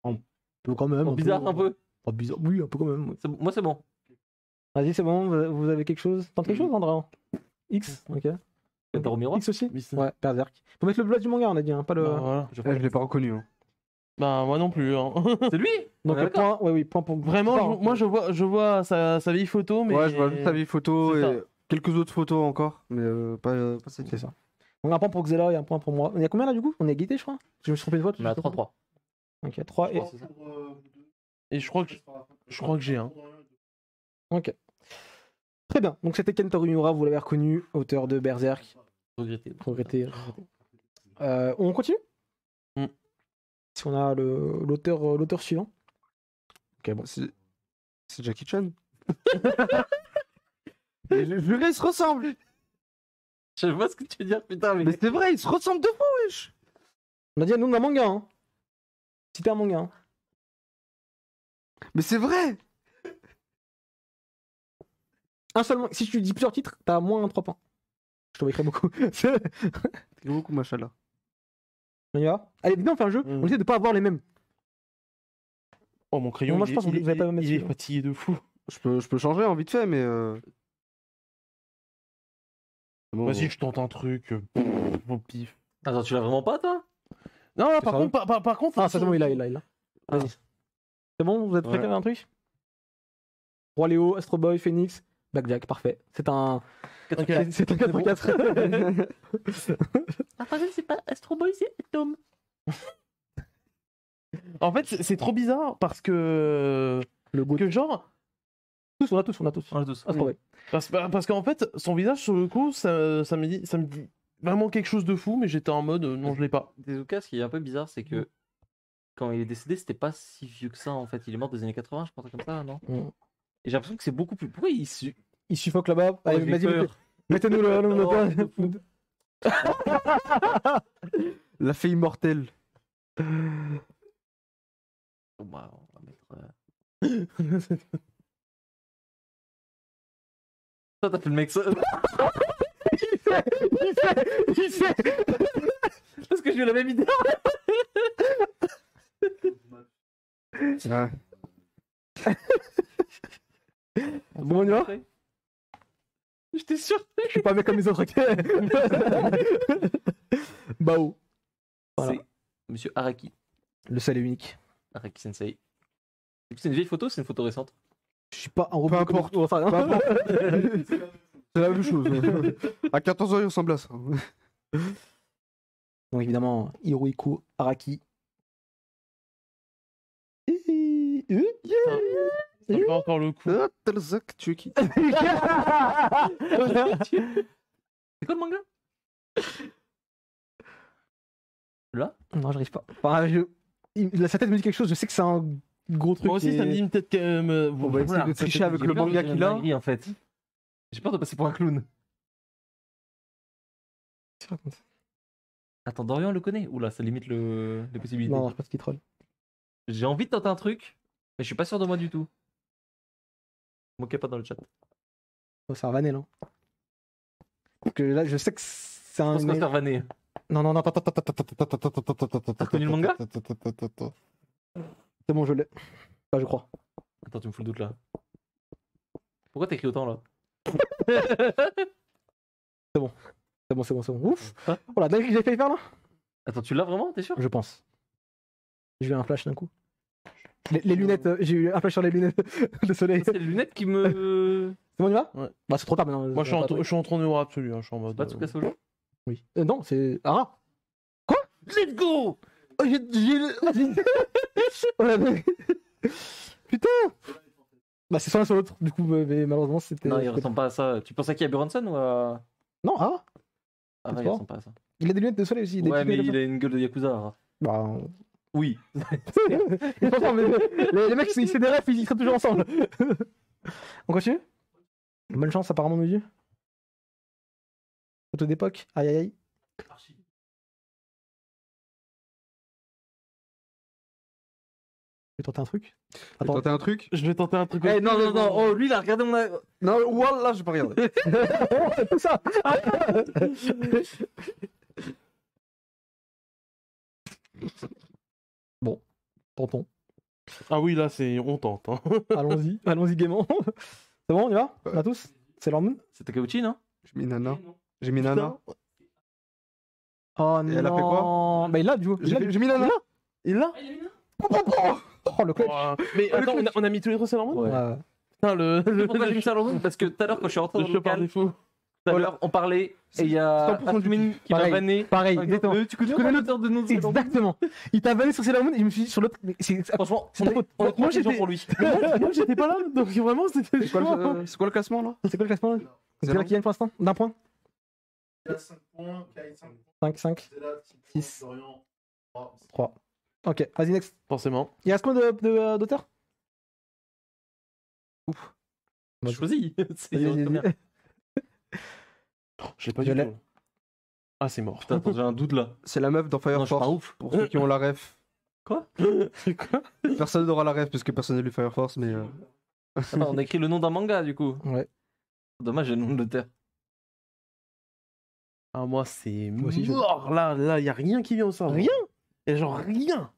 Un peu quand même. Bizarre un peu? Pas bizarre. Oui, un peu quand même. Moi, c'est bon. Vas-y, c'est bon. Vous avez quelque chose? Tente quelque chose, André? X, ok. T'as au miroir? X aussi? Oui, c'est- Ouais, Berserk. Faut mettre le blood du manga, on a dit, hein, pas le. Bah, voilà. Je Je l'ai pas reconnu. Hein. Bah, moi non plus. Hein. C'est lui? Donc, On est d'accord. point, oui, point pour. Vraiment, Enfin, moi je vois sa vieille photo, mais. Ouais, je vois juste ta vieille photo C'est et ça. quelques autres photos encore, mais pas celle-ci. C'est ça. On a un point pour Xela et un point pour moi. On est à combien là du coup? On est égalité, je crois. Je me suis trompé de vote. On est à 3-3. Ok, 3 et. Et je crois que j'ai un. Ok. Très bien. Donc c'était Kentaro Miura, vous l'avez reconnu, auteur de Berserk. Regretté. On continue Mm. Si on a l'auteur suivant. Ok, bon. C'est Jackie Chan. Le gars, il se ressemble. Je vois ce que tu veux dire, putain, Mais c'est vrai, il se ressemble de fou, wesh. On a dit un nom d'un manga, hein. C'était un manga, hein. Mais c'est vrai. Un seul manga. Si tu dis plusieurs titres, t'as moins 3 points. Je t'en écris beaucoup. C'est beaucoup, machallah. On y va. Allez, viens, on fait un jeu. On essaie de pas avoir les mêmes. Oh, mon crayon, Moi, je pense que vous avez pas mettre il est celui-là. fatigué de fou. Je peux changer en vite fait, mais. Bon, Vas-y, je tente un truc. Mon pif. Attends, tu l'as vraiment pas, toi? Non, C'est par sérieux contre, par contre. Ah, c'est bon, il a. Vas-y. C'est bon, vous êtes prêts Ouais. à un truc? Roi Léo, Astro Boy, Phoenix, Blackjack, parfait. C'est un. Ok. C'est un 4-4. Ah, par contre, c'est pas Astro Boy, c'est Tom. En fait, c'est trop bizarre parce que. Le goût. Que genre. On a tous. On a tous. Astro Boy. Parce qu'en fait, son visage, sur le coup, ça me dit vraiment quelque chose de fou, mais j'étais en mode non, je l'ai pas. Tezuka, ce qui est un peu bizarre, c'est que quand il est décédé, c'était pas si vieux que ça en fait. Il est mort des années 80, je pense, comme ça, non? Mm. Et j'ai l'impression que c'est beaucoup plus. Pourquoi Il suffoque là-bas. Allez, j'ai vas-y, peur. mettez-nous le. Oh, La fée immortelle. Bon, bah, on va mettre. Toi, t'as fait le mec ça. Il fait. Parce que j'ai eu la même idée. Ouais. Bon, on y va? J'étais sûr. Je suis pas un mec comme les autres, ok? Bao. Voilà. C'est Monsieur Araki. Le seul et unique. Araki Sensei. C'est une vieille photo, c'est une photo récente. Je suis pas un robot. Peu importe. Enfin, Peu importe. C'est la même chose. À 14 ans, il ressemble à ça. Donc évidemment, Hirohiko Araki. Ça fait encore le coup. Ah, Telzak, tu es qui? C'est quoi le manga? Là? Non, j'arrive pas. Enfin, sa tête me dit quelque chose, je sais que c'est un gros truc. Moi aussi, ça me dit une tête que. On va essayer de tricher avec J'ai le peur de manga dire qu'il une a. dinguerie, en fait. J'ai peur de passer pour un clown. Attends, Dorian le connaît? Oula, ça limite les possibilités. Non, je pense qu'il troll. J'ai envie de tenter un truc, mais je suis pas sûr de moi du tout. Moquez pas dans le chat. Oh, c'est un vanel, hein. Parce que là, je sais que c'est Je un. pense qu'on va se faire vanner. Non, non, non, T'as T'as reconnu le manga? C'est bon, je l'ai. Enfin, je crois. Attends, tu me fous le doute là. Pourquoi t'écris autant là? C'est bon, c'est bon. Ouf! Hein? Oh la dinguerie que j'ai failli faire là? Attends, tu l'as vraiment? T'es sûr? Je pense. J'ai eu un flash d'un coup. Les lunettes, j'ai eu un flash sur les lunettes de soleil. C'est les lunettes qui me. C'est bon, on y va? Ouais. Bah, c'est trop tard maintenant. Moi, je suis en train de voir absolu. Hein, je suis en mode. Pas tout casser au jeu? Oui. Non, c'est. Ara! Quoi? Let's go! Oh, Oh, la dingue. Putain! Bah, c'est soit l'un soit l'autre, du coup, mais malheureusement, c'était. Non, il ressemble pas à ça. Tu penses à qui? À Buronson ou à. Non, Ara! Ah, C'est ouais, il fort. ressemble pas à ça. Il a des lunettes de soleil aussi. Des Ouais, petits mais trucs comme il a une gueule de Yakuza. ça. Bah. Oui. Non, mais les mecs, ils se des refs, ils seraient toujours ensemble. On continue? Bonne chance, apparemment, nos yeux. Photo d'époque. Aïe aïe aïe. Je vais tenter un truc. Attends. T'as un truc? Je vais tenter un truc. Eh, non, non, non. Oh, lui, il a regardé mon. Non, Wallah, j'ai pas regardé. Tout ça. Bon, tentons. Ah oui, là, c'est. On tente. Hein. Allons-y gaiement. C'est bon, on y va? On a tous? C'est leur moon? C'est Takeuchi, non? J'ai mis Nana. J'ai mis Nana. Oh non. Et elle a fait quoi? Bah il l'a, du coup. J'ai mis Nana. Il l'a Oh le clutch. Mais attends, on a mis tous les trois Sailor Moon Ouais. Putain, Pourquoi j'ai mis ça à l'ordre? Parce que tout à l'heure, quand je suis rentré le dans le choix par local, défaut. Tout à l'heure, on parlait et il y a 100% du Asmin qui m'a Pareil, vanné. pareil, en disant, exactement. Tu connais Tu connais l'auteur de nos Exactement. Il t'a vanné sur Sailor Moon et je me suis dit sur l'autre. Franchement, C'est ta faute. on est Moi, trop j'étais- pour lui. Moi, j'étais pas là, donc vraiment, c'était C'est quoi, chaud. c'est quoi le classement là? C'est quoi le classement là? C'est Zéro. là qui gagne pour l'instant? D'un point? 5 points, Kai 5 points, 5, 5, Zela 6. 6 points, Dorian 3. 3. Ok, vas-y, next. Forcément. Il reste combien d'auteurs? Bah, choisis. C'est Vas-y, vas-y, première. vas-y. Je l'ai pas Je du l'ai. tout. Ah, c'est mort. Putain, attends, j'ai un doute là. C'est la meuf dans Fire Non, je suis pas Force. ouf. Pour ceux qui ont la ref. Quoi? Personne n'aura la ref parce que personne n'a lu Fire Force, mais. Attends, on a écrit le nom d'un manga du coup. Ouais. Dommage, j'ai le nom de l'auteur. Ah, moi, c'est Moi aussi, je- mort. Là, y a rien qui vient au cerveau. Rien? Et genre, rien.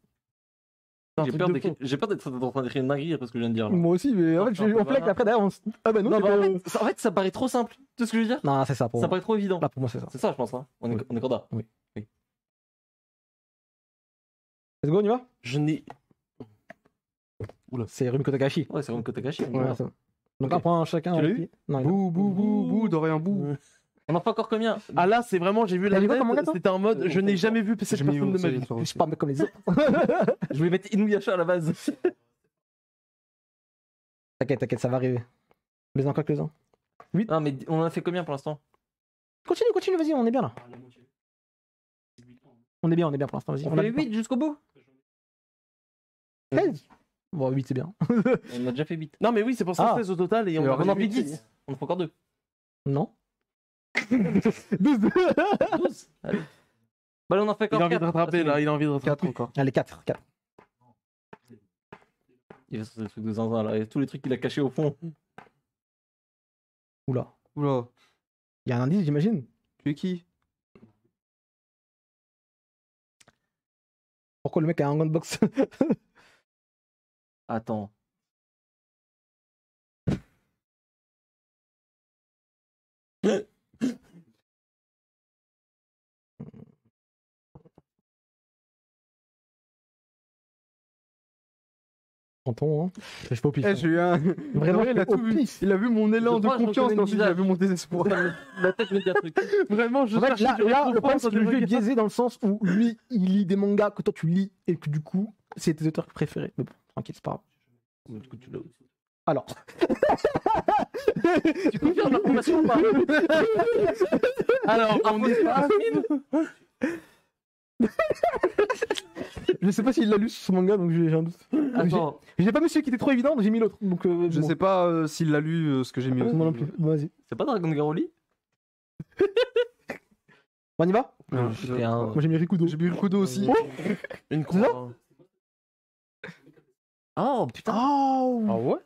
C'est un J'ai truc peur de d'écrire- fou. j'ai peur d'être en train d'écrire une dinguerie après ce que je viens de dire là. Moi aussi, mais en fait, Enfin, on flex voilà. après derrière. Ah bah non, Non, c'est bah, pas- en fait, ça paraît trop simple. Tu sais ce que je veux dire? Non, c'est ça pour Ça moi. paraît trop évident. Là, pour moi, c'est ça. C'est ça, je pense. Hein. On est, Oui. on est corda. Let's go, on y va? Je n'ai. C'est Rumiko Takahashi. Ouais, c'est Rumiko Takahashi. Ouais, c'est bon. Donc Ok. un point chacun. Tu l'as avec eu qui Non, il a- Bouh, bouh, bouh, bouh, Dorian, bouh. On en fait encore combien? Ah là, c'est vraiment, j'ai vu T'as la vu quoi tête, comme manga, toi c'était en mode, je n'ai jamais vu cette J'ai mis personne de ma vie. Je suis pas un mec comme les autres. Je voulais mettre Inuyasha à la base. T'inquiète, t'inquiète, ça va arriver. Mais encore quelques-uns. Non, mais on en a fait combien pour l'instant? Continue, continue, vas-y, on est bien là. On est bien pour l'instant, vas-y. On a fait 8 jusqu'au bout? 16. Bon, 8 c'est bien. On a déjà fait 8. Non, mais oui, c'est pour ça Ah. 16 au total et On en a fait fait 10. On en fait encore 2. Non. 12. 12. Allez. Bah, là, on en fait Il encore a envie de 4. rattraper là, il a envie de rattraper. 4 encore. Allez, 4. Il va sur des trucs de zinzin là. Et tous les trucs qu'il a cachés au fond. Oula. Oula, Il y a un indice, j'imagine. tu es qui? Pourquoi le mec a un gunbox? Attends. Tonton, hein. Je fais pas au pif. Eh, j'ai eu un. Vraiment, il a au tout vu. pif. Il a vu mon élan Je de crois que je confiance, reconnais mais ensuite il a le vu mon désespoir. La tête me dit un truc. Vraiment, je En fait, cherchais là, du le réconfort problème, c'est que dans le des jeu est regards. biaisé dans le sens où lui, il lit des mangas que toi tu lis et que du coup, c'est tes auteurs préférés. Mais bon, tranquille, c'est pas grave. Du coup, tu l'as aussi. Alors. Tu confirmes l'information ou pas? Alors, on est pas. Je sais pas s'il l'a lu sur son manga, donc j'ai un doute. Attends. J'ai pas mis celui qui était trop évident, donc j'ai mis l'autre. Donc, Je sais pas s'il l'a lu ce que j'ai mis aussi. Moi non plus. Bon, vas-y. C'est pas Dragon Garoli? On y va? C'était un- Moi j'ai mis Rikudo. J'ai mis le couteau aussi. Une C'est ça croix. Oh putain. Oh Ah ouais?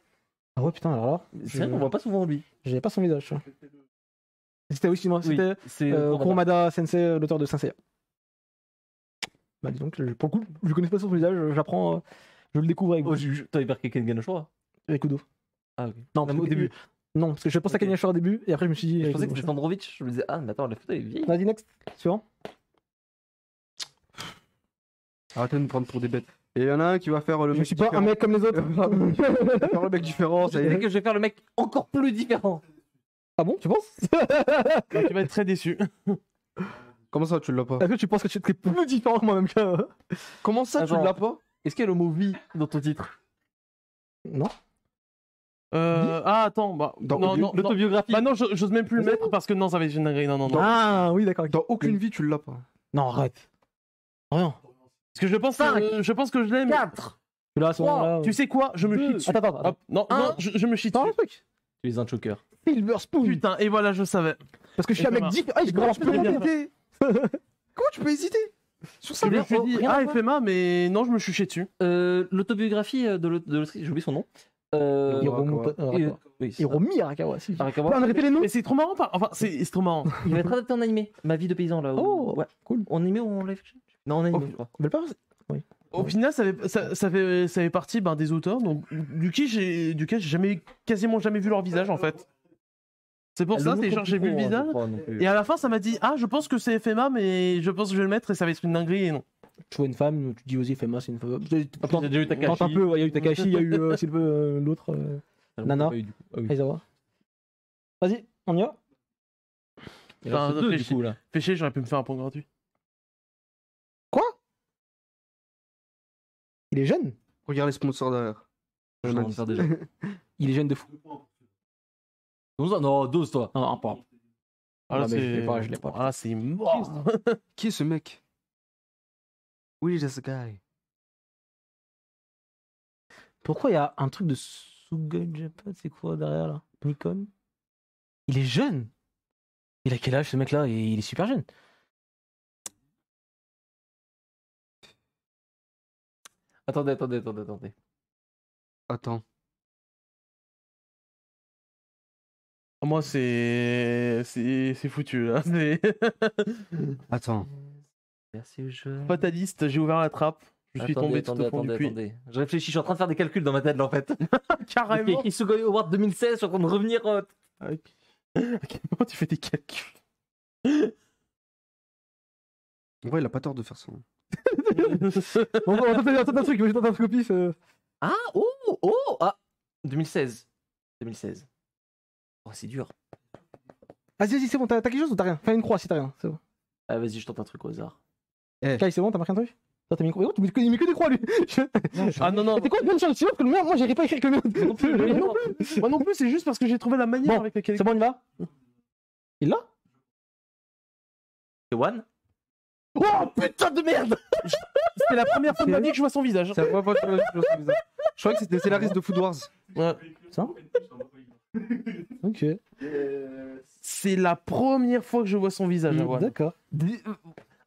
Ah ouais, putain, alors là. C'est vrai qu'on voit pas souvent lui. J'avais pas son visage. tu vois. C'était aussi moi, c'était c'est Kurumada Sensei, l'auteur de Sensei. Bah dis donc, pour le coup, je connais pas son visage, j'apprends, je le découvre avec Oh, t'avais marqué Kengan Oshura? Rikudo. Ah ok. Non, Même au que- début. Non, parce que je pensais à Ok. Kanye Ashura au début, et après je me suis dit. Je pensais que Rikudo. c'était Sandrovitch. Je me disais, ah mais attends, la photo est vieille. Vas-y, next. Suivant. Arrêtez de nous prendre pour des bêtes. Et il y en a un qui va faire le Je mec suis pas un différent. mec comme les autres. Il va faire le mec différent, ça y Je sais est. que je vais faire le mec encore plus différent. Ah bon, tu penses? Donc, tu vas être très déçu. Comment ça, tu l'as pas? Est-ce que tu penses que tu es plus différent que moi même que. Comment ça, tu Attends. l'as pas? Est-ce qu'il y a le mot vie dans ton titre? Non. Ah, attends, bah. Dans non, non, non. L'autobiographie. Bah non, j'ose même plus le mettre parce que non, ça va être une dinguerie. Non, non, non. Ah oui, d'accord. Dans aucune vie, tu l'as pas. Non, arrête. Rien. Parce que je pense, que je l'aime. 4. Tu l'as à ce moment-là. Tu sais quoi? Je me chie dessus. Attends, attends. Hop, non, Un. non, je me chie Attends dessus. un truc. Tu es un choker. Silver Spoon. Putain, et voilà, je savais. Parce que je suis un mec FMA. différent. Ah, je Comment grave je peux bien hésiter. Comment tu peux hésiter? Sur ça, Je me suis dit, rien à ah, voir. FMA, mais non, je me suis chié dessus. L'autobiographie de l'autrice, j'ai oublié son nom. Oui, c'est ça. Hiromi Arakawa, si. Arakawa. On a répété les noms. Mais c'est trop marrant, enfin, c'est trop marrant. Il va être adapté en animé. Ma vie de paysan là. Oh, ouais. cool. En animé ou en live action? Non, en animé, Oh. je crois. Vous voulez pas? Au final, ça fait partie des auteurs, donc duquel j'ai quasiment jamais vu leur visage en fait. C'est pour ça, c'est genre j'ai vu le visage. Et à la fin, ça m'a dit je pense que c'est FMA, mais je pense que je vais le mettre et ça va être une dinguerie et non. Tu vois une femme, tu dis vas-y, fais-moi, c'est une femme. Il y a déjà eu Tente Takashi. un peu, ouais, il y a eu Takashi, il y a eu l'autre. Nana. Pas eu, du coup. Ah oui. Aizawa. Vas-y, on y va? Il reste Enfin, deux, fais du chier. coup, là. Fais chier, j'aurais pu me faire un point gratuit. Il est jeune. Regarde les sponsors derrière. Je vais en faire déjà. Il est jeune de fou. Non, 12 toi. Non, un point. Ah, là, mais je c'est... l'ai pas, je l'ai pas. Ah, là, c'est mort. Qui est ce mec? Oui, that's the guy. Pourquoi il y a un truc de Sugun Japan? C'est quoi derrière là? Nikon? Il est jeune. Il a quel âge ce mec là? Il est super jeune. Attendez. Attends. Moi, c'est foutu, là. C'est- Attends. Merci le jeu. Fataliste, j'ai ouvert la trappe. Je suis tombé tout au fond du puits. Attendez. Je réfléchis, je suis en train de faire des calculs dans ma tête là en fait. Carrément. Écrit Sugoi Award 2016, je suis en train de revenir. À quel moment tu fais des calculs? En vrai, il a pas tort de faire ça. Bon, on va tenter un truc, je tente un truc au pif. Ah 2016. Oh, c'est dur. Vas-y, c'est bon, t'as quelque chose ou t'as rien? Fais une croix si t'as rien, c'est bon. Ah, vas-y, je tente un truc au hasard. Kai, c'est bon, t'as marqué un truc? Toi, t'as mis une croix. Oh, il met que des croix lui. Ah non, non. T'es quoi, bonne chance, sinon, parce que le mien, moi, j'arrive pas à écrire que le mien. Moi non plus, c'est juste parce que j'ai trouvé la manière Bon, avec laquelle. c'est bon, on y va? Il l'a? C'est One? Oh putain de merde! C'était la première fois de ma vie que je vois son visage. C'est la première fois que je vois son visage. Je croyais que c'était le scénariste de Food Wars. Ouais. Ça? Ok. C'est la première fois que je vois son visage. One. D'accord.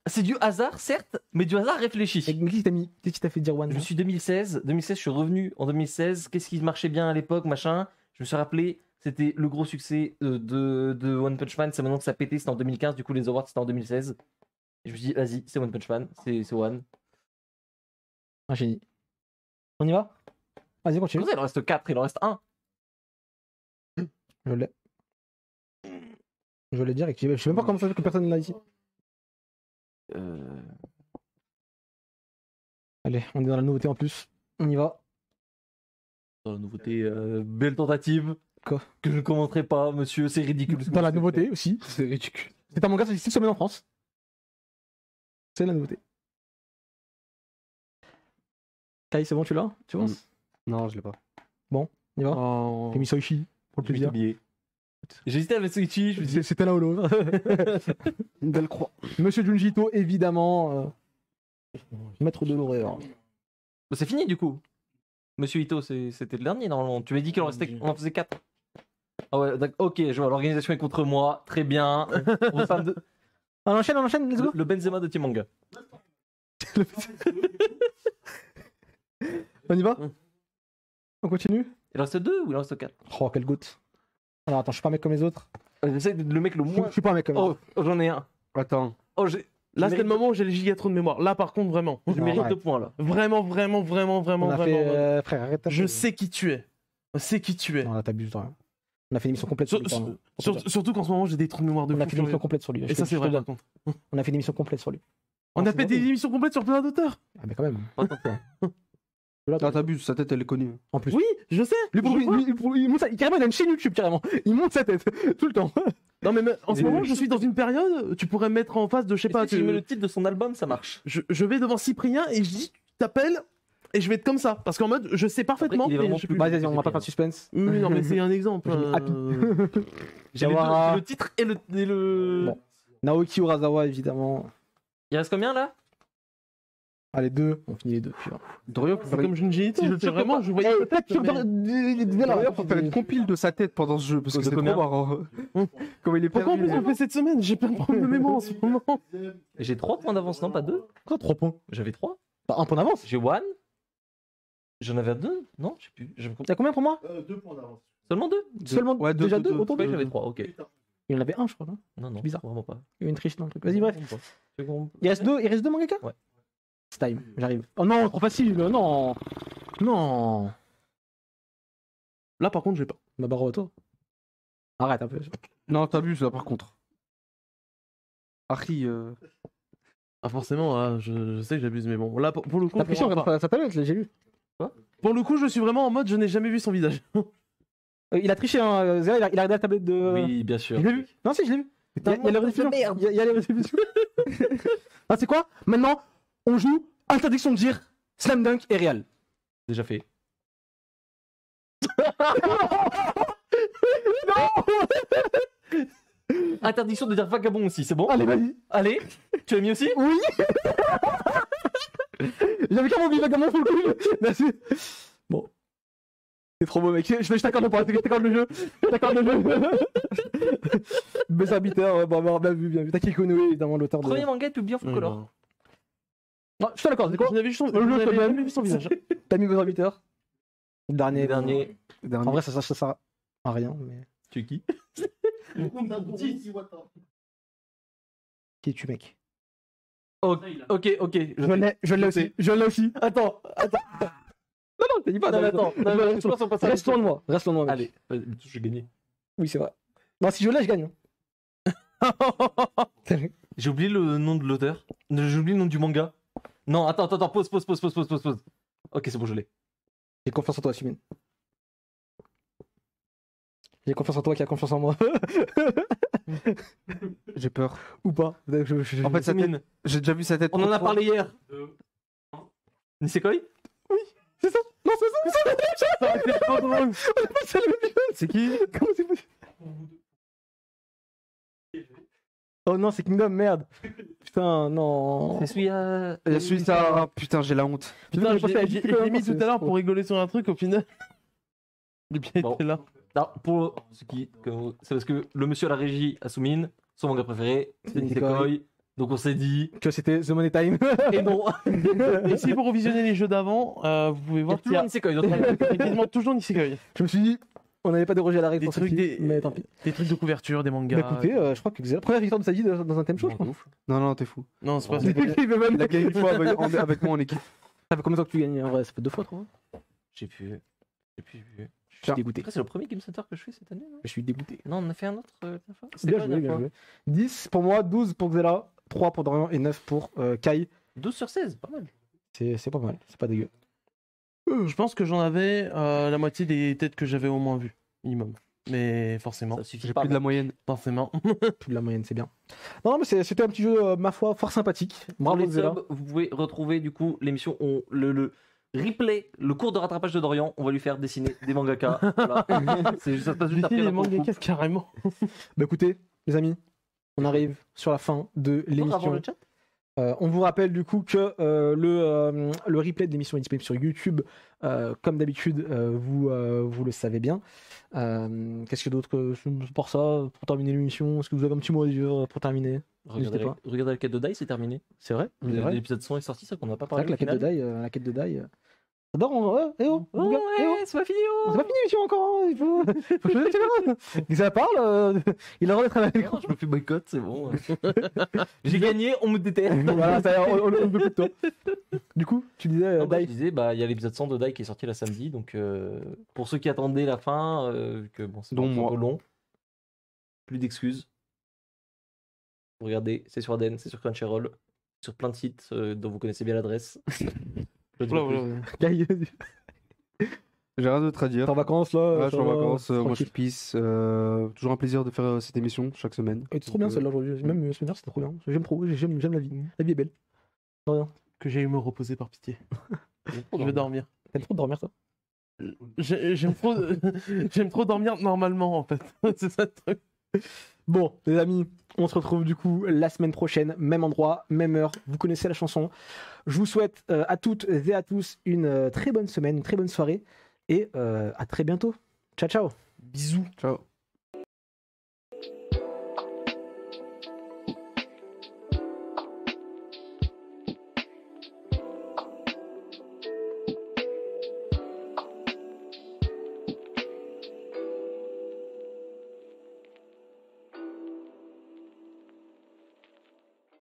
C'est du hasard, certes, mais du hasard réfléchi. Et qui t'a mis? Qu'est-ce qui t'a fait dire One? Je me suis 2016, je suis revenu en 2016. Qu'est-ce qui marchait bien à l'époque, machin? Je me suis rappelé, c'était le gros succès de One Punch Man. C'est maintenant que ça a pété, c'était en 2015. Du coup, les awards, c'était en 2016. Et je me suis dit, vas-y, c'est One Punch Man, c'est One. Un génie. On y va? Vas-y, continue. Comment ça, il en reste 4, il en reste 1. Je l'ai. Je l'ai direct. Je sais même pas comment ça fait que personne l'a ici. Allez, on est dans la nouveauté en plus. On y va. Dans la nouveauté, belle tentative. Quoi? Que je ne commenterai pas, monsieur, c'est ridicule. Dans la nouveauté aussi. C'est ridicule. C'est un manga sorti 6 semaines en France. C'est la nouveauté. Kai, c'est bon, tu l'as? Tu penses? Non, je l'ai pas. On y va? Oh. J'ai mis Soichi pour le plaisir. J'hésitais avec Soichi, je me dis. C'était l'un ou l'autre. Une belle croix. Monsieur Junjito, évidemment. Maître de l'horreur. Bah, c'est fini du coup. Monsieur Ito, c'était le dernier normalement. Tu m'as dit qu'il en restait, on en faisait 4. Ah ouais, ok, je vois, l'organisation est contre moi, très bien. On parle de... On enchaîne, let's go. Le Benzema de Timanga. On y va? On continue? Il en reste 2 ou il en reste 4? Oh, quelle goutte. Alors attends, je suis pas un mec comme les autres. J'essaie d'être le mec le Je moins. suis pas un mec comme les Oh, autres. j'en ai un. Attends. Oh, j'ai. Là, Je c'était le mérite- moment où j'ai les gigatros de mémoire. Là, par contre, vraiment. Je mérite arrête. 2 points là. Vraiment. On a fait. Frère, arrête ta Je gueule. sais qui tu es. Je sais qui tu es. Non, là, t'abuses, toi. On a fait une émission complète sur lui. pardon. Surtout qu'en ce moment, j'ai des trous de mémoire de On a fou fait une émission furieux. complète sur lui. Et ça, c'est vrai, par contre. On a fait une émission complète sur lui. On Ah, a c'est fait des vrai. émissions complètes sur plein d'auteurs. Ah, mais quand même. Pas tant que ça. Là, Ah, t'abuses, sa tête elle est connue. en plus. Oui, je sais. Lui, Je vois. il monte carrément, il a une chaîne YouTube carrément. Il monte sa tête tout le temps. Non, mais en ce moment, je suis dans une période, tu pourrais me mettre en face de, je sais pas, Si je mets le titre de son album, ça marche. je vais devant Cyprien et je dis, tu t'appelles et je vais être comme ça. Parce qu'en mode, je sais parfaitement. il est mais vraiment je sais plus- plus. Vas-y, on va pas faire de suspense. Oui, non, mais c'est un exemple. Je dis happy. J'ai les deux, Jawara. j'ai le titre et le. Bon. Naoki Urasawa, évidemment. Il reste combien là? Allez, 2. On finit les 2. Dorian C'est comme Junji Ito, Si je c'est chope vraiment, pas- je voyais Eh, peut-être. tu peux faire Dorian faut faire une compile de sa tête pendant ce jeu parce que De c'est trop combien marrant. Comme il est Pourquoi en perdu. plus on le fait cette semaine? J'ai plein de problèmes de mémoire en ce moment. J'ai 3 points d'avance, non pas 2? Quoi, 3 points? J'avais 3. T'as un point d'avance. J'ai One. J'en avais 2? Non, je sais plus. T'as combien pour moi? 2 points d'avance. Seulement 2? Seulement Ouais, deux, déjà deux, 2 deux. autant Ouais, de... j'avais 3, ok. Il y en avait un, je crois, non? Non, bizarre. vraiment pas. Il y a eu une triche dans le truc. Vas-y, bref. C'est bon. Il reste 2 mangaka? Ouais. C'est time, j'arrive. Oh non, trop facile, non. Non. Là par contre, j'ai pas. Bah, barre à toi. Arrête un peu. Non, t'abuses là par contre. Harry, Ah forcément, ah, je sais que j'abuse, mais bon. Là pour le coup, T'as je pris sur comprends pas. sa tablette, là, j'ai lu. Pour le coup, je suis vraiment en mode, je n'ai jamais vu son visage. Il a triché, hein. Zéra, il a regardé la tablette de. Oui, bien sûr. Je l'ai vu. Non, si, je l'ai vu. Il y a les rediffusions. Il y a les rediffusions. Ah, c'est quoi? Maintenant, on joue interdiction de dire Slam Dunk et Real. Déjà fait. Non. Interdiction de dire vagabond aussi, c'est bon? Allez, vas-y. Allez, tu l'as mis aussi? Oui. J'avais carrément oublié vagabond pour le coup. Merci. Bon. C'est trop beau, mec. Je t'accorde le point. Je t'accorde le jeu. Je t'accorde le jeu. Buzz Arbiter, bon, bien vu, bien vu. Takiko Inoue, évidemment, l'auteur de. Premier manga publié en full color. Ah, je te l'accorde, c'est quoi? Je n'avais juste vu son visage. T'as mis Buzz Arbiter. Le dernier. Dernier. En vrai, ça sert à rien, mais. Tu es qui? Qui es-tu, mec? Ok. Je l'ai aussi. Je l'ai aussi. Attends. Non, t'as dit pas. Non, mais attends. Reste loin de moi. Reste loin de moi. Allez, j'ai gagné. Oui, c'est vrai. Non, si je l'ai, je gagne. J'ai oublié le nom de l'auteur. J'ai oublié le nom du manga. Non, attends, pause. Ok, c'est bon, je l'ai. J'ai confiance en toi, Sumin. J'ai confiance en toi qui a confiance en moi. J'ai peur. Ou pas. En fait, sa tête, j'ai déjà vu sa tête. On en a parlé hier. Nisekoi? C'est ça. Non, c'est ça. C'est trop drôle. C'est qui? Comment c'est possible? Oh non, c'est Kingdom, merde. Putain, non. C'est celui à. Il y a celui ça. Ah, putain, j'ai la honte. Putain, J'ai mis tout à l'heure pour rigoler sur un truc, au final. J'ai bien été là. Non, pour ce qui. C'est parce que le monsieur à la régie, Asumin, son manga préféré, c'est Nisekoi. Donc on s'est dit. Que c'était The Money Time. Et non. Et si vous revisionnez les jeux d'avant, vous pouvez voir qu'il y a quasiment toujours Nisekoi. Je me suis dit, on n'avait pas dérogé à la règle Des pour trucs, celle-ci, mais tant pis. des trucs de couverture, des mangas. Bah écoutez, je crois que c'est la première victoire de Saïd dans un thème show, je crois. Non, t'es fou. Non, c'est pas ça. Il a gagné une fois avec moi en équipe. Ça fait combien de temps que tu gagnes en vrai? Ça fait 2 fois, 3 fois? J'ai pu. Je suis dégoûté. Après, c'est le premier Game Center que je fais cette année, non? Je suis dégoûté. Non, on a fait un autre la dernière fois. Bien joué, bien joué. 10 pour moi, 12 pour Xela, 3 pour Dorian et 9 pour Kai. 12 sur 16, pas mal. C'est pas mal, c'est pas dégueu. Je pense que j'en avais la moitié des têtes que j'avais au moins vues, minimum. Mais forcément. Ça suffit J'ai pas. plus de la moyenne. Forcément. Plus de la moyenne, c'est bien. Non, mais c'était un petit jeu, ma foi, fort sympathique. Pour Bravo les Xela. subs, vous pouvez retrouver du coup l'émission, le replay, le cours de rattrapage de Dorian. On va lui faire dessiner des mangaka. Voilà. Ça se passe juste après. Les là, pour le coup. mangakas carrément. Bah écoutez, les amis, on arrive sur la fin de Avant l'émission. le chat. On vous rappelle du coup que le replay de l'émission est disponible sur YouTube. Comme d'habitude, vous le savez bien. Qu'est-ce que d'autre que pour ça, pour terminer l'émission? Est-ce que vous avez un petit mot à dire pour terminer? N'hésitez pas. Regardez la quête de Dai, c'est terminé. C'est vrai, c'est vrai. L'épisode 100 est sorti, ça qu'on n'a pas C'est vrai parlé. que la quête de Dai. J'adore, eh oh, Oh, les gars, eh oh. ouais, c'est pas fini. C'est pas fini l'émission encore, hein. il faut choisir le caméra. Dès que ça parle, il a le droit d'être à l'écran. Je me fais boycott, c'est bon. J'ai gagné, on me déterre. Voilà, ça y est, on ne veut plus de toi. Du coup, tu disais Non, bah, Dai. je disais, il y a l'épisode 100 de Dai qui est sorti la samedi, donc pour ceux qui attendaient la fin, que bon, c'est Dont un moi. peu long, plus d'excuses. Regardez, c'est sur Aden, c'est sur Crunchyroll, sur plein de sites dont vous connaissez bien l'adresse. Je dis pas plus. Kai, J'ai rien d'autre à dire. t'es en vacances là? Ouais, je ça suis en va, vacances, moi je tranquille. suis peace. Toujours un plaisir de faire cette émission chaque semaine. Et c'est trop bien celle-là aujourd'hui. Même la semaine dernière, c'était trop bien. J'aime trop, j'aime la vie. La vie est belle. De rien. Que j'aille me reposer par pitié. Je vais dormir. T'aimes trop dormir, toi? J'aime trop, j'aime trop dormir normalement en fait. C'est ça le truc. Bon, les amis, on se retrouve du coup la semaine prochaine, même endroit, même heure. Vous connaissez la chanson. Je vous souhaite à toutes et à tous une très bonne semaine, une très bonne soirée et à très bientôt. Ciao, ciao. Bisous. Ciao.